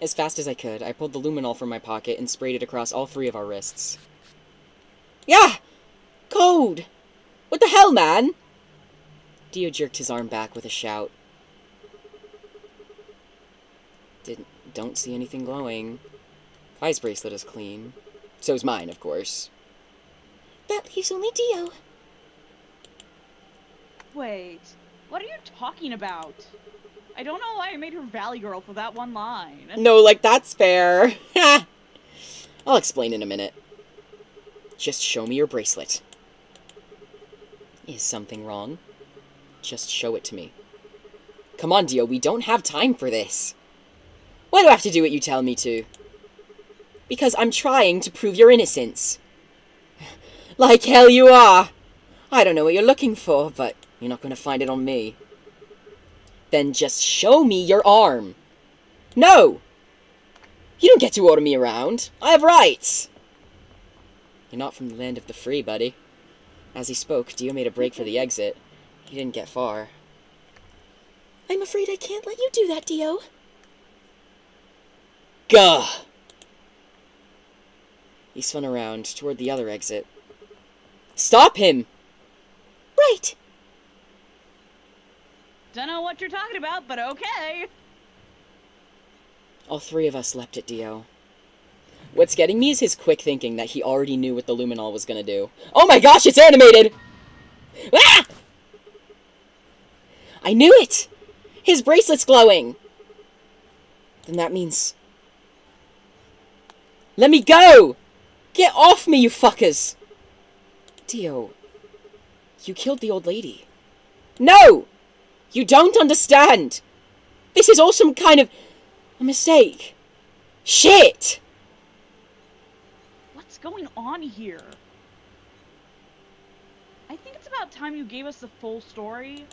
[SPEAKER 1] As fast as I could, I pulled the luminol from my pocket and sprayed it across all 3 of our wrists. Yeah! Code! What the hell, man? Dio jerked his arm back with a shout. Don't see anything glowing. I's bracelet is clean. So's mine, of course.
[SPEAKER 3] That leaves only Dio.
[SPEAKER 2] Wait, what are you talking about? I don't know why I made her Valley Girl for that one line.
[SPEAKER 1] No, like, that's fair. I'll explain in a minute. Just show me your bracelet. Is something wrong? Just show it to me. Come on, Dio, we don't have time for this. Why do I have to do what you tell me to? Because I'm trying to prove your innocence. Like hell you are. I don't know what you're looking for, but you're not going to find it on me. Then just show me your arm. No! You don't get to order me around. I have rights. You're not from the land of the free, buddy. As he spoke, Dio made a break for the exit. He didn't get far.
[SPEAKER 3] I'm afraid I can't let you do that, Dio.
[SPEAKER 1] Gah! He spun around toward the other exit. Stop him!
[SPEAKER 3] Right!
[SPEAKER 2] Don't know what you're talking about, but okay.
[SPEAKER 1] All three of us leapt at Dio. What's getting me is his quick thinking that he already knew what the luminol was gonna do. Oh my gosh, it's animated! Ah! I knew it! His bracelet's glowing! Then that means... Let me go! Get off me, you fuckers! Dio, you killed the old lady. No! You don't understand! This is all some kind of... a mistake. Shit!
[SPEAKER 2] What's going on here? I think it's about time you gave us the full story.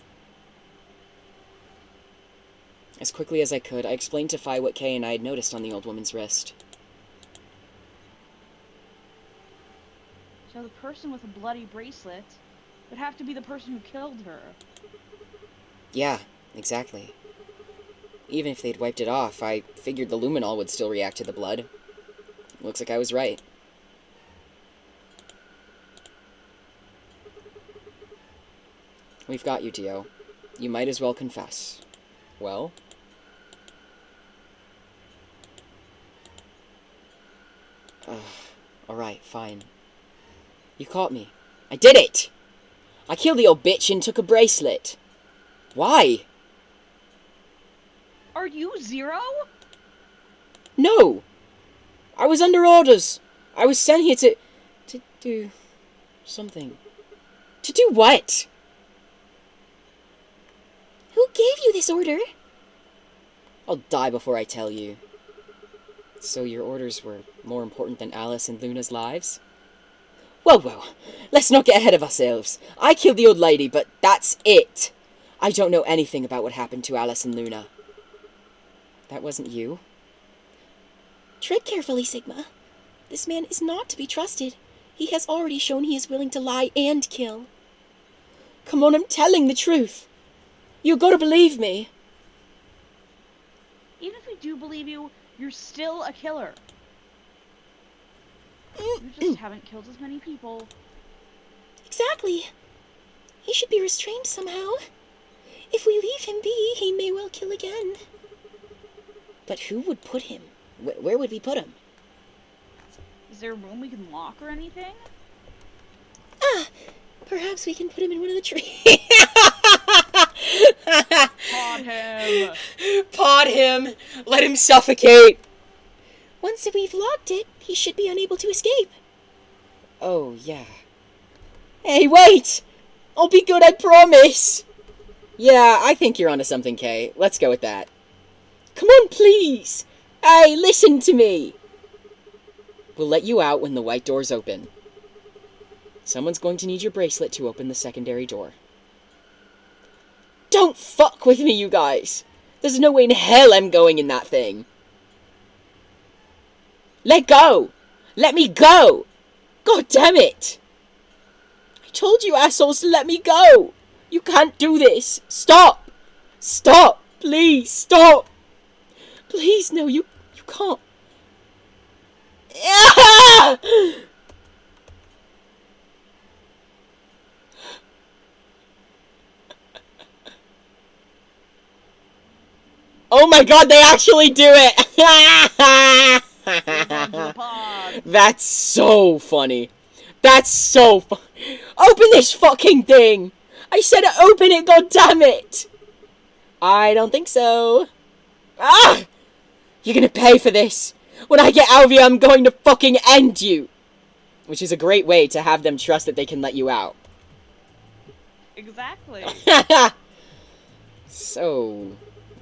[SPEAKER 1] As quickly as I could, I explained to Phi what Kay and I had noticed on the old woman's wrist.
[SPEAKER 2] So the person with a bloody bracelet would have to be the person who killed her.
[SPEAKER 1] Yeah, exactly. Even if they'd wiped it off, I figured the luminol would still react to the blood. Looks like I was right. We've got you, Dio. You might as well confess. Well? Alright, fine. You caught me. I did it! I killed the old bitch and took a bracelet. Why?
[SPEAKER 2] Are you Zero?
[SPEAKER 1] No! I was under orders. I was sent here to do something. To do what?
[SPEAKER 3] Who gave you this order?
[SPEAKER 1] I'll die before I tell you. So your orders were more important than Alice and Luna's lives? Well, let's not get ahead of ourselves. I killed the old lady, but that's it. I don't know anything about what happened to Alice and Luna. That wasn't you?
[SPEAKER 3] Tread carefully, Sigma. This man is not to be trusted. He has already shown he is willing to lie and kill.
[SPEAKER 1] Come on, I'm telling the truth. You gotta believe me.
[SPEAKER 2] Even if we do believe you, you're still a killer. You just haven't killed as many people.
[SPEAKER 3] Exactly. He should be restrained somehow. If we leave him be, he may well kill again.
[SPEAKER 1] But who would put him? Where would we put him?
[SPEAKER 2] Is there a room we can lock or anything?
[SPEAKER 3] Perhaps we can put him in one of the trees.
[SPEAKER 2] Pod him!
[SPEAKER 1] Pod him! Let him suffocate!
[SPEAKER 3] Once we've locked it, he should be unable to escape.
[SPEAKER 1] Oh, yeah. Hey, wait! I'll be good, I promise! Yeah, I think you're onto something, Kay. Let's go with that. Come on, please! Hey, listen to me! We'll let you out when the white door's open. Someone's going to need your bracelet to open the secondary door. Don't fuck with me, you guys! There's no way in hell I'm going in that thing. Let go! Let me go! God damn it! I told you assholes to let me go! You can't do this! Stop! Stop! Please, stop! Please, no, you can't. Ah! Oh my god, they actually do it! That's so funny. That's so fun. Open this fucking thing! I said open it, goddammit! I don't think so. Ah! You're gonna pay for this. When I get out of here, I'm going to fucking end you. Which is a great way to have them trust that they can let you out.
[SPEAKER 2] Exactly.
[SPEAKER 1] So,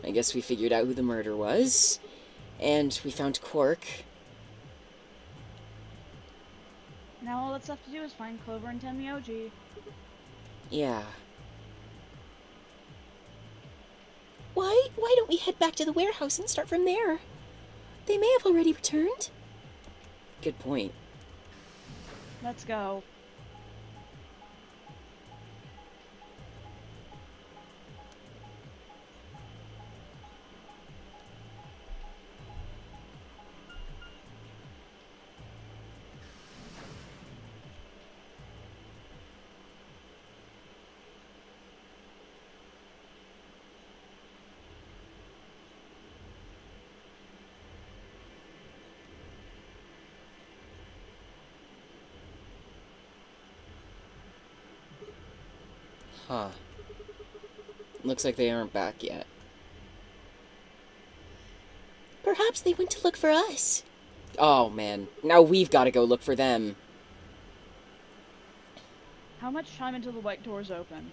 [SPEAKER 1] I guess we figured out who the murderer was. And we found Quark.
[SPEAKER 2] Now all that's left to do is find Clover and Temioji.
[SPEAKER 1] Yeah.
[SPEAKER 3] Why don't we head back to the warehouse and start from there? They may have already returned.
[SPEAKER 1] Good point.
[SPEAKER 2] Let's go.
[SPEAKER 1] Huh. Looks like they aren't back yet.
[SPEAKER 3] Perhaps they went to look for us.
[SPEAKER 1] Oh, man. Now we've got to go look for them.
[SPEAKER 2] How much time until the white doors open?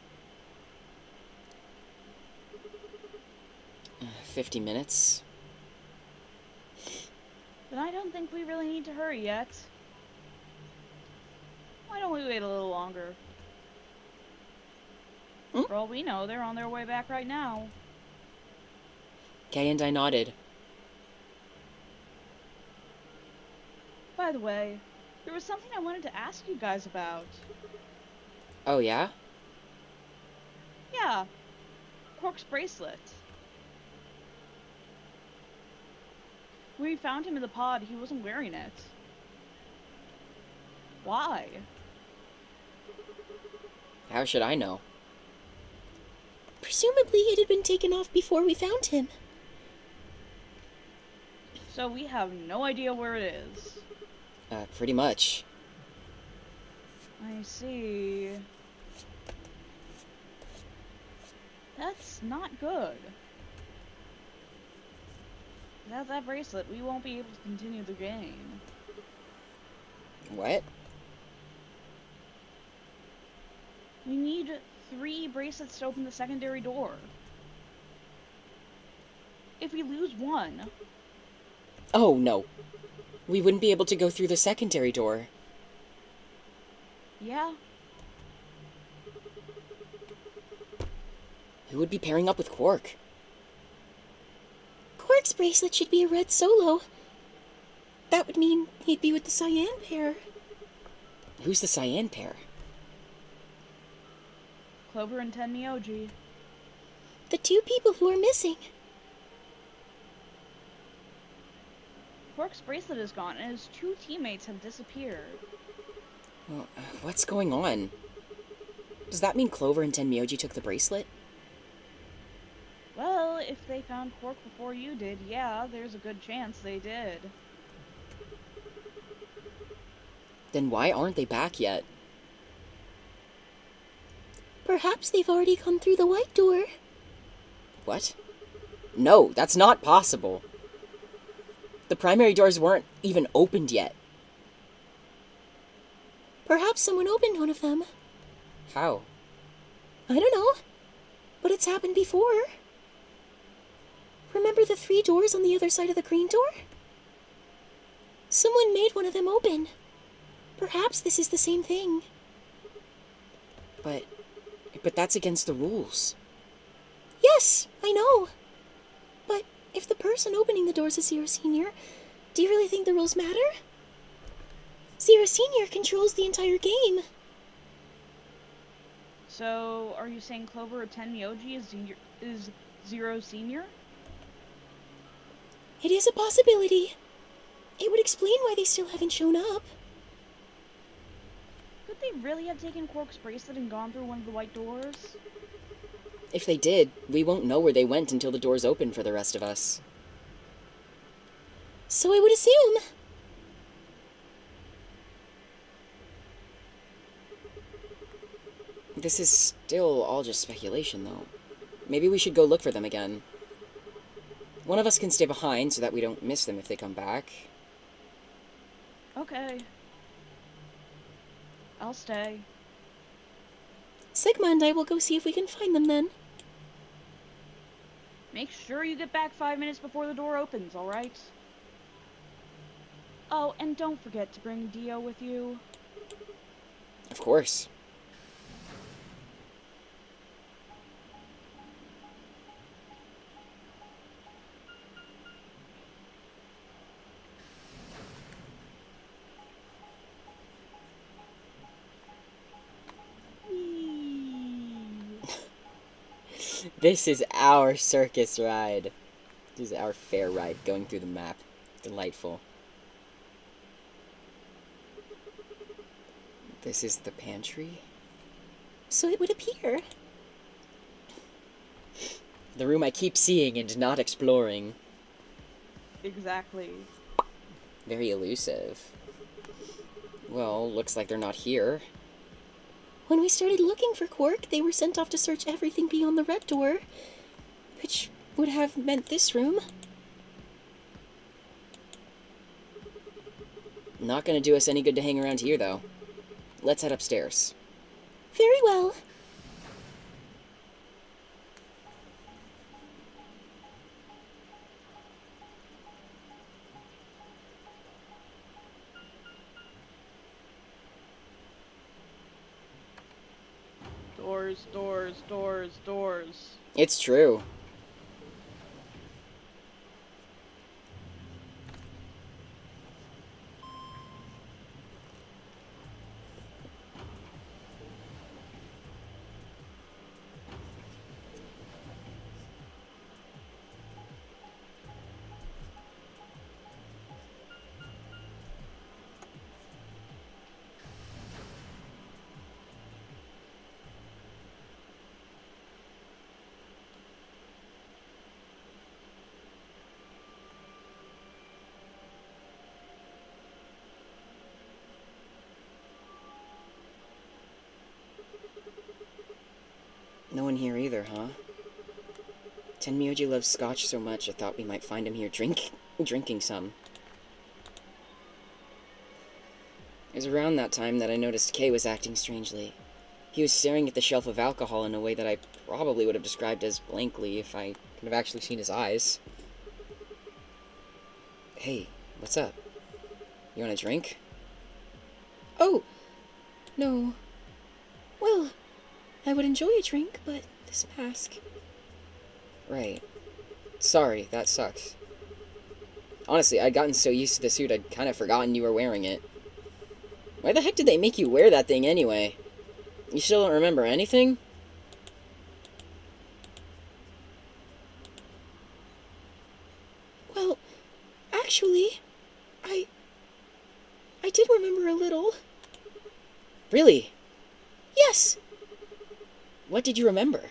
[SPEAKER 1] 50 minutes?
[SPEAKER 2] Then I don't think we really need to hurry yet. Why don't we wait a little longer?
[SPEAKER 1] Hmm?
[SPEAKER 2] For all we know, they're on their way back right now.
[SPEAKER 1] Kay and I nodded.
[SPEAKER 2] By the way, there was something I wanted to ask you guys about.
[SPEAKER 1] Oh, yeah?
[SPEAKER 2] Yeah, Quark's bracelet. When we found him in the pod, he wasn't wearing it. Why?
[SPEAKER 1] How should I know?
[SPEAKER 3] Presumably it had been taken off before we found him.
[SPEAKER 2] So we have no idea where it is.
[SPEAKER 1] Pretty much.
[SPEAKER 2] I see. That's not good. Without that bracelet, we won't be able to continue the game.
[SPEAKER 1] What?
[SPEAKER 2] We need 3 bracelets to open the secondary door. If we lose one...
[SPEAKER 1] Oh, no. We wouldn't be able to go through the secondary door.
[SPEAKER 2] Yeah,
[SPEAKER 1] Who would be pairing up with Quark?
[SPEAKER 3] Quark's bracelet should be a red solo. That would mean he'd be with the cyan pair.
[SPEAKER 1] Who's the cyan pair?
[SPEAKER 2] Clover and Tenmyoji.
[SPEAKER 3] The 2 people who are missing.
[SPEAKER 2] Quark's bracelet is gone, and his 2 teammates have disappeared.
[SPEAKER 1] Well, what's going on? Does that mean Clover and Tenmyoji took the bracelet?
[SPEAKER 2] Well, if they found Quark before you did, yeah, there's a good chance they did.
[SPEAKER 1] Then why aren't they back yet?
[SPEAKER 3] Perhaps they've already come through the white door.
[SPEAKER 1] What? No, that's not possible. The primary doors weren't even opened yet.
[SPEAKER 3] Perhaps someone opened one of them.
[SPEAKER 1] How?
[SPEAKER 3] I don't know. But it's happened before. Remember the 3 doors on the other side of the green door? Someone made one of them open. Perhaps this is the same thing.
[SPEAKER 1] But that's against the rules.
[SPEAKER 3] Yes, I know. But if the person opening the doors is Zero Senior, do you really think the rules matter? Zero Senior controls the entire game.
[SPEAKER 2] So, are you saying Clover or Tenmyoji is Zero Senior?
[SPEAKER 3] It is a possibility. It would explain why they still haven't shown up.
[SPEAKER 2] Could they really have taken Quark's bracelet and gone through one of the white doors?
[SPEAKER 1] If they did, we won't know where they went until the doors open for the rest of us.
[SPEAKER 3] So I would assume.
[SPEAKER 1] This is still all just speculation, though. Maybe we should go look for them again. One of us can stay behind so that we don't miss them if they come back.
[SPEAKER 2] Okay. I'll stay.
[SPEAKER 3] Sigma and I will go see if we can find them then.
[SPEAKER 2] Make sure you get back 5 minutes before the door opens, alright? Oh, and don't forget to bring Dio with you.
[SPEAKER 1] Of course. This is our circus ride. This is our fair ride going through the map. Delightful. This is the pantry.
[SPEAKER 3] So it would appear.
[SPEAKER 1] The room I keep seeing and not exploring.
[SPEAKER 2] Exactly.
[SPEAKER 1] Very elusive. Well, looks like they're not here.
[SPEAKER 3] When we started looking for Quark, they were sent off to search everything beyond the red door, which would have meant this room.
[SPEAKER 1] Not gonna do us any good to hang around here, though. Let's head upstairs.
[SPEAKER 3] Very well.
[SPEAKER 2] Doors, doors, doors, doors.
[SPEAKER 1] It's true. No one here either, huh? Tenmyoji loves scotch so much, I thought we might find him here drinking some. It was around that time that I noticed Kay was acting strangely. He was staring at the shelf of alcohol in a way that I probably would have described as blankly if I could have actually seen his eyes. Hey, what's up? You want a drink?
[SPEAKER 3] Oh, no. Well, I would enjoy a drink, but this mask...
[SPEAKER 1] Right. Sorry, that sucks. Honestly, I'd gotten so used to the suit I'd kind of forgotten you were wearing it. Why the heck did they make you wear that thing anyway? You still don't remember anything?
[SPEAKER 3] Well, actually, I did remember a little.
[SPEAKER 1] Really?
[SPEAKER 3] Yes!
[SPEAKER 1] What did you remember?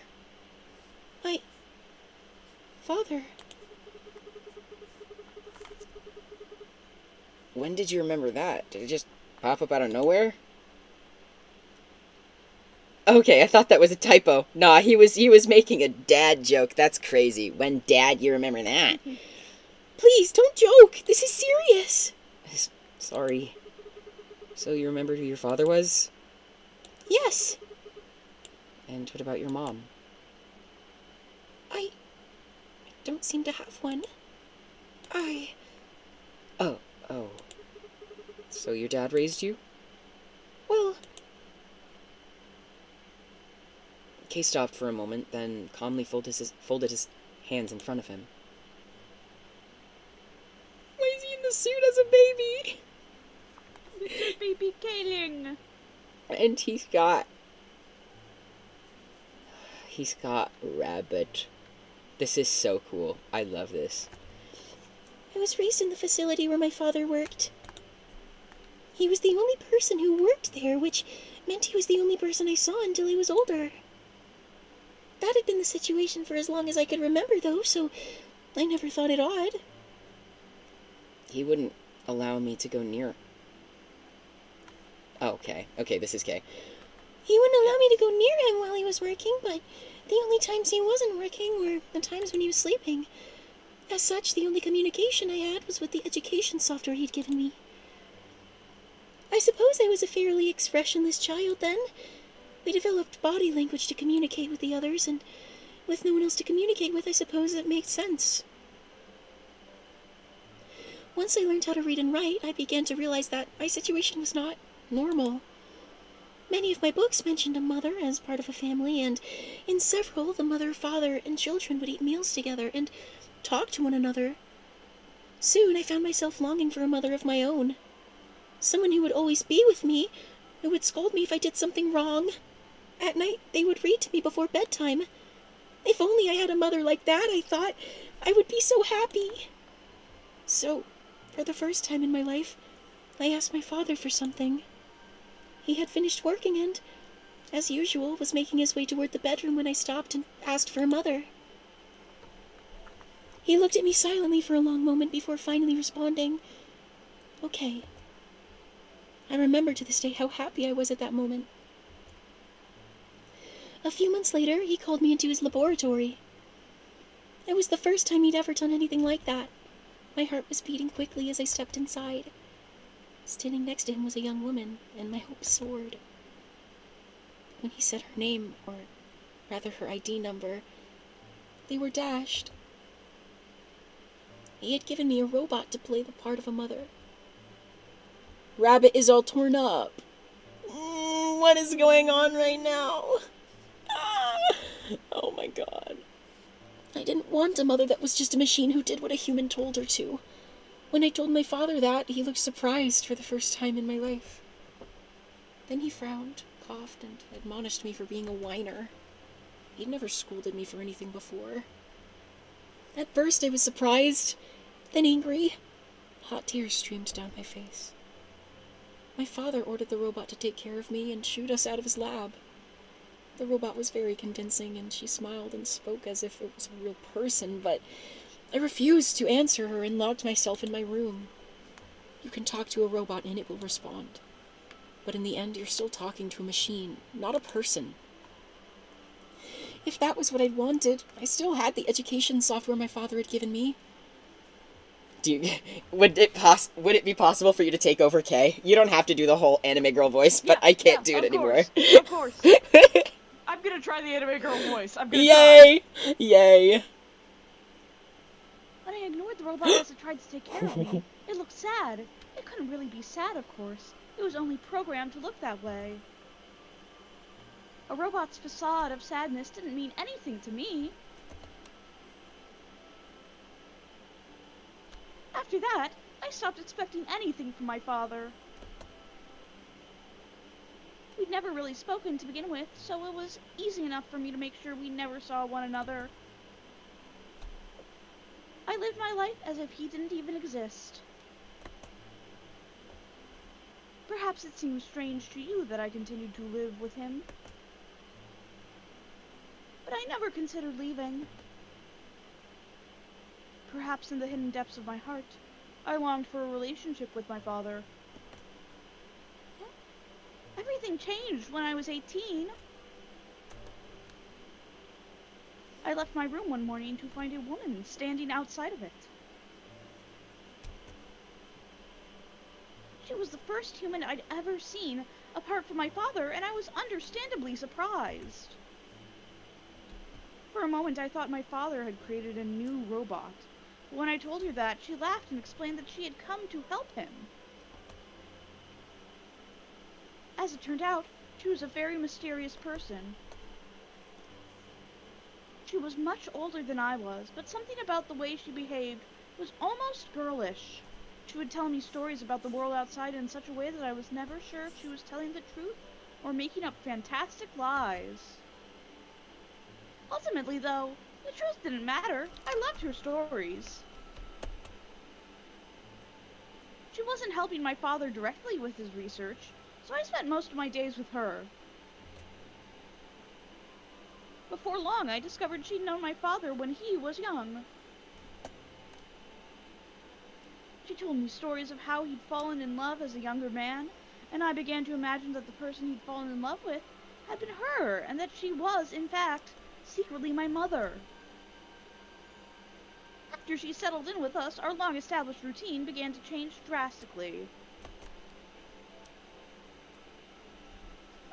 [SPEAKER 3] My... father.
[SPEAKER 1] When did you remember that? Did it just pop up out of nowhere? Okay, I thought that was a typo. Nah, he was making a dad joke. That's crazy. When dad, you remember that?
[SPEAKER 3] Please, don't joke! This is serious!
[SPEAKER 1] Sorry. So you remembered who your father was?
[SPEAKER 3] Yes.
[SPEAKER 1] And what about your mom?
[SPEAKER 3] I don't seem to have one.
[SPEAKER 1] Oh. So your dad raised you?
[SPEAKER 3] Well...
[SPEAKER 1] Kay stopped for a moment, then calmly folded his hands in front of him. Why is he in the suit as a baby?
[SPEAKER 2] Baby Kaling.
[SPEAKER 1] And he's got rabbit. This is so cool. I love this.
[SPEAKER 3] I was raised in the facility where my father worked. He was the only person who worked there, which meant he was the only person I saw until I was older. That had been the situation for as long as I could remember, though, so I never thought it odd.
[SPEAKER 1] He wouldn't allow me to go near. Oh, okay. Okay, this is Kay.
[SPEAKER 3] He wouldn't allow me to go near him while he was working, but the only times he wasn't working were the times when he was sleeping. As such, the only communication I had was with the education software he'd given me. I suppose I was a fairly expressionless child then. We developed body language to communicate with the others, and with no one else to communicate with, I suppose it made sense. Once I learned how to read and write, I began to realize that my situation was not normal. Many of my books mentioned a mother as part of a family, and in several, the mother, father, and children would eat meals together and talk to one another. Soon I found myself longing for a mother of my own. Someone who would always be with me, who would scold me if I did something wrong. At night, they would read to me before bedtime. If only I had a mother like that, I thought, I would be so happy. So, for the first time in my life, I asked my father for something. He had finished working and, as usual, was making his way toward the bedroom when I stopped and asked for a mother. He looked at me silently for a long moment before finally responding, "Okay." I remember to this day how happy I was at that moment. A few months later, he called me into his laboratory. It was the first time he'd ever done anything like that. My heart was beating quickly as I stepped inside. Standing next to him was a young woman, and my hopes soared. When he said her name, or rather her ID number, they were dashed. He had given me a robot to play the part of a mother.
[SPEAKER 1] Rabbit is all torn up. What is going on right now? Oh my god.
[SPEAKER 3] I didn't want a mother that was just a machine who did what a human told her to. When I told my father that, he looked surprised for the first time in my life. Then he frowned, coughed, and admonished me for being a whiner. He'd never scolded me for anything before. At first I was surprised, then angry. Hot tears streamed down my face. My father ordered the robot to take care of me and shooed us out of his lab. The robot was very convincing, and she smiled and spoke as if it was a real person, but I refused to answer her and locked myself in my room. You can talk to a robot and it will respond. But in the end, you're still talking to a machine, not a person. If that was what I'd wanted, I still had the education software my father had given me.
[SPEAKER 1] Would it be possible for you to take over Kay? You don't have to do the whole anime girl voice, but I can't do it anymore.
[SPEAKER 2] Of course. I'm gonna try the anime girl voice. I'm gonna
[SPEAKER 1] Yay! Try. Yay!
[SPEAKER 4] But I ignored the robot as it tried to take care of me. It looked sad. It couldn't really be sad, of course. It was only programmed to look that way. A robot's facade of sadness didn't mean anything to me. After that, I stopped expecting anything from my father. We'd never really spoken to begin with, so it was easy enough for me to make sure we never saw one another. I lived my life as if he didn't even exist. Perhaps it seems strange to you that I continued to live with him. But I never considered leaving. Perhaps in the hidden depths of my heart, I longed for a relationship with my father. Everything changed when I was 18. I left my room one morning to find a woman standing outside of it. She was the first human I'd ever seen apart from my father, and I was understandably surprised. For a moment I thought my father had created a new robot. When I told her that, she laughed and explained that she had come to help him. As it turned out, she was a very mysterious person. She was much older than I was, but something about the way she behaved was almost girlish. She would tell me stories about the world outside in such a way that I was never sure if she was telling the truth or making up fantastic lies. Ultimately, though, the truth didn't matter. I loved her stories. She wasn't helping my father directly with his research, so I spent most of my days with her. Before long, I discovered she'd known my father when he was young. She told me stories of how he'd fallen in love as a younger man, and I began to imagine that the person he'd fallen in love with had been her, and that she was, in fact, secretly my mother. After she settled in with us, our long-established routine began to change drastically.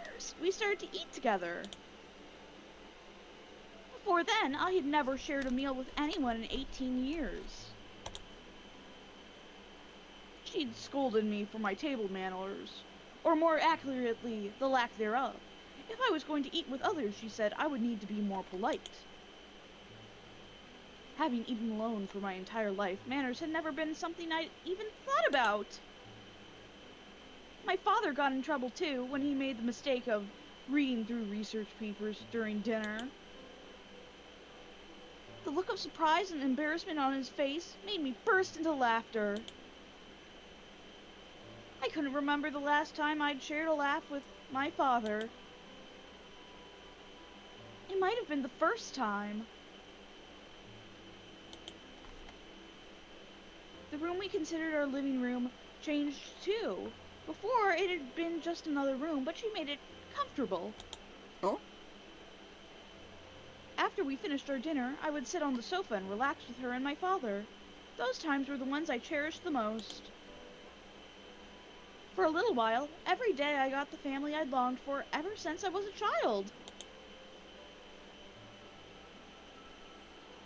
[SPEAKER 4] First, we started to eat together. Before then, I had never shared a meal with anyone in 18 years. She'd scolded me for my table manners, or more accurately, the lack thereof. If I was going to eat with others, she said, I would need to be more polite. Having eaten alone for my entire life, manners had never been something I'd even thought about. My father got in trouble too when he made the mistake of reading through research papers during dinner. The look of surprise and embarrassment on his face made me burst into laughter. I couldn't remember the last time I'd shared a laugh with my father. It might have been the first time. The room we considered our living room changed too. Before, it had been just another room, but she made it comfortable.
[SPEAKER 1] Oh?
[SPEAKER 4] After we finished our dinner, I would sit on the sofa and relax with her and my father. Those times were the ones I cherished the most. For a little while, every day I got the family I'd longed for ever since I was a child.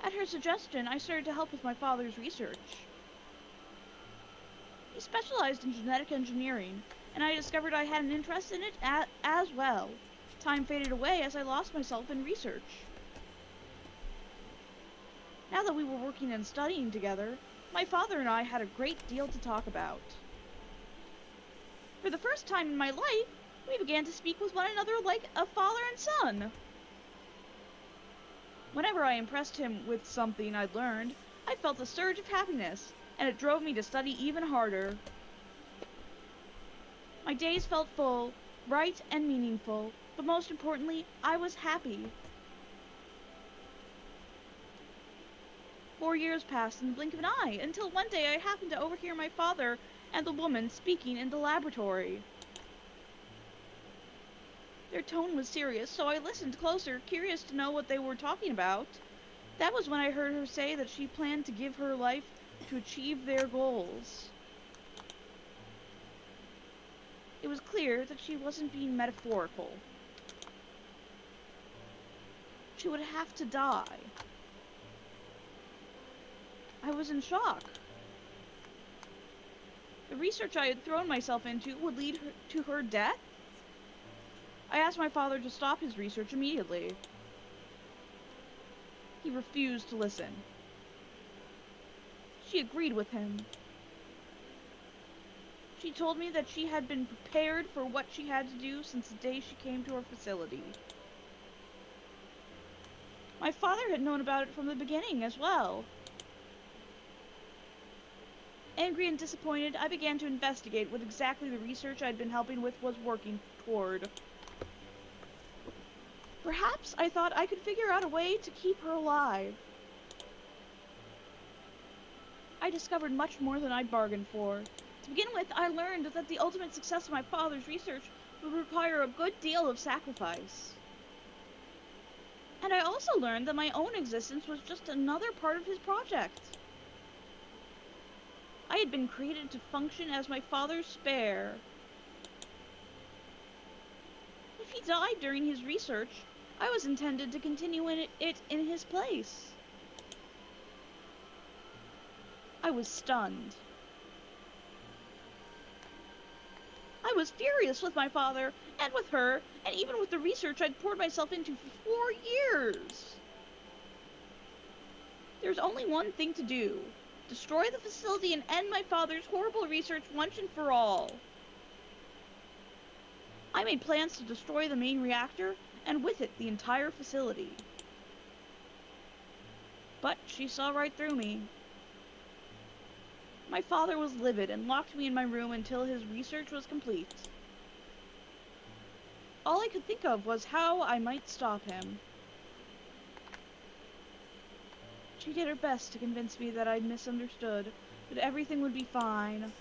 [SPEAKER 4] At her suggestion, I started to help with my father's research. He specialized in genetic engineering, and I discovered I had an interest in it as well. Time faded away as I lost myself in research. Now that we were working and studying together, my father and I had a great deal to talk about. For the first time in my life, we began to speak with one another like a father and son. Whenever I impressed him with something I'd learned, I felt a surge of happiness, and it drove me to study even harder. My days felt full, bright, and meaningful, but most importantly, I was happy. 4 years passed in the blink of an eye, until one day I happened to overhear my father and the woman speaking in the laboratory. Their tone was serious, so I listened closer, curious to know what they were talking about. That was when I heard her say that she planned to give her life to achieve their goals. It was clear that she wasn't being metaphorical. She would have to die. I was in shock. The research I had thrown myself into would lead to her death? I asked my father to stop his research immediately. He refused to listen. She agreed with him. She told me that she had been prepared for what she had to do since the day she came to our facility. My father had known about it from the beginning as well. Angry and disappointed, I began to investigate what exactly the research I'd been helping with was working toward. Perhaps I thought I could figure out a way to keep her alive. I discovered much more than I'd bargained for. To begin with, I learned that the ultimate success of my father's research would require a good deal of sacrifice. And I also learned that my own existence was just another part of his project. I had been created to function as my father's spare. If he died during his research, I was intended to continue it in his place. I was stunned. I was furious with my father, and with her, and even with the research I'd poured myself into for 4 years. There's only one thing to do. Destroy the facility and end my father's horrible research once and for all. I made plans to destroy the main reactor, and with it the entire facility. But she saw right through me. My father was livid and locked me in my room until his research was complete. All I could think of was how I might stop him. She did her best to convince me that I'd misunderstood, that everything would be fine.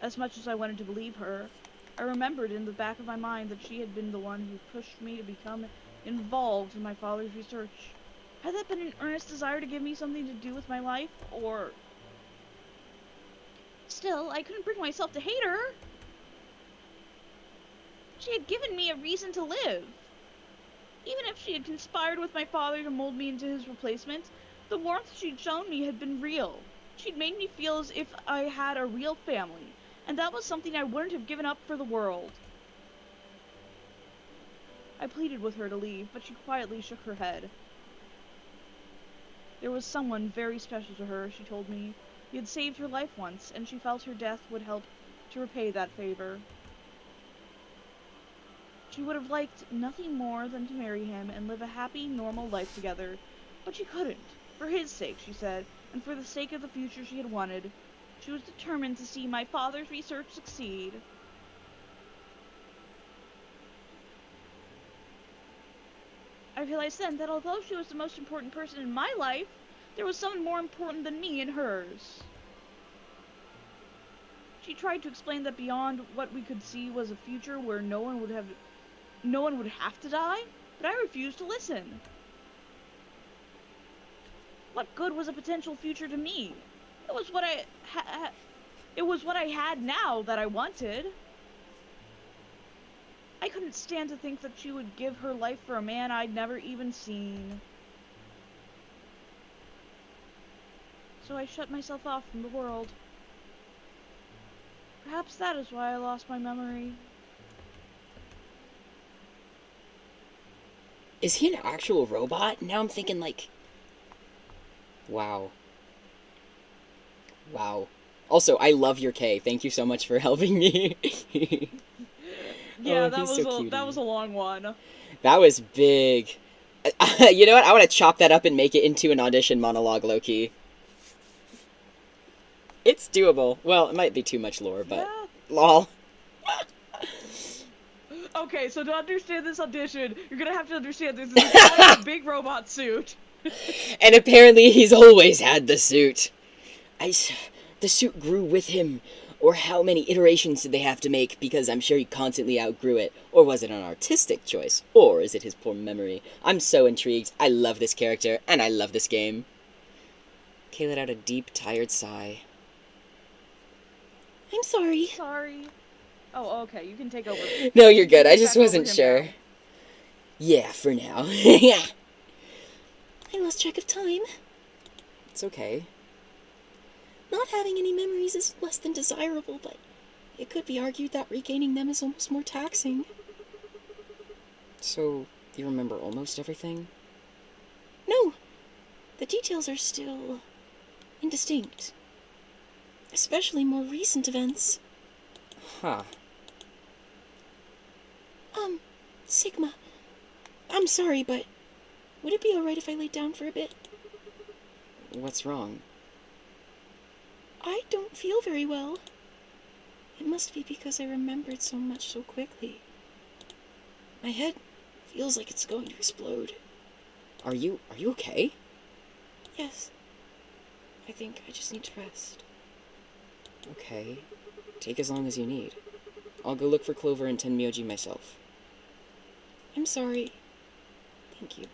[SPEAKER 4] As much as I wanted to believe her, I remembered in the back of my mind that she had been the one who pushed me to become involved in my father's research. Had that been an earnest desire to give me something to do with my life, or... Still, I couldn't bring myself to hate her. She had given me a reason to live. Even if she had conspired with my father to mold me into his replacement, the warmth she'd shown me had been real. She'd made me feel as if I had a real family, and that was something I wouldn't have given up for the world. I pleaded with her to leave, but she quietly shook her head. There was someone very special to her, she told me. He had saved her life once, and she felt her death would help to repay that favor. She would have liked nothing more than to marry him and live a happy, normal life together, but she couldn't. For his sake, she said, and for the sake of the future she had wanted. She was determined to see my father's research succeed. I realized then that although she was the most important person in my life, there was someone more important than me in hers. She tried to explain that beyond what we could see was a future where no one would have to die, but I refused to listen. What good was a potential future to me? It was what it was what I had now that I wanted. I couldn't stand to think that she would give her life for a man I'd never even seen. So I shut myself off from the world. Perhaps that is why I lost my memory.
[SPEAKER 1] Is he an actual robot? Now I'm thinking, like... Wow. Wow. Also, I love your K. Thank you so much for helping me.
[SPEAKER 2] Yeah,
[SPEAKER 1] oh,
[SPEAKER 2] that was a long one.
[SPEAKER 1] That was big. You know what? I want to chop that up and make it into an audition monologue, low-key. It's doable. Well, it might be too much lore, but...
[SPEAKER 2] Yeah.
[SPEAKER 1] Lol.
[SPEAKER 2] Okay, so to understand this audition, you're gonna have to understand this is a guy in a big robot suit.
[SPEAKER 1] And apparently he's always had the suit. The suit grew with him. Or how many iterations did they have to make, because I'm sure he constantly outgrew it? Or was it an artistic choice? Or is it his poor memory? I'm so intrigued. I love this character, and I love this game. Kay let out a deep, tired sigh.
[SPEAKER 3] I'm sorry.
[SPEAKER 2] Sorry. Oh, okay, you can take over.
[SPEAKER 1] No, you're good. I just
[SPEAKER 2] Back over
[SPEAKER 1] wasn't
[SPEAKER 2] him
[SPEAKER 1] sure.
[SPEAKER 2] now.
[SPEAKER 1] Yeah, for now.
[SPEAKER 3] I lost track of time.
[SPEAKER 1] It's okay.
[SPEAKER 3] Not having any memories is less than desirable, but it could be argued that regaining them is almost more taxing.
[SPEAKER 1] So, you remember almost everything?
[SPEAKER 3] No, the details are still indistinct. Especially more recent events.
[SPEAKER 1] Huh.
[SPEAKER 3] Sigma, I'm sorry, but would it be alright if I laid down for a bit?
[SPEAKER 1] What's wrong?
[SPEAKER 3] I don't feel very well. It must be because I remembered so much so quickly. My head feels like it's going to explode.
[SPEAKER 1] Are you okay?
[SPEAKER 3] Yes. I think I just need to rest.
[SPEAKER 1] Okay. Take as long as you need. I'll go look for Clover and Tenmyoji myself.
[SPEAKER 3] I'm sorry. Thank you.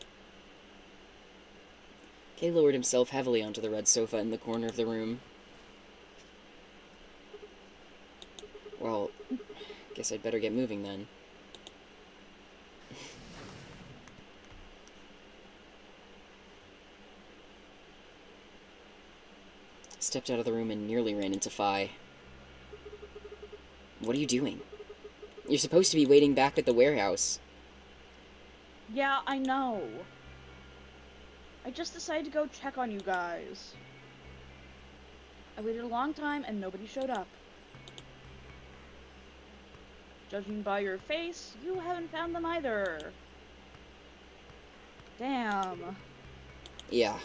[SPEAKER 1] Kay lowered himself heavily onto the red sofa in the corner of the room. Well, guess I'd better get moving then. Stepped out of the room and nearly ran into Phi. What are you doing? You're supposed to be waiting back at the warehouse.
[SPEAKER 2] Yeah, I know. I just decided to go check on you guys. I waited a long time and nobody showed up. Judging by your face, you haven't found them either. Damn.
[SPEAKER 1] Yeah,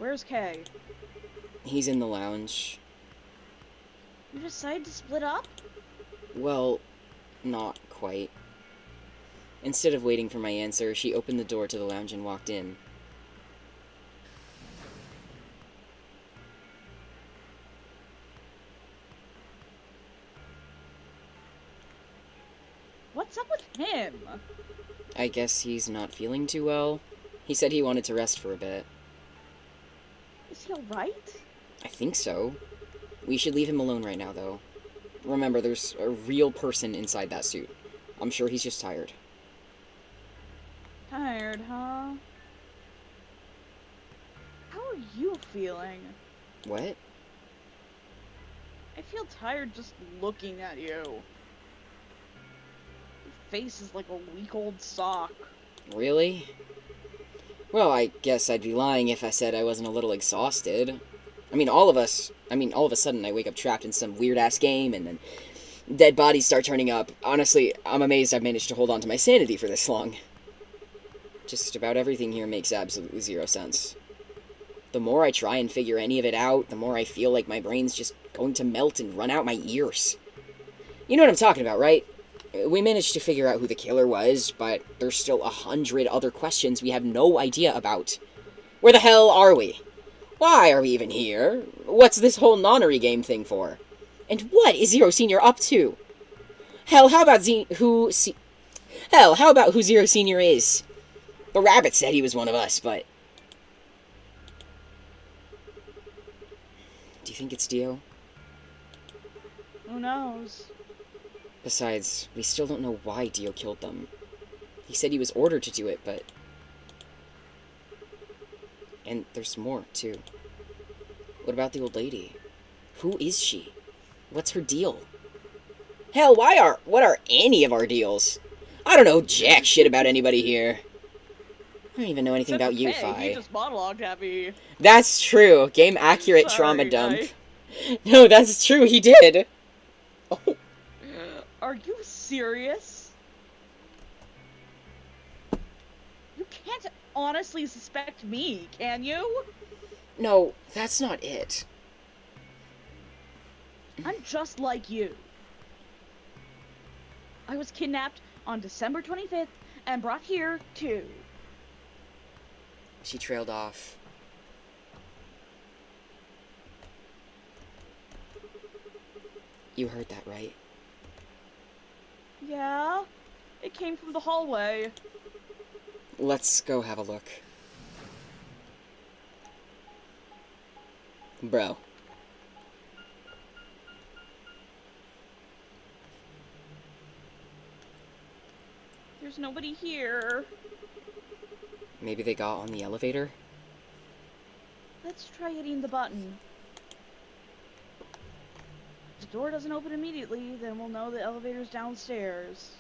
[SPEAKER 2] Where's Kay?
[SPEAKER 1] he's in the lounge.
[SPEAKER 2] You decided to split up?
[SPEAKER 1] Well, not quite. Instead of waiting for my answer, she opened the door to the lounge and walked in.
[SPEAKER 2] What's up with him?
[SPEAKER 1] I guess he's not feeling too well. He said he wanted to rest for a bit.
[SPEAKER 2] Is he alright?
[SPEAKER 1] I think so. We should leave him alone right now, though. Remember, there's a real person inside that suit. I'm sure he's just tired.
[SPEAKER 2] Tired, huh? How are you feeling?
[SPEAKER 1] What?
[SPEAKER 2] I feel tired just looking at you. Your face is like a week-old sock.
[SPEAKER 1] Really? Well, I guess I'd be lying if I said I wasn't a little exhausted. All of a sudden I wake up trapped in some weird-ass game, and then dead bodies start turning up. Honestly, I'm amazed I've managed to hold on to my sanity for this long. Just about everything here makes absolutely zero sense. The more I try and figure any of it out, the more I feel like my brain's just going to melt and run out my ears. You know what I'm talking about, right? We managed to figure out who the killer was, but there's still 100 other questions we have no idea about. Where the hell are we? Why are we even here? What's this whole nonary game thing for? And what is Zero Senior up to? Hell, how about who Zero Senior is? The rabbit said he was one of us, but you think it's Dio?
[SPEAKER 2] Who knows?
[SPEAKER 1] Besides, we still don't know why Dio killed them. He said he was ordered to do it, but... And there's more, too. What about the old lady? Who is she? What's her deal? Hell, what are any of our deals? I don't know jack shit about anybody here. I don't even know anything about you, Fi.
[SPEAKER 2] He just monologued at me.
[SPEAKER 1] That's true. Game accurate trauma
[SPEAKER 2] Sorry,
[SPEAKER 1] dump.
[SPEAKER 2] guy.
[SPEAKER 1] No, that's true, he did. Oh.
[SPEAKER 2] Are you serious? You can't honestly suspect me, can you?
[SPEAKER 1] No, that's not it.
[SPEAKER 2] I'm just like you. I was kidnapped on December 25th and brought here too.
[SPEAKER 1] She trailed off. You heard that, right?
[SPEAKER 2] Yeah, it came from the hallway.
[SPEAKER 1] Let's go have a look. Bro.
[SPEAKER 2] There's nobody here.
[SPEAKER 1] Maybe they got on the elevator?
[SPEAKER 2] Let's try hitting the button. If the door doesn't open immediately, then we'll know the elevator's downstairs.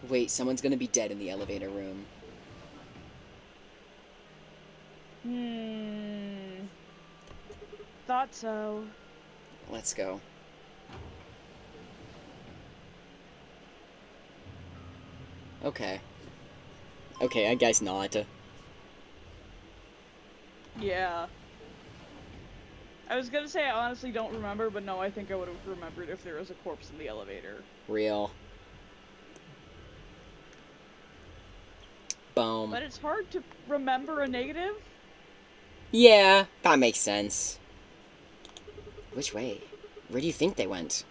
[SPEAKER 1] Wait, someone's gonna be dead in the elevator room.
[SPEAKER 2] Thought so.
[SPEAKER 1] Let's go. Okay. Okay, I guess not.
[SPEAKER 2] Yeah. I was gonna say I honestly don't remember, but no, I think I would have remembered if there was a corpse in the elevator.
[SPEAKER 1] Real. Boom.
[SPEAKER 2] But it's hard to remember a negative.
[SPEAKER 1] Yeah, that makes sense. Which way? Where do you think they went?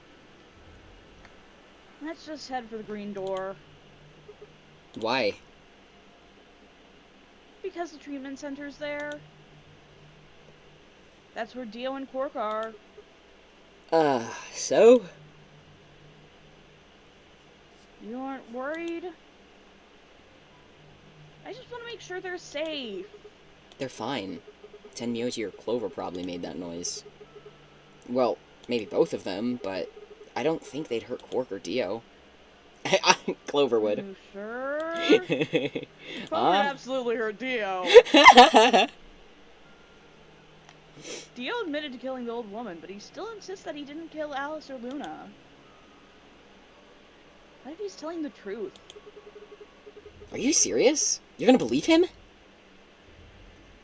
[SPEAKER 2] Let's just head for the green door.
[SPEAKER 1] Why?
[SPEAKER 2] Because the treatment center's there. That's where Dio and Quark are.
[SPEAKER 1] So?
[SPEAKER 2] You aren't worried? I just want to make sure they're safe.
[SPEAKER 1] They're fine. Tenmyoji or Clover probably made that noise. Well, maybe both of them, but I don't think they'd hurt Quark or Dio. Clover would.
[SPEAKER 2] You sure? Clover absolutely hurt Dio. Dio admitted to killing the old woman, but he still insists that he didn't kill Alice or Luna. What if he's telling the truth?
[SPEAKER 1] Are you serious? You're gonna believe him?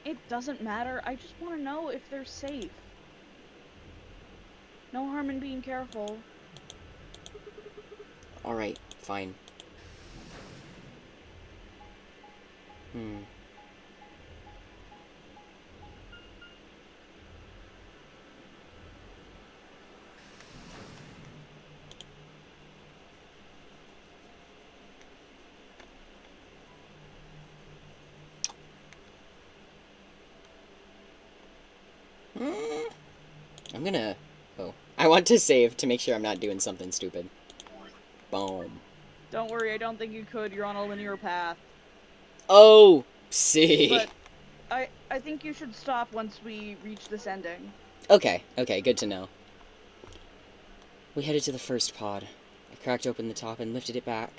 [SPEAKER 2] It doesn't matter. I just want to know if they're safe. No harm in being careful.
[SPEAKER 1] Alright, fine. I'm gonna... Oh. I want to save to make sure I'm not doing something stupid. Boom.
[SPEAKER 2] Don't worry, I don't think you could. You're on a linear path.
[SPEAKER 1] Oh! See.
[SPEAKER 2] But I think you should stop once we reach this ending.
[SPEAKER 1] Okay, good to know. We headed to the first pod. I cracked open the top and lifted it back.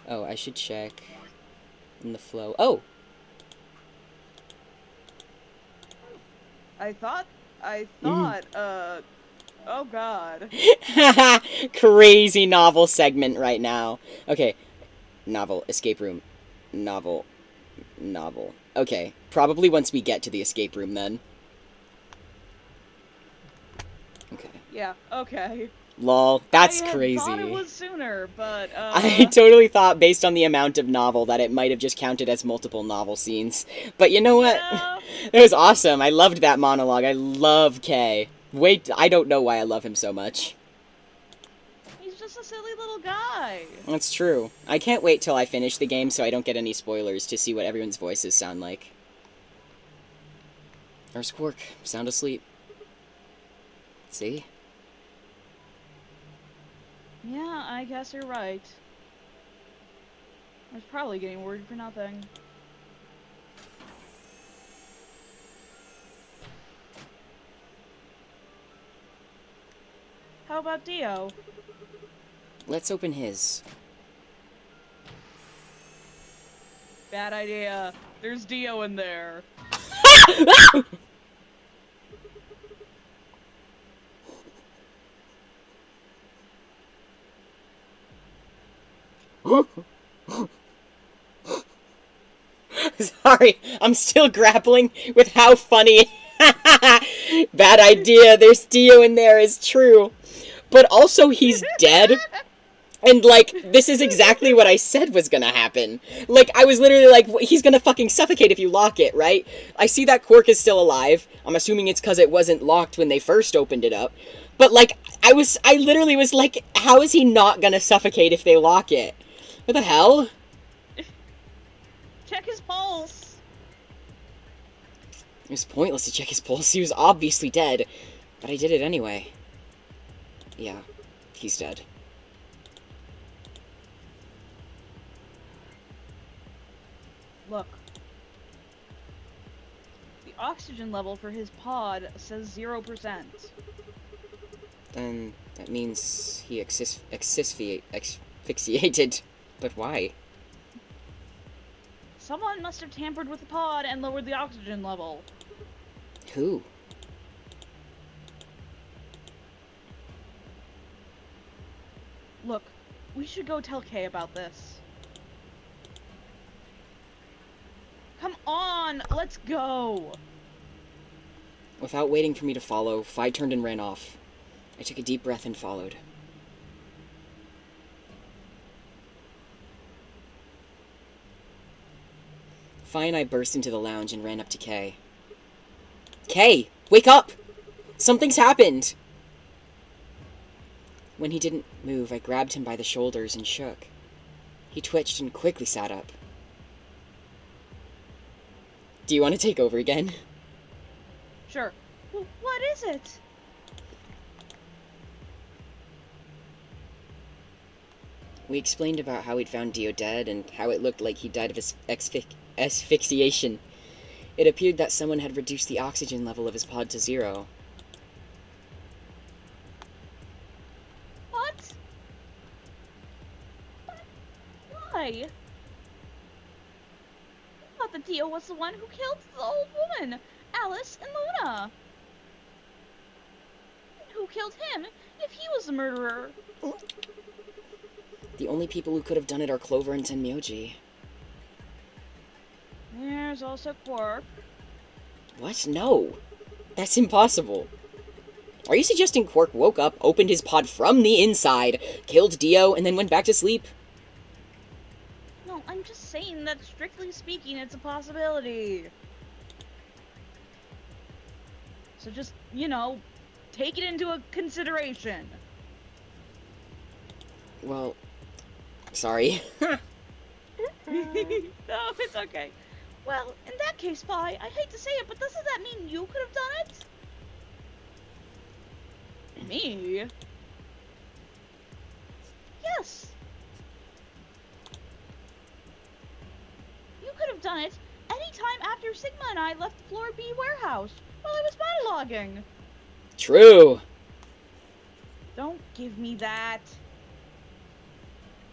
[SPEAKER 1] Oh, I should check in the flow. Oh!
[SPEAKER 2] I thought, oh god.
[SPEAKER 1] Crazy novel segment right now. Okay. Novel, escape room. Novel. Okay, probably once we get to the escape room then. Okay.
[SPEAKER 2] Yeah, okay.
[SPEAKER 1] Lol, that's crazy.
[SPEAKER 2] I thought it was sooner, but,
[SPEAKER 1] I totally thought, based on the amount of novel, that it might have just counted as multiple novel scenes. But you know what?
[SPEAKER 2] Yeah.
[SPEAKER 1] It was awesome. I loved that monologue. I love Kay. Wait, I don't know why I love him so much.
[SPEAKER 2] He's just a silly little guy.
[SPEAKER 1] That's true. I can't wait till I finish the game so I don't get any spoilers to see what everyone's voices sound like. There's Quark, sound asleep. See?
[SPEAKER 2] Yeah, I guess you're right. I was probably getting worried for nothing. How about Dio?
[SPEAKER 1] Let's open his.
[SPEAKER 2] Bad idea. There's Dio in there.
[SPEAKER 1] Sorry, I'm still grappling with how funny. Bad idea, there's Dio in there is true. But also, he's dead. And, like, this is exactly what I said was gonna happen. Like, I was literally like, he's gonna fucking suffocate if you lock it, right? I see that Quark is still alive. I'm assuming it's because it wasn't locked when they first opened it up. But, like, I literally was like, how is he not gonna suffocate if they lock it? What the hell?
[SPEAKER 2] Check his pulse.
[SPEAKER 1] It was pointless to check his pulse. He was obviously dead. But I did it anyway. Yeah, he's dead.
[SPEAKER 2] Look. The oxygen level for his pod says 0%.
[SPEAKER 1] Then that means he asphyxiated. But why?
[SPEAKER 2] Someone must have tampered with the pod and lowered the oxygen level.
[SPEAKER 1] Who?
[SPEAKER 2] Look, we should go tell Kay about this. Come on, let's go!
[SPEAKER 1] Without waiting for me to follow, Fi turned and ran off. I took a deep breath and followed. Fi and I burst into the lounge and ran up to Kay. Kay, wake up! Something's happened! When he didn't move, I grabbed him by the shoulders and shook. He twitched and quickly sat up. Do you want to take over again?
[SPEAKER 2] Sure.
[SPEAKER 4] What is it?
[SPEAKER 1] We explained about how we'd found Dio dead and how it looked like he died of asphyxiation. It appeared that someone had reduced the oxygen level of his pod to 0.
[SPEAKER 4] What? Why? I thought that Dio was the one who killed the old woman, Alice and Luna. And who killed him if he was the murderer?
[SPEAKER 1] The only people who could have done it are Clover and Tenmyoji.
[SPEAKER 2] There's also Quark.
[SPEAKER 1] What? No. That's impossible. Are you suggesting Quark woke up, opened his pod from the inside, killed Dio, and then went back to sleep?
[SPEAKER 2] No, I'm just saying that strictly speaking, it's a possibility. So just, take it into consideration.
[SPEAKER 1] Well, sorry.
[SPEAKER 2] No, it's okay.
[SPEAKER 4] Well, in that case, Fi, I hate to say it, but doesn't that mean you could have done it?
[SPEAKER 2] Me?
[SPEAKER 4] Yes. You could have done it any time after Sigma and I left the Floor B warehouse while I was monologuing.
[SPEAKER 1] True.
[SPEAKER 2] Don't give me that.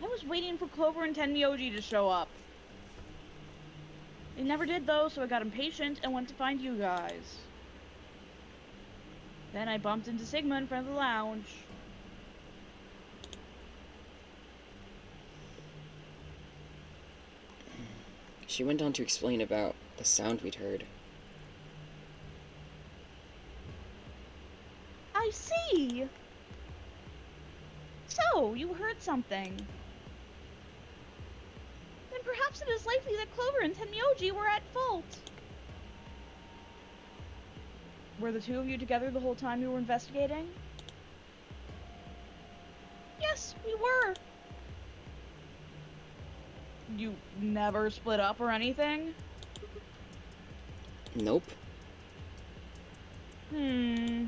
[SPEAKER 2] I was waiting for Clover and Tenmyoji to show up. They never did though, so I got impatient and went to find you guys. Then I bumped into Sigma in front of the lounge.
[SPEAKER 1] She went on to explain about the sound we'd heard.
[SPEAKER 4] I see. So, you heard something. Then perhaps it is likely that Clover and Tenmyoji were at fault.
[SPEAKER 2] Were the two of you together the whole time you were investigating?
[SPEAKER 4] Yes, we were.
[SPEAKER 2] You never split up or anything?
[SPEAKER 1] Nope.
[SPEAKER 2] Hmm.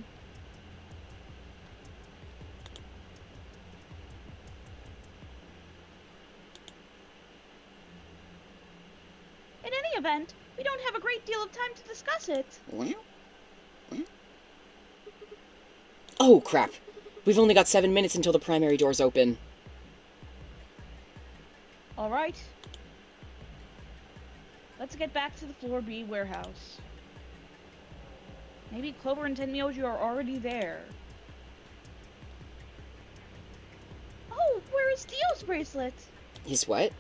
[SPEAKER 4] In any event, we don't have a great deal of time to discuss it.
[SPEAKER 1] Oh, crap. We've only got 7 minutes until the primary doors open.
[SPEAKER 2] Alright. Let's get back to the Floor B warehouse. Maybe Clover and Tenmyoji are already there.
[SPEAKER 4] Oh, where is Dio's bracelet?
[SPEAKER 1] His what?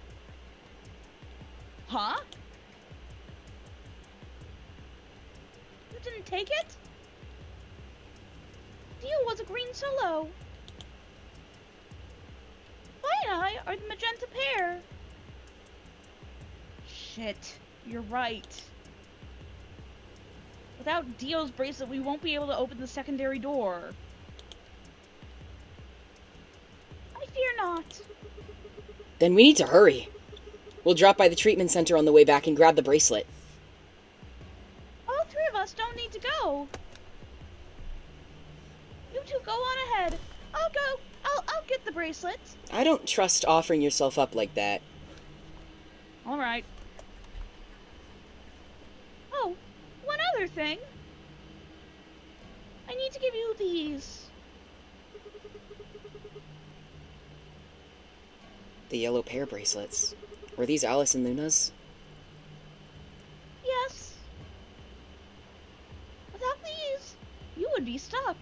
[SPEAKER 2] Huh?
[SPEAKER 4] You didn't take it? Dio was a green solo. Vi and I are the magenta pair.
[SPEAKER 2] Shit. You're right. Without Dio's bracelet, we won't be able to open the secondary door.
[SPEAKER 4] I fear not.
[SPEAKER 1] Then we need to hurry. We'll drop by the treatment center on the way back and grab the bracelet.
[SPEAKER 4] All three of us don't need to go. You two go on ahead. I'll go. I'll get the bracelet.
[SPEAKER 1] I don't trust offering yourself up like that.
[SPEAKER 2] Alright.
[SPEAKER 4] Oh, one other thing. I need to give you these.
[SPEAKER 1] The yellow pair bracelets. Were these Alice and Luna's?
[SPEAKER 4] Yes. Without these, you would be stuck.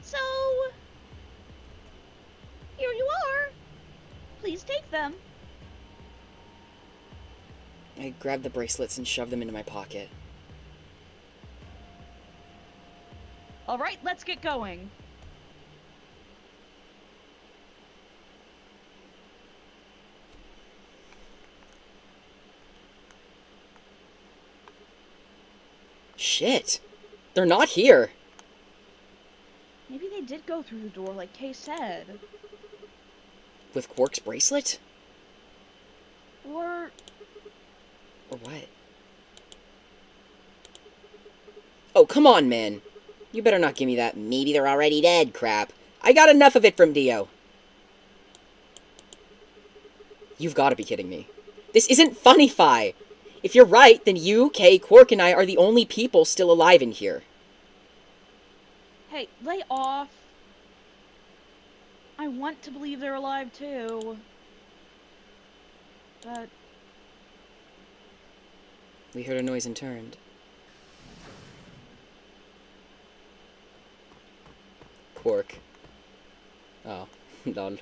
[SPEAKER 4] So, here you are. Please take them.
[SPEAKER 1] I grabbed the bracelets and shoved them into my pocket.
[SPEAKER 2] Alright, let's get going.
[SPEAKER 1] Shit! They're not here!
[SPEAKER 2] Maybe they did go through the door like Kay said.
[SPEAKER 1] With Quark's bracelet?
[SPEAKER 2] Or...
[SPEAKER 1] Or what? Oh, come on, man. You better not give me that maybe they're already dead crap. I got enough of it from Dio. You've got to be kidding me. This isn't funny-fi. If you're right, then you, Kay, Quark, and I are the only people still alive in here.
[SPEAKER 2] Hey, lay off. I want to believe they're alive too. But...
[SPEAKER 1] We heard a noise and turned. Quark. Oh, lol.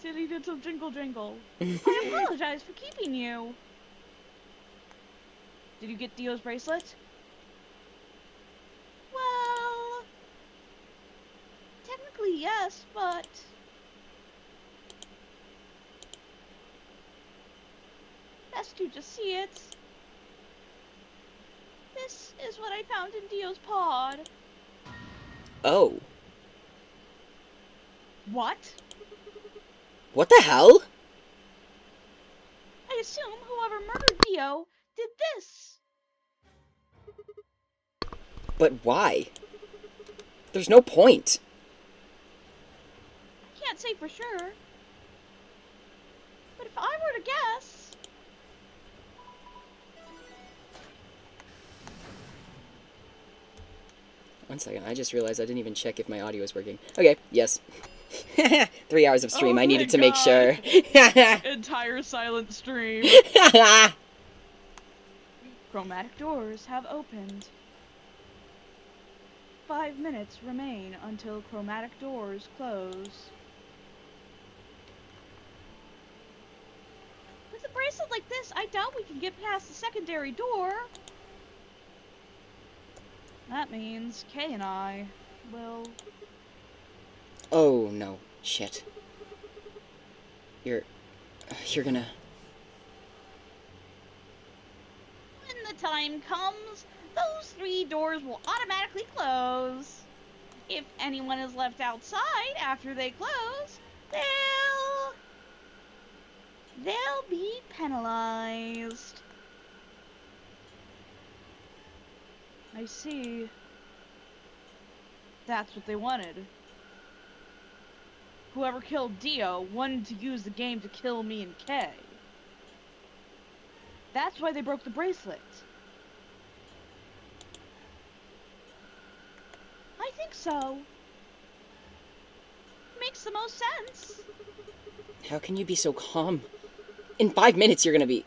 [SPEAKER 2] City did some jingle jingle. I apologize for keeping you. Did you get Dio's bracelet?
[SPEAKER 4] Well, technically yes, but best you just see it. This is what I found in Dio's pod.
[SPEAKER 1] Oh.
[SPEAKER 2] What?
[SPEAKER 1] What the hell?
[SPEAKER 4] I assume whoever murdered Dio did this.
[SPEAKER 1] But why? There's no point.
[SPEAKER 4] I can't say for sure. But if I were to guess...
[SPEAKER 1] One second, I just realized I didn't even check if my audio was working. Okay, yes. 3 hours of stream,
[SPEAKER 2] Oh
[SPEAKER 1] I needed to
[SPEAKER 2] my
[SPEAKER 1] make sure.
[SPEAKER 2] Entire silent stream. Chromatic doors have opened. 5 minutes remain until chromatic doors close.
[SPEAKER 4] With a bracelet like this, I doubt we can get past the secondary door.
[SPEAKER 2] That means Kay and I will...
[SPEAKER 1] Oh, no. Shit. You're gonna...
[SPEAKER 4] When the time comes, those 3 doors will automatically close. If anyone is left outside after they close, they'll be penalized.
[SPEAKER 2] I see. That's what they wanted. Whoever killed Dio wanted to use the game to kill me and Kay. That's why they broke the bracelet.
[SPEAKER 4] I think so. Makes the most sense.
[SPEAKER 1] How can you be so calm? In 5 minutes you're gonna be...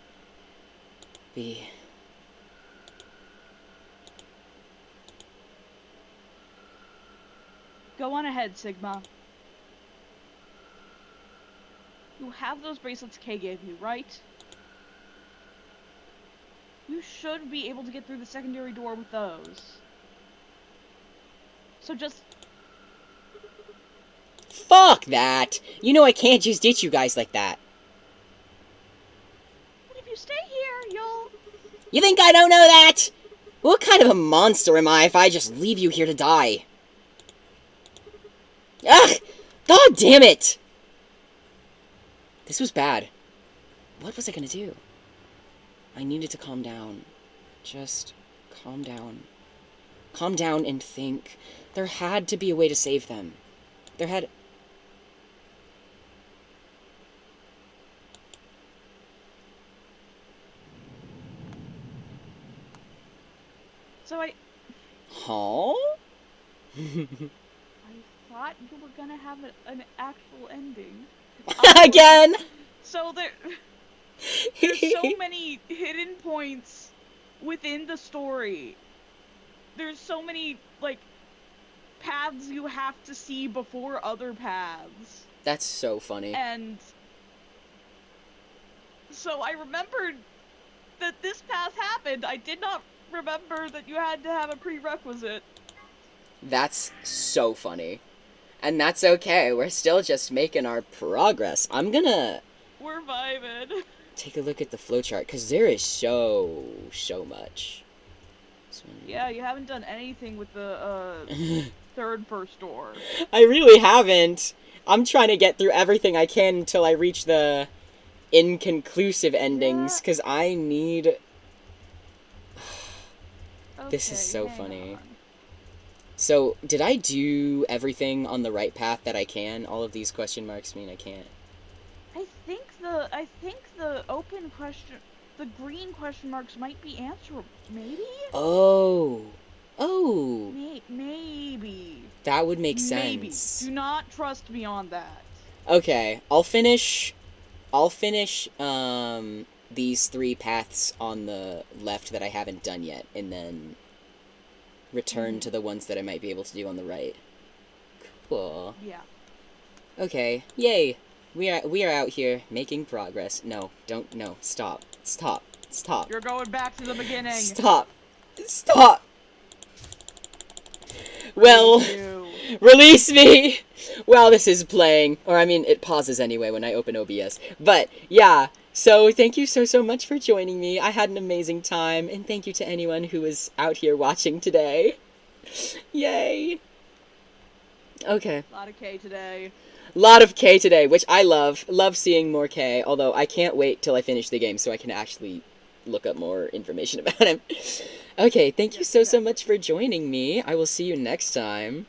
[SPEAKER 2] Go on ahead, Sigma. You have those bracelets Kay gave you, right? You should be able to get through the secondary door with those. So just...
[SPEAKER 1] Fuck that! You know I can't just ditch you guys like that.
[SPEAKER 4] But if you stay here, you'll...
[SPEAKER 1] You think I don't know that? What kind of a monster am I if I just leave you here to die? Ugh! God damn it! This was bad. What was I gonna do? I needed to calm down. Just calm down. Calm down and think. There had to be a way to save them. There had...
[SPEAKER 2] So I
[SPEAKER 1] Huh?
[SPEAKER 2] thought you were gonna have an actual ending.
[SPEAKER 1] Again!
[SPEAKER 2] So there's so many hidden points within the story. There's so many, like, paths you have to see before other paths.
[SPEAKER 1] That's so funny.
[SPEAKER 2] And so I remembered that this path happened. I did not remember that you had to have a prerequisite.
[SPEAKER 1] That's so funny. And that's okay. We're still just making our progress. I'm gonna
[SPEAKER 2] We're vibing.
[SPEAKER 1] take a look at the flowchart, because there is so much.
[SPEAKER 2] Yeah, you haven't done anything with the third first door.
[SPEAKER 1] I really haven't. I'm trying to get through everything I can until I reach the inconclusive endings, because I need... This is so funny.
[SPEAKER 2] On.
[SPEAKER 1] So, did I do everything on the right path that I can? All of these question marks mean I can't.
[SPEAKER 4] I think the open question, the green question marks might be answerable. Maybe?
[SPEAKER 1] Oh.
[SPEAKER 4] Maybe.
[SPEAKER 1] That would make
[SPEAKER 2] Maybe.
[SPEAKER 1] sense.
[SPEAKER 2] Do not trust me on that.
[SPEAKER 1] Okay, I'll finish these 3 paths on the left that I haven't done yet, and then return to the ones that I might be able to do on the right. Cool.
[SPEAKER 2] Yeah.
[SPEAKER 1] Okay, yay! We are out here making progress. No, don't, no, stop.
[SPEAKER 2] You're going back to the beginning.
[SPEAKER 1] Stop. Well,
[SPEAKER 2] You.
[SPEAKER 1] release me! While this is playing. Or, I mean, it pauses anyway when I open OBS. But, yeah. So, thank you so much for joining me. I had an amazing time. And thank you to anyone who was out here watching today. Yay! Okay.
[SPEAKER 2] A lot of K today.
[SPEAKER 1] Lot of K today, which I love. Love seeing more K. Although, I can't wait till I finish the game so I can actually look up more information about him. Okay, thank you so much for joining me. I will see you next time.